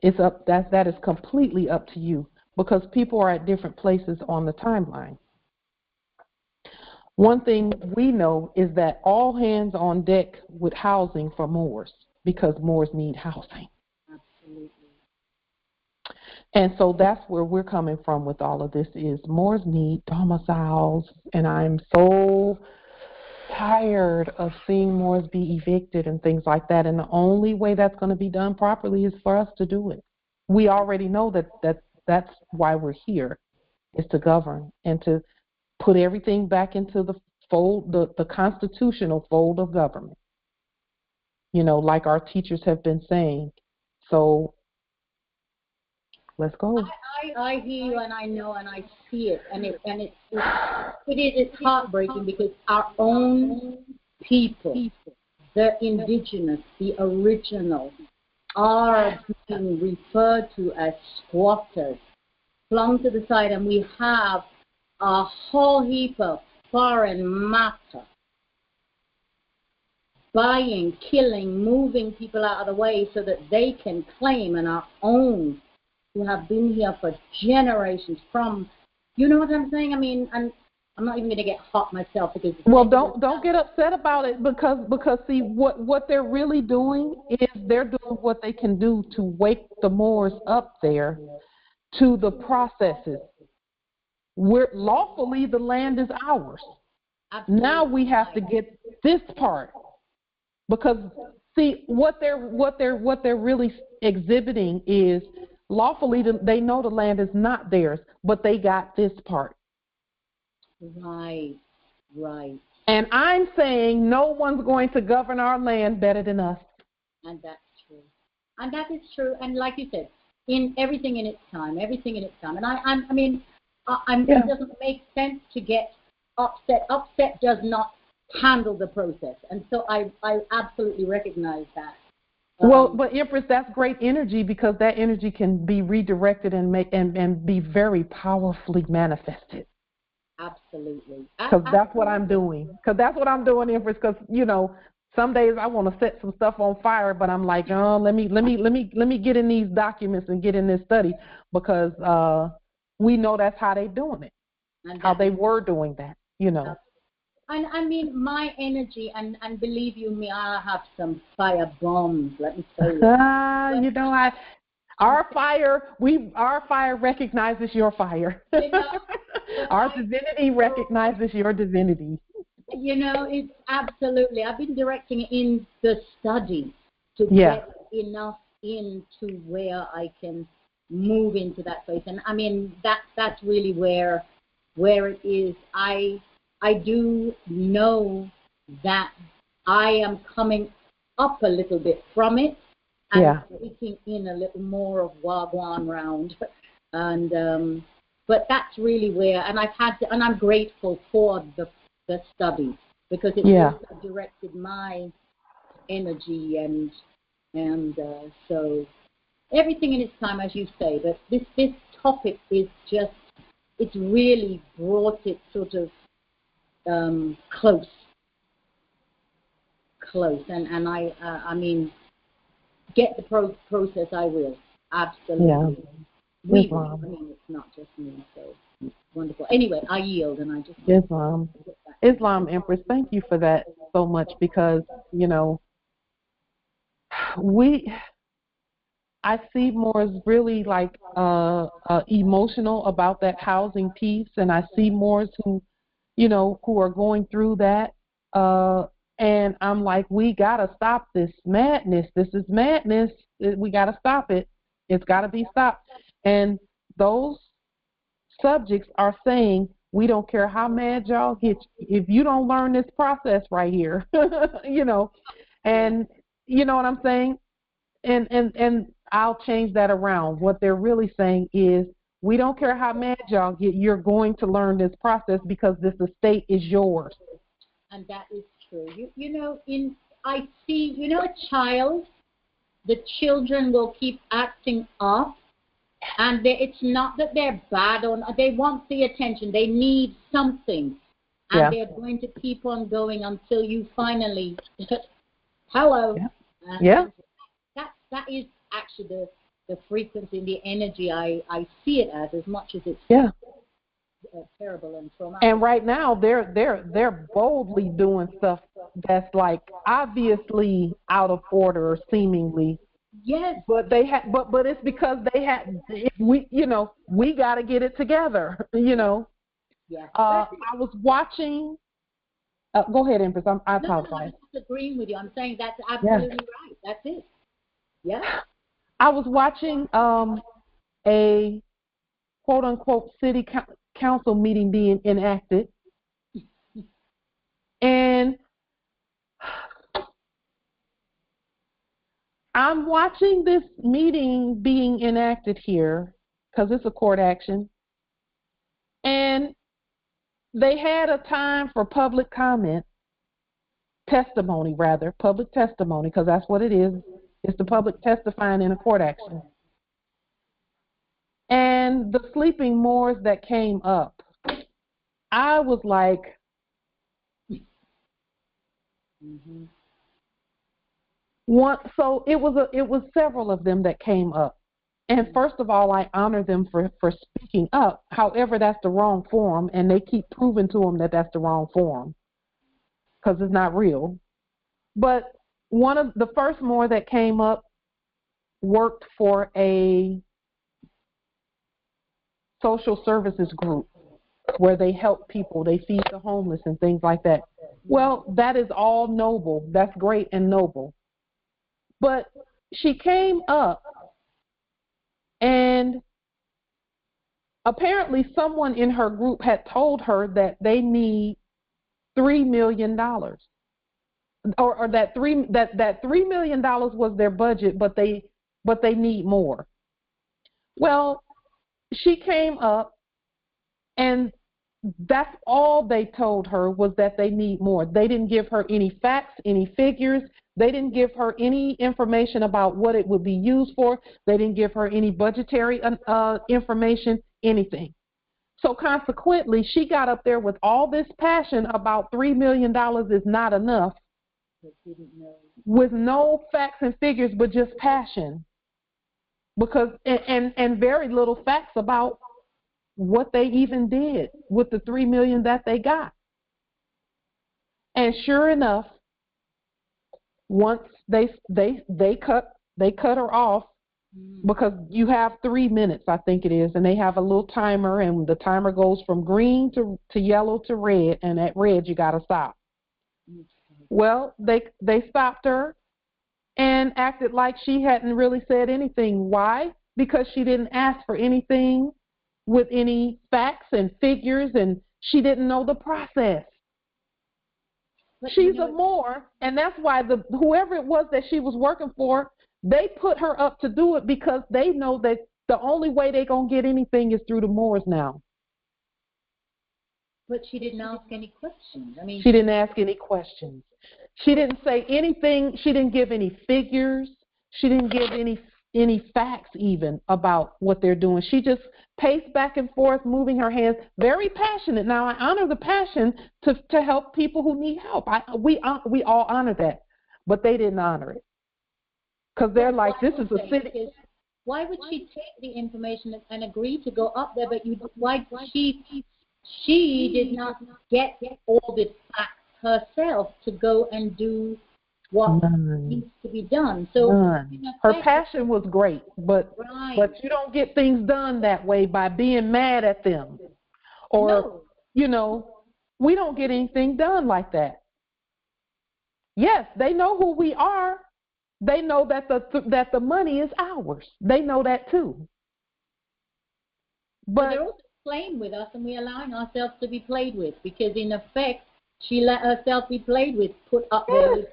S1: It's up. That is completely up to you, because people are at different places on the timeline. One thing we know is that all hands on deck with housing for Moors, because Moors need housing.
S6: Absolutely.
S1: And so that's where we're coming from with all of this is Moors need domiciles, and I'm so tired of seeing Moors be evicted and things like that. And the only way that's going to be done properly is for us to do it. We already know that's why we're here, is to govern and to put everything back into the fold, the constitutional fold of government. You know, like our teachers have been saying. So let's go.
S6: I hear you, and I know, and I see it, and it's heartbreaking, because our own people, the indigenous, the original, are being referred to as squatters, flung to the side, and we have a whole heap of foreign matter buying, killing, moving people out of the way so that they can claim, and our own who have been here for generations from, you know what I'm saying? I mean, I'm not even going to get hot myself, because
S1: don't get upset about it, because see what they're really doing is they're doing what they can do to wake the Moors up there to the processes. Where lawfully the land is ours. Absolutely. Now we have to get this part, because see what they're really exhibiting is lawfully they know the land is not theirs, but they got this part.
S6: Right.
S1: And I'm saying no one's going to govern our land better than us.
S6: And that's true. And that is true. And like you said, in everything in its time. And I mean, it doesn't make sense to get upset. Upset does not handle the process. And so I absolutely recognize that.
S1: Well, but Empress, that's great energy, because that energy can be redirected and be very powerfully manifested.
S6: Absolutely.
S1: Because that's what I'm doing. Empress. Because you know, some days I want to set some stuff on fire, but I'm like, oh, let me get in these documents and get in this study, because we know that's how they're doing it, how they were doing that. You know.
S6: And I mean, my energy, and believe you me, I have some fire bombs. Let me tell you.
S1: You know, our fire recognizes your fire.
S6: You know,
S1: our divinity recognizes your divinity.
S6: You know, it's absolutely. I've been directing in the study to get enough into where I can move into that place, and I mean that's really where it is. I do know that I am coming up a little bit from it and taking in a little more of Wagwan round, and but that's really where. And and I'm grateful for the study because it also directed my energy and so everything in its time, as you say. But this topic is just, it's really brought it sort of close, and I mean, get the process. I will absolutely.
S1: Yeah.
S6: We will. I mean, it's not just me. So it's wonderful. Anyway, I yield, and I just
S1: Islam Empress. Thank you for that so much, because you know I see more as really like emotional about that housing piece, and I see more who are going through that, and I'm like, we gotta stop this madness. This is madness. We gotta stop it. It's gotta be stopped. And those subjects are saying, we don't care how mad y'all get, if you don't learn this process right here, and you know what I'm saying? And I'll change that around. What they're really saying is, we don't care how mad y'all get, you're going to learn this process because this estate is yours.
S6: And that is true. You know, I see, a child, the children will keep acting up, and it's not that they're bad, or they want the attention. They need something, and they're going to keep on going until you finally, hello.
S1: Yeah.
S6: That is actually the frequency and the energy I see it as much as it's terrible and traumatic.
S1: And right now they're boldly doing stuff that's like obviously out of order, seemingly.
S6: Yes.
S1: But but it's because we got to get it together.
S6: Yeah.
S1: I was watching. Go ahead, Empress. I apologize.
S6: No, I'm just agreeing with you. I'm saying that's absolutely right. That's it. Yeah.
S1: I was watching a quote unquote city council meeting being enacted, and I'm watching this meeting being enacted here because it's a court action, and they had a time for public testimony, because that's what it is. It's the public testifying in a court action. And the sleeping Moors that came up, I was like, so it was several of them that came up. And first of all, I honor them for speaking up. However, that's the wrong forum, and they keep proving to them that that's the wrong forum because it's not real. But one of the first Moor that came up worked for a social services group where they help people, they feed the homeless and things like that. Well, that is all noble. That's great and noble. But she came up, and apparently someone in her group had told her that they need $3 million. Or that $3 million was their budget, but they need more. Well, she came up, and that's all they told her was that they need more. They didn't give her any facts, any figures. They didn't give her any information about what it would be used for. They didn't give her any budgetary information, anything. So consequently, she got up there with all this passion about $3 million is not enough, with no facts and figures, but just passion. Because and very little facts about what they even did with the $3 million that they got. And sure enough, once they cut her off, because you have 3 minutes, I think it is, and they have a little timer, and the timer goes from green to yellow to red, and at red you got to stop. Well, they stopped her and acted like she hadn't really said anything. Why? Because she didn't ask for anything with any facts and figures, and she didn't know the process. But she's a Moor, and that's why whoever it was that she was working for, they put her up to do it because they know that the only way they're going to get anything is through the Moors now.
S6: But she didn't ask any questions. I mean,
S1: she didn't ask any questions. She didn't say anything. She didn't give any figures. She didn't give any facts even about what they're doing. She just paced back and forth, moving her hands, very passionate. Now, I honor the passion to help people who need help. We all honor that, but they didn't honor it. Because they're like, this is a city.
S6: Why would she take the information and agree to go up there? But why she did not get all the facts herself to go and do what needs to be done. So
S1: her passion was great, but you don't get things done that way by being mad at them, or we don't get anything done like that. Yes, they know who we are. They know that the money is ours. They know that too.
S6: But they're also playing with us, and we're allowing ourselves to be played with, because in effect, she let herself be played with, put up there with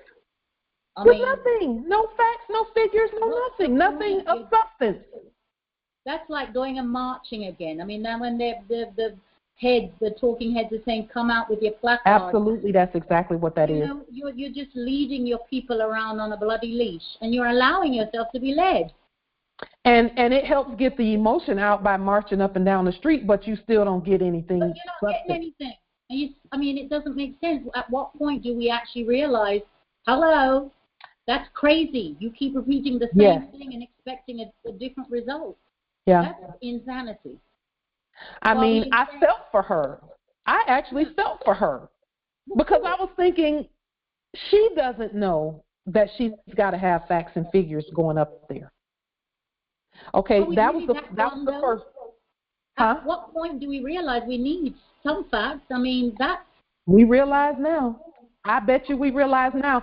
S1: nothing, no facts, no figures, nothing of substance.
S6: That's like going and marching again. I mean, now when the talking heads are saying, come out with your placard.
S1: Absolutely, that's exactly what that is.
S6: You're just leading your people around on a bloody leash, and you're allowing yourself to be led.
S1: And it helps get the emotion out by marching up and down the street, but you still don't get anything.
S6: But you're not getting anything. It doesn't make sense. At what point do we actually realize, hello, that's crazy. You keep repeating the same thing and expecting a different result.
S1: Yeah.
S6: That's insanity.
S1: I felt for her. I actually felt for her because I was thinking she doesn't know that she's got to have facts and figures going up there. Okay, that was the first.
S6: At what point do we realize we need some facts?
S1: We realize now. I bet you we realize now.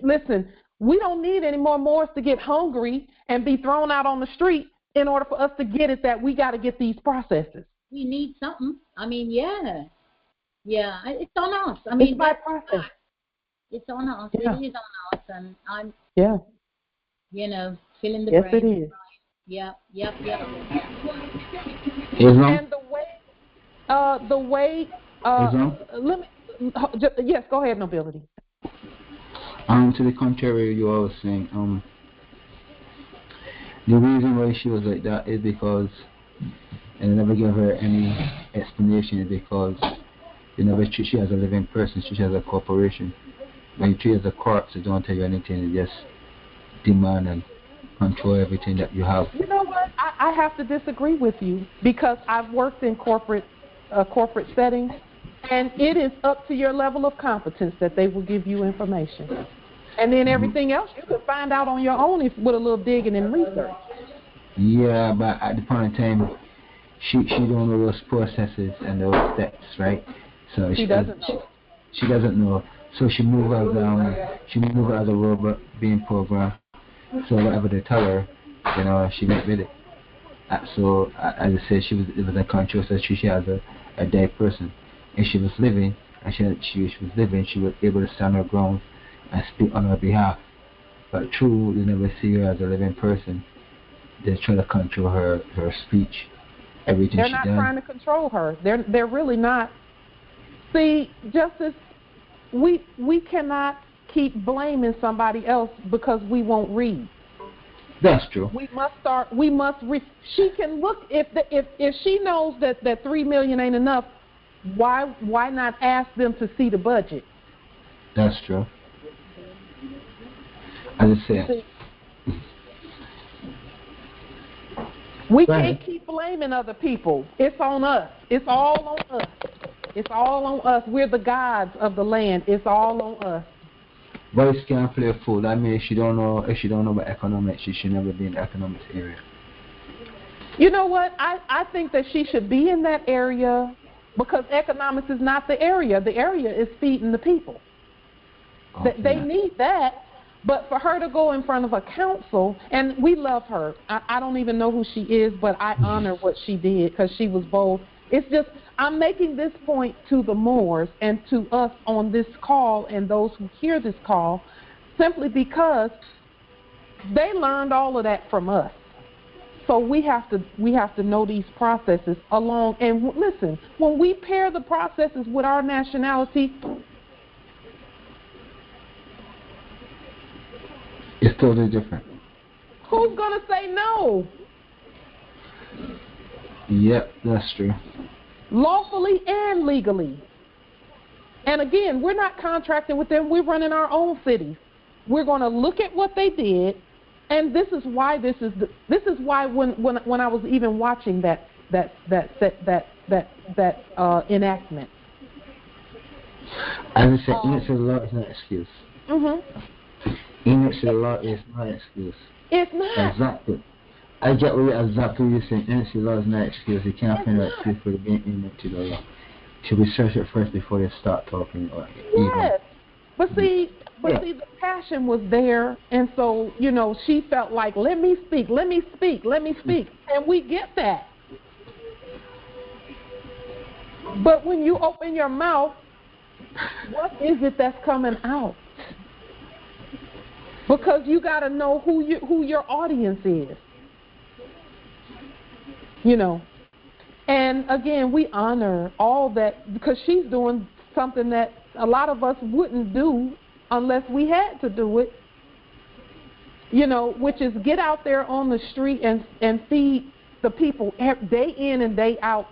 S1: Listen, we don't need any more Moors to get hungry and be thrown out on the street in order for us to get it that we got to get these processes.
S6: We need something. Yeah, it's on us.
S1: It's my process.
S6: It's on us. Yeah. It is on us, and I'm.
S1: Yeah.
S6: Filling the
S1: brain.
S6: Yes,
S1: it is.
S6: Yep.
S1: And the way. Let me. Yes, go ahead, Nobility.
S5: To the contrary, you were saying, the reason why she was like that is because, and I never gave her any explanation, is because they never treat you as a living person, treat you as a corporation. When you treat you as a corpse, they don't tell you anything, they just demand and control everything that you have.
S1: You know what? I have to disagree with you because I've worked in corporate settings, and it is up to your level of competence that they will give you information. And then everything else you can find out on your own with a little digging and research.
S5: Yeah, but at the point in time, she don't know those processes and those steps, right? So
S1: she doesn't know.
S5: She doesn't know. So she moves as a robot being programmed. So whatever they tell her, she went with it. So as I said, it was unconscious that she as a dead person. If she was living, and she was living, she was able to stand her ground and speak on her behalf. But true, they never see her as a living person. They try to control her speech, everything she does.
S1: They're not trying to control her. They're really not. See, Justice, we cannot keep blaming somebody else because we won't read.
S5: That's true.
S1: We must read. She can look if she knows that 3 million ain't enough. Why not ask them to see the budget?
S5: That's true. As I said,
S1: we can't keep blaming other people. It's on us. It's all on us. It's all on us. We're the gods of the land. It's all on us.
S5: Boys can't play fool. I mean, if she don't know about economics, she should never be in the economics area.
S1: You know what? I think that she should be in that area because economics is not the area. The area is feeding the people. Okay. They need that. But for her to go in front of a council, and we love her. I don't even know who she is, but I honor what she did because she was bold. It's just, I'm making this point to the Moors and to us on this call and those who hear this call simply because they learned all of that from us. So we have to know these processes along. And listen, when we pair the processes with our nationality,
S5: it's totally different.
S1: Who's going to say no?
S5: Yep, that's true.
S1: Lawfully and legally. And again, we're not contracting with them. We're running our own cities. We're going to look at what they did, and this is why when I was even watching that enactment.
S5: As I said, ignorance of the law is not an excuse. Ignorance of the law is not an excuse.
S1: It's not.
S5: Exactly. I get exactly what you're saying. Ignorance of the law is not an excuse. You can't find an excuse for being ignorant to the law. To research it first before they start talking. Or
S1: yes. But see, the passion was there, and so, she felt like, let me speak. And we get that. But when you open your mouth, what is it that's coming out? Because you got to know who your audience is. And again, we honor all that because she's doing something that a lot of us wouldn't do unless we had to do it. Which is get out there on the street and feed the people day in and day out,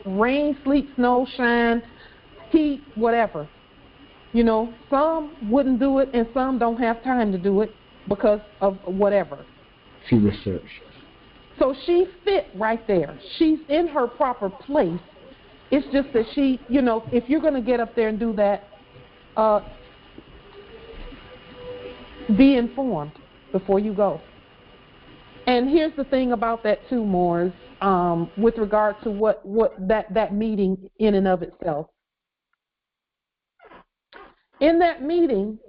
S1: rain, sleet, snow, shine, heat, whatever. Some wouldn't do it and some don't have time to do it because of whatever.
S5: She researched.
S1: So she fit right there. She's in her proper place. It's just that she, if you're going to get up there and do that, be informed before you go. And here's the thing about that too, Moors, with regard to what that meeting in and of itself. In that meeting,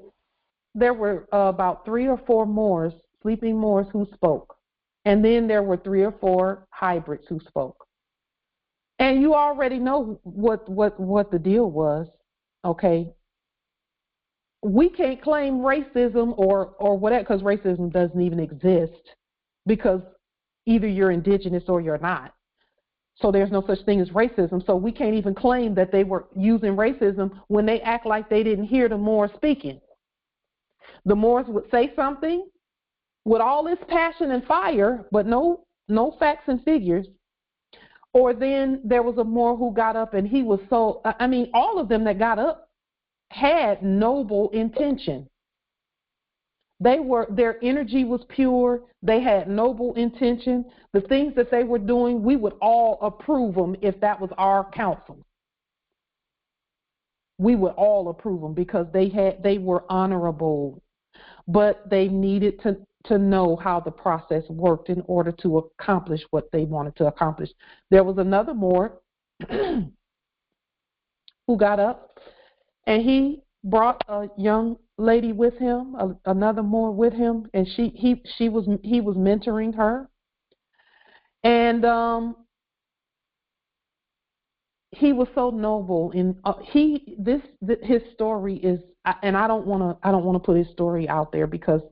S1: there were about 3 or 4 Moors, sleeping Moors, who spoke. And then there were 3 or 4 hybrids who spoke. And you already know what the deal was, okay? We can't claim racism or whatever, because racism doesn't even exist, because either you're indigenous or you're not. So there's no such thing as racism. So we can't even claim that they were using racism when they act like they didn't hear the Moors speaking. The Moors would say something with all this passion and fire, but no facts and figures. Or then there was a Moor who got up and he was all of them that got up had noble intention. Their energy was pure. They had noble intention. The things that they were doing, we would all approve them if that was our counsel. We would all approve them because they were honorable, but they needed to know how the process worked in order to accomplish what they wanted to accomplish. There was another Moor who got up, and he brought a young lady with him, another Moor with him, and he was mentoring her, and he was so noble. In his story is, and I don't want to put his story out there because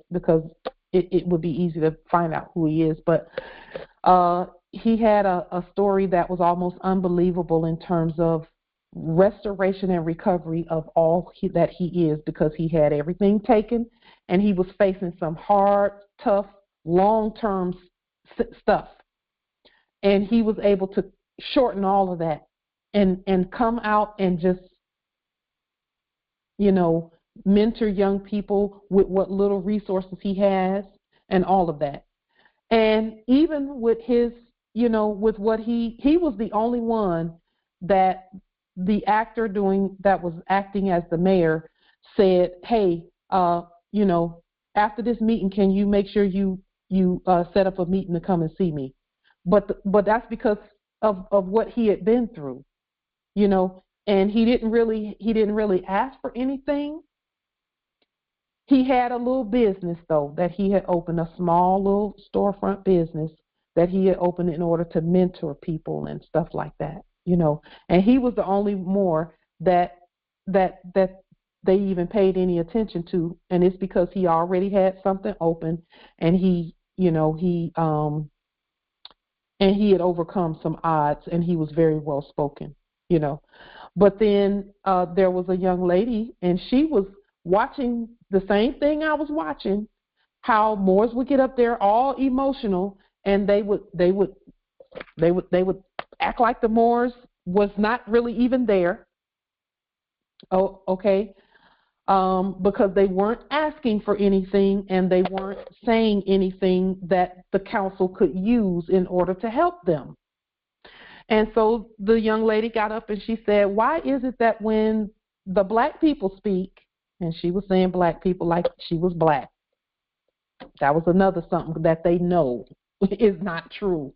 S1: it would be easy to find out who he is, but he had a story that was almost unbelievable in terms of restoration and recovery of all that he is, because he had everything taken and he was facing some hard, tough, long-term stuff, and he was able to shorten all of that and come out and just mentor young people with what little resources he has and all of that. And even with his with what he was the only one that the actor that was acting as the mayor said, hey, you know, after this meeting, can you make sure you set up a meeting to come and see me? But that's because of what he had been through, you know, and he didn't really ask for anything. He had a little business, though, that he had opened, a small little storefront business that he had opened in order to mentor people and stuff like that, you know. And he was the only Moor that they even paid any attention to, and it's because he already had something open, and he had overcome some odds, and he was very well spoken, you know. But then there was a young lady, and she was watching the same thing I was watching, how Moors would get up there all emotional, and they would act like the Moors was not really even there. Oh, okay. Because they weren't asking for anything, and they weren't saying anything that the council could use in order to help them. And so the young lady got up and she said, why is it that when the black people speak, and she was saying black people like she was black. That was another something that they know is not true.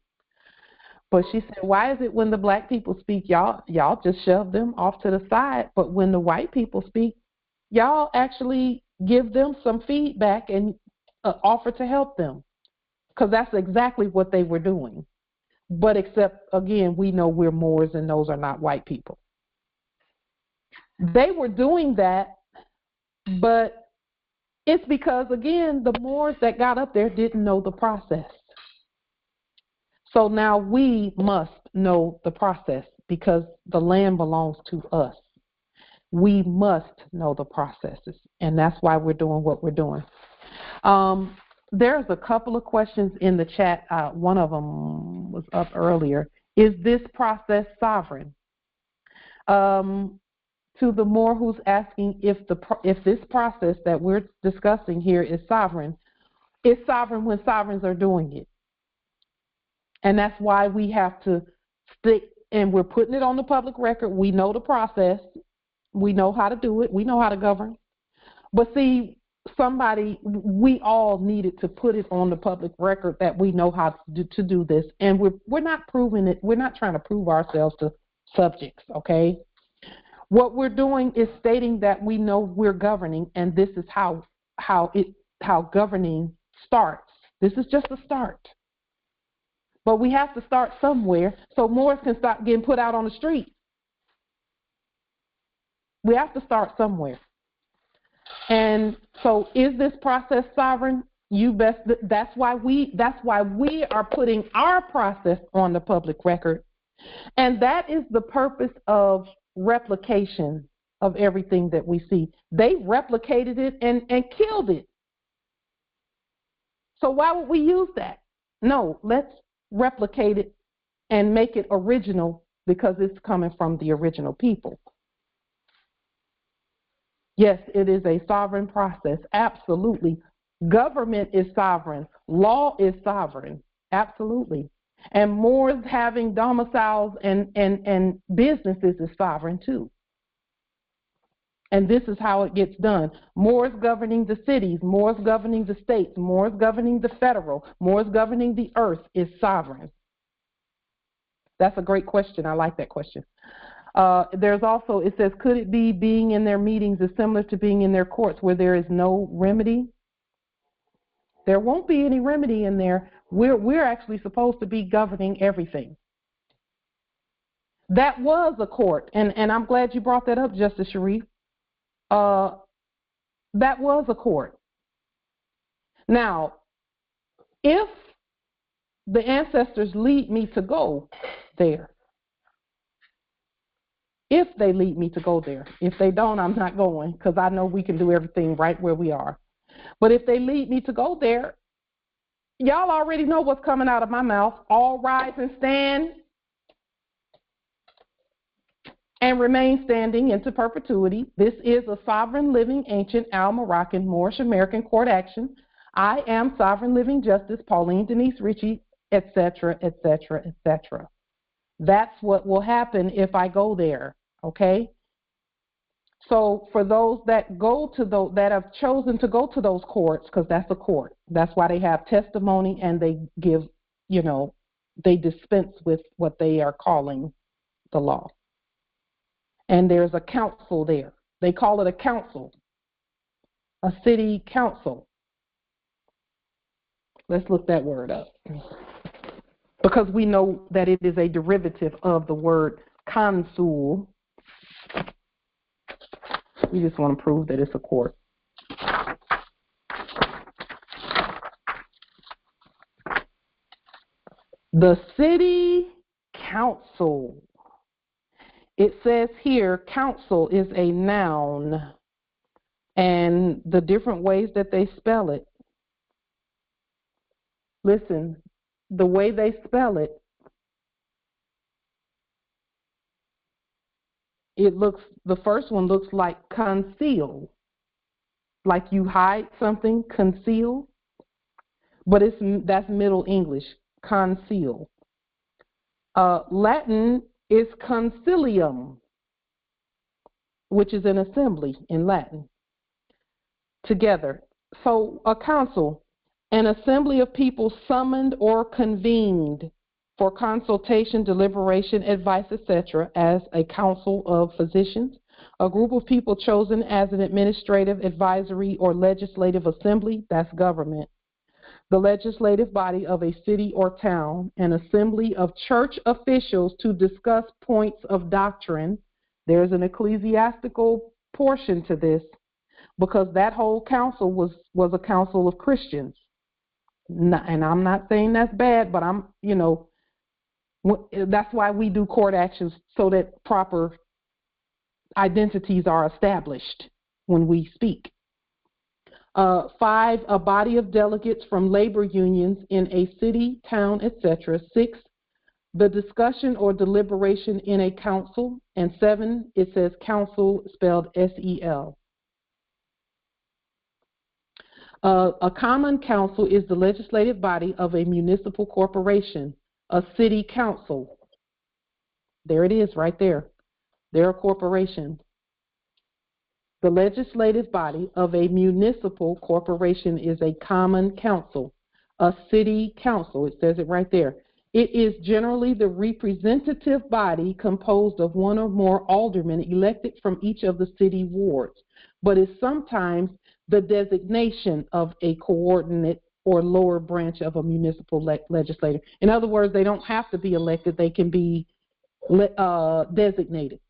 S1: But she said, why is it when the black people speak, y'all just shove them off to the side, but when the white people speak, y'all actually give them some feedback and offer to help them? Because that's exactly what they were doing. But except, again, we know we're Moors and those are not white people. They were doing that, but it's because, again, the Moors that got up there didn't know the process. So now we must know the process because the land belongs to us. We must know the processes, and that's why we're doing what we're doing. There's a couple of questions in the chat. One of them was up earlier. Is this process sovereign? To the Moor who's asking if this process that we're discussing here is sovereign, it's sovereign when sovereigns are doing it. And that's why we have to stick, and we're putting it on the public record. We know the process. We know how to do it. We know how to govern. But see, we all needed to put it on the public record that we know how to do this. And we're not proving it. We're not trying to prove ourselves to subjects, okay? What we're doing is stating that we know we're governing, and this is how governing starts. This is just a start. But we have to start somewhere so Moors can stop getting put out on the street. We have to start somewhere. And so is this process sovereign? You best. That's why we are putting our process on the public record. And that is the purpose of replication of everything that we see. They replicated it and killed it. So why would we use that? No, let's replicate it and make it original because it's coming from the original people. Yes, it is a sovereign process. Absolutely. Government is sovereign. Law is sovereign. Absolutely. And Moors having domiciles and businesses is sovereign too. And this is how it gets done. Moors governing the cities, Moors governing the states, Moors governing the federal, Moors governing the earth is sovereign. That's a great question. I like that question. There's also, it says, could it be being in their meetings is similar to being in their courts where there is no remedy? There won't be any remedy in there. We're actually supposed to be governing everything. That was a court, and I'm glad you brought that up, Justice Sharif. That was a court. Now, if the ancestors lead me to go there, if they lead me to go there. If they don't, I'm not going because I know we can do everything right where we are. But if they lead me to go there, y'all already know what's coming out of my mouth. All rise and stand and remain standing into perpetuity. This is a sovereign, living, ancient, Al-Moroccan, Moorish American court action. I am sovereign, living justice, Pauline Denise Ritchie, etc., etc., etc. That's what will happen if I go there, okay? So for those that go to those, that have chosen to go to those courts, because that's a court, that's why they have testimony and they give, they dispense with what they are calling the law. And there's a council there. They call it a council, a city council. Let's look that word up, because we know that it is a derivative of the word consul. We just want to prove that it's a court. The city council. It says here, council is a noun, and the different ways that they spell it. Listen, the way they spell it, the first one looks like conceal, like you hide something, conceal, but that's Middle English, conceal. Latin is concilium, which is an assembly in Latin, together. So a council, an assembly of people summoned or convened for consultation, deliberation, advice, etc., as a council of physicians, a group of people chosen as an administrative, advisory, or legislative assembly, that's government, the legislative body of a city or town, an assembly of church officials to discuss points of doctrine. There's an ecclesiastical portion to this, because that whole council was a council of Christians. And I'm not saying that's bad, but that's why we do court actions, so that proper identities are established when we speak. 5, a body of delegates from labor unions in a city, town, etc. 6, the discussion or deliberation in a council. And 7, it says council spelled S-E-L. A common council is the legislative body of a municipal corporation, a city council. There it is right there. They're a corporation. The legislative body of a municipal corporation is a common council, a city council. It says it right there. It is generally the representative body composed of one or more aldermen elected from each of the city wards, but is sometimes the designation of a coordinate or lower branch of a municipal legislature. In other words, they don't have to be elected. They can be designated.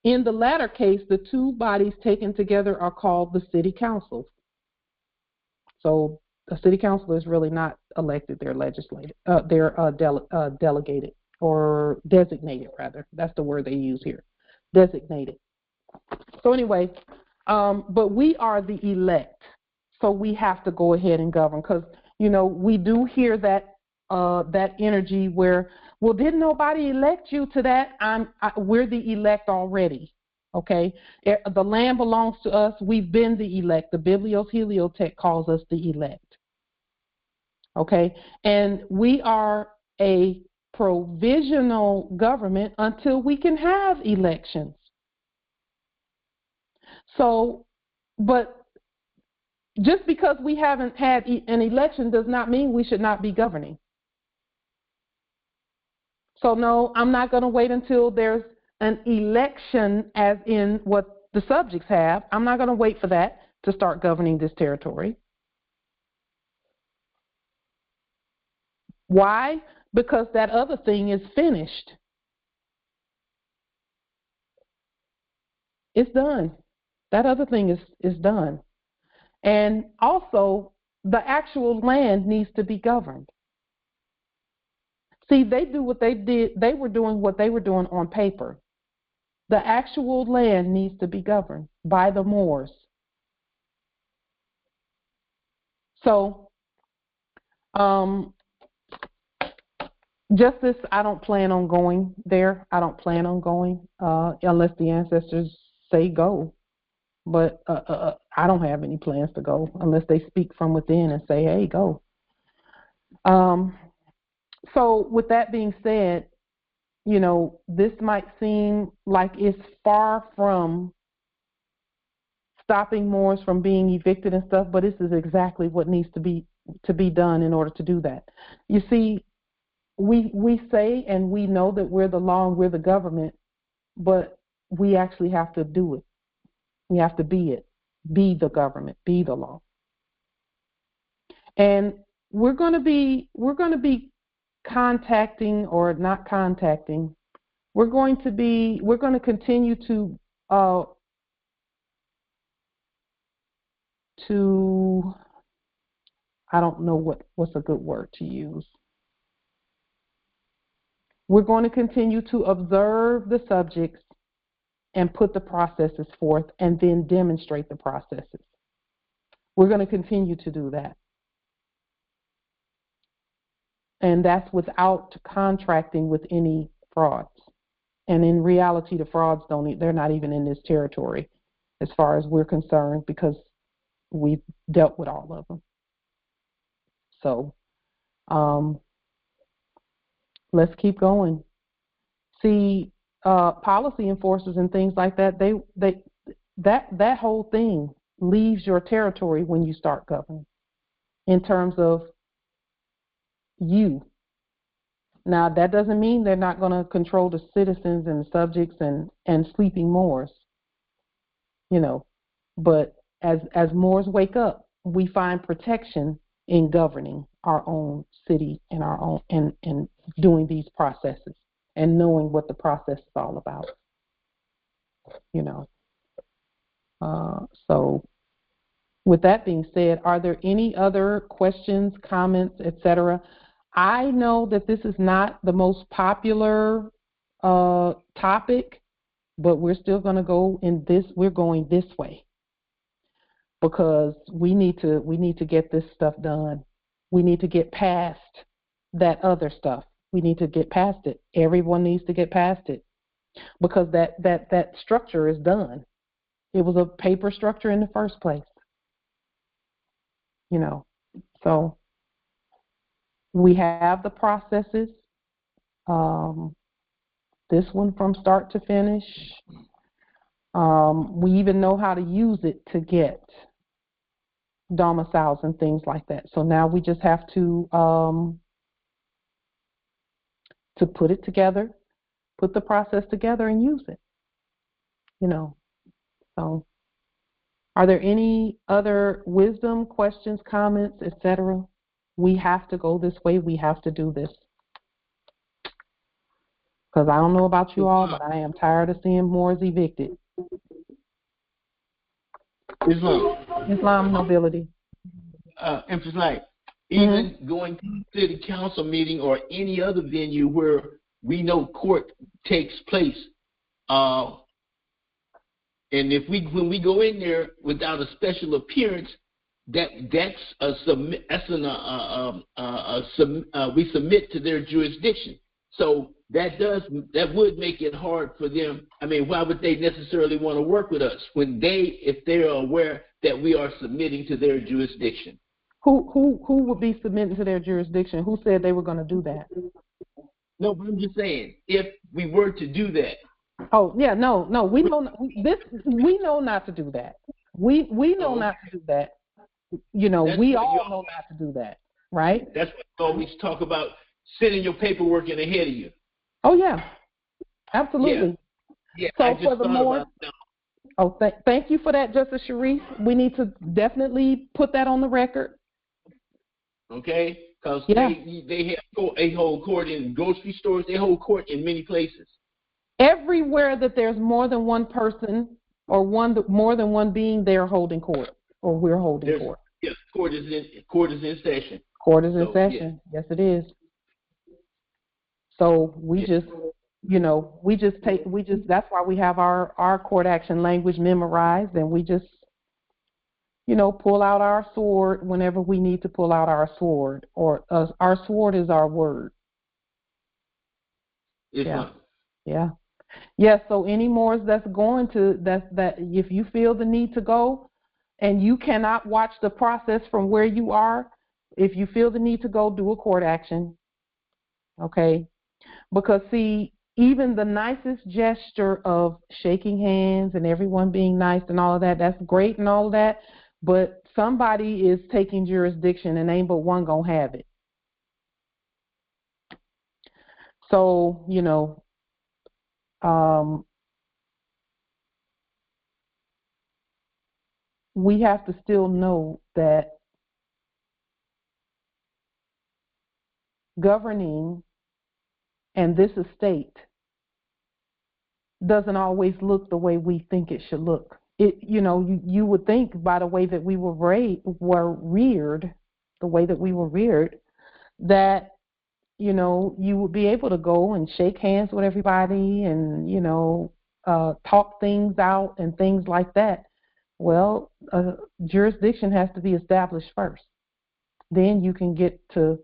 S1: In the latter case, the two bodies taken together are called the city council. So a city council is really not elected; they're legislated. They're delegated or designated, rather. That's the word they use here, designated. So anyway, but we are the elect, so we have to go ahead and govern, because we do hear that that energy where, well, didn't nobody elect you to that? We're the elect already. Okay, the land belongs to us. We've been the elect. The Biblios Heliotext calls us the elect. Okay, and we are a provisional government until we can have elections. So, but just because we haven't had an election does not mean we should not be governing. So no, I'm not going to wait until there's an election, as in what the subjects have. I'm not going to wait for that to start governing this territory. Why? Because that other thing is finished. It's done. That other thing is done. And also, the actual land needs to be governed. See, they do what they did. They were doing what they were doing on paper. The actual land needs to be governed by the Moors. So, justice, I don't plan on going there. I don't plan on going unless the ancestors say go. But I don't have any plans to go unless they speak from within and say, hey, go. So with that being said, this might seem like it's far from stopping Moors from being evicted and stuff, but this is exactly what needs to be done in order to do that. You see, we say and we know that we're the law and we're the government, but we actually have to do it. We have to be it. Be the government. Be the law. And we're going to be contacting or not contacting. We're going to continue to I don't know what's a good word to use. We're going to continue to observe the subjects and put the processes forth and then demonstrate the processes. We're going to continue to do that. And that's without contracting with any frauds. And in reality, the frauds they're not even in this territory as far as we're concerned, because we've dealt with all of them. So let's keep going. See, policy enforcers and things like that, that whole thing leaves your territory when you start governing in terms of you. Now, that doesn't mean they're not going to control the citizens and the subjects and sleeping Moors, but as Moors wake up, we find protection in governing our own city and our own and doing these processes and knowing what the process is all about. So with that being said, are there any other questions, comments, etc.? I know that this is not the most popular topic, but we're still going to go in this. We're going this way because we need to get this stuff done. We need to get past that other stuff. We need to get past it. Everyone needs to get past it because that structure is done. It was a paper structure in the first place. So we have the processes. This one from start to finish. We even know how to use it to get domiciles and things like that. So now we just have to put it together, put the process together and use it. So are there any other wisdom, questions, comments, etc.? We have to go this way. We have to do this. Because I don't know about you all, but I am tired of seeing Moors evicted. Islam nobility.
S8: Empress Light, even going to the city council meeting or any other venue where we know court takes place, and when we go in there without a special appearance, we submit to their jurisdiction. So that would make it hard for them. I mean, why would they necessarily want to work with us if they're aware that we are submitting to their jurisdiction?
S1: Who would be submitting to their jurisdiction? Who said they were going to do that?
S8: No, but I'm just saying, if we were to do that.
S1: Oh yeah, no, we know this. We know not to do that. We know not to do that. We all know not to do that, right?
S8: That's what you always talk about, sending your paperwork in ahead of you.
S1: Oh yeah, absolutely.
S8: Yeah.
S1: So
S8: I just
S1: for the more. Oh, thank you for that, Justice Sharif. We need to definitely put that on the record.
S8: Okay, because they hold court in grocery stores. They hold court in many places.
S1: Everywhere that there's more than one person or more than one being, they're holding court, or we're holding court.
S8: Yes, court is in session.
S1: Court is in session. Yeah. Yes, it is. So we just that's why we have our court action language memorized, and we just pull out our sword whenever we need to pull out our sword, or our sword is our word. Yeah. So any Moors that's going to that if you feel the need to go and you cannot watch the process from where you are, if you feel the need to go, do a court action. Okay? Because see, even the nicest gesture of shaking hands and everyone being nice and all of that, that's great and all of that, but somebody is taking jurisdiction and ain't but one gonna have it. So, we have to still know that governing and this estate doesn't always look the way we think it should look. You would think by the way that we were reared, the way that we were reared, that you would be able to go and shake hands with everybody and talk things out and things like that. Well, jurisdiction has to be established first. Then you can get to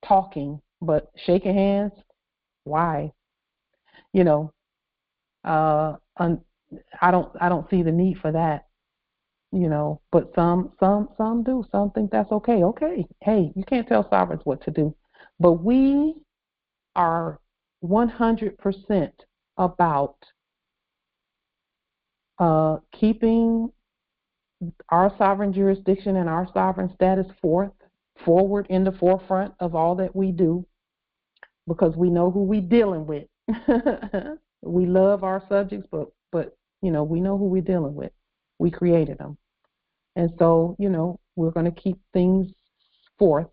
S1: talking, but shaking hands, why? I don't see the need for that. But some do. Some think that's okay. Okay, hey, you can't tell sovereigns what to do, but we are 100% about keeping our sovereign jurisdiction and our sovereign status forward in the forefront of all that we do, because we know who we're dealing with. We love our subjects, but we know who we're dealing with. We created them. And so, we're going to keep things forth,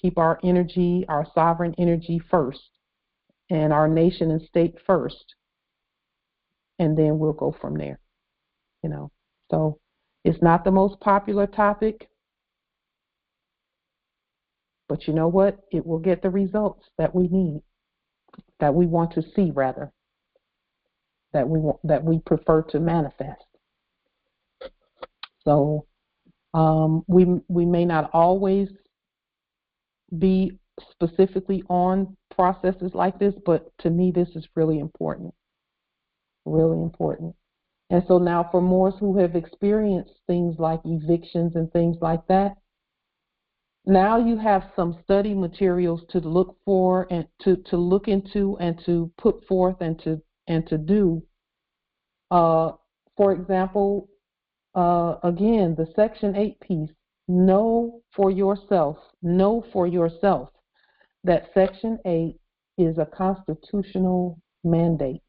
S1: keep our energy, our sovereign energy first, and our nation and state first, and then we'll go from there. So it's not the most popular topic, but you know what? It will get the results that we need, that we want to see, rather, that we prefer to manifest. So we may not always be specifically on processes like this, but to me this is really important. Really important. And so now for Moors who have experienced things like evictions and things like that, now you have some study materials to look for and to look into and to put forth and to do. For example, again, the Section 8 piece, know for yourself that Section 8 is a constitutional mandate.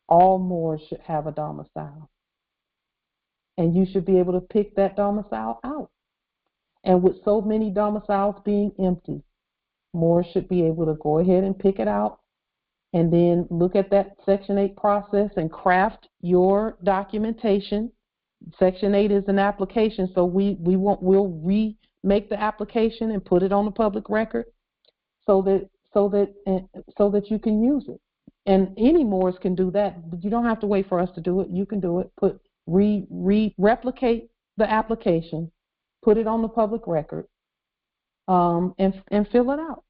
S1: All Moors should have a domicile. And you should be able to pick that domicile out. And with so many domiciles being empty, Moors should be able to go ahead and pick it out and then look at that Section 8 process and craft your documentation. Section 8 is an application, so we'll remake the application and put it on the public record so that you can use it. And any Moors can do that, but you don't have to wait for us to do it. You can do it. Replicate the application, put it on the public record, and fill it out.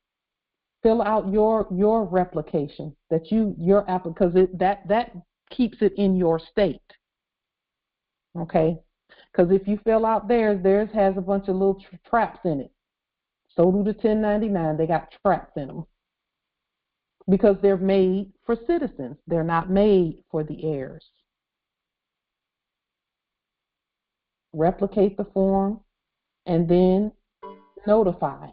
S1: Fill out your replication because that keeps it in your state. Okay, because if you fill out theirs has a bunch of little traps in it. So do the 1099. They got traps in them because they're made for citizens. They're not made for the heirs. Replicate the form and then notify.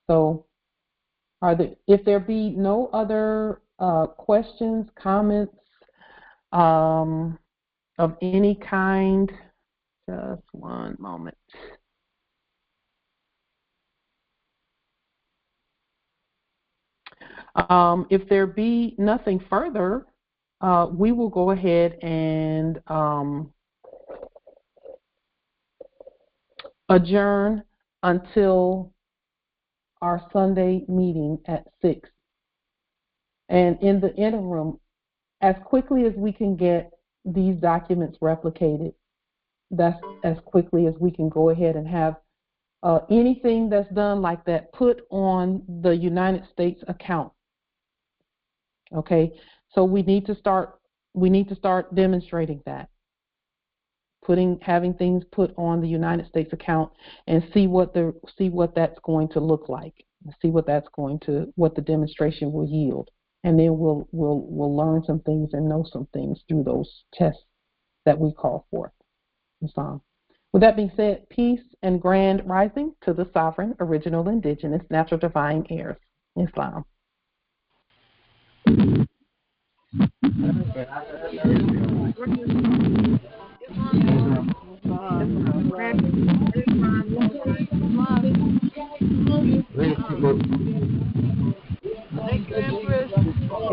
S1: So if there be no other questions, comments of any kind, just one moment. If there be nothing further, we will go ahead and adjourn until our Sunday meeting at 6. And in the interim, as quickly as we can get these documents replicated, that's as quickly as we can go ahead and have anything that's done like that put on the United States account. Okay, so we need to start demonstrating that, having things put on the United States account and see what that's going to look like. see what what the demonstration will yield, and then we'll learn some things and know some things through those tests that we call forth. With that being said, peace and grand rising to the sovereign, original, indigenous, natural, divine heirs. Islam.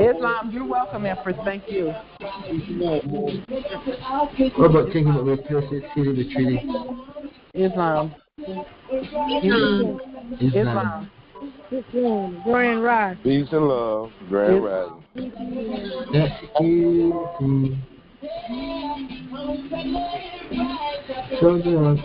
S1: Islam, you're welcome, Empress. Thank you.
S5: What about thinking about replacing sealing the treaty?
S1: Islam.
S5: Islam.
S9: Grand rise.
S7: Peace and love. Grand rising.
S5: Children of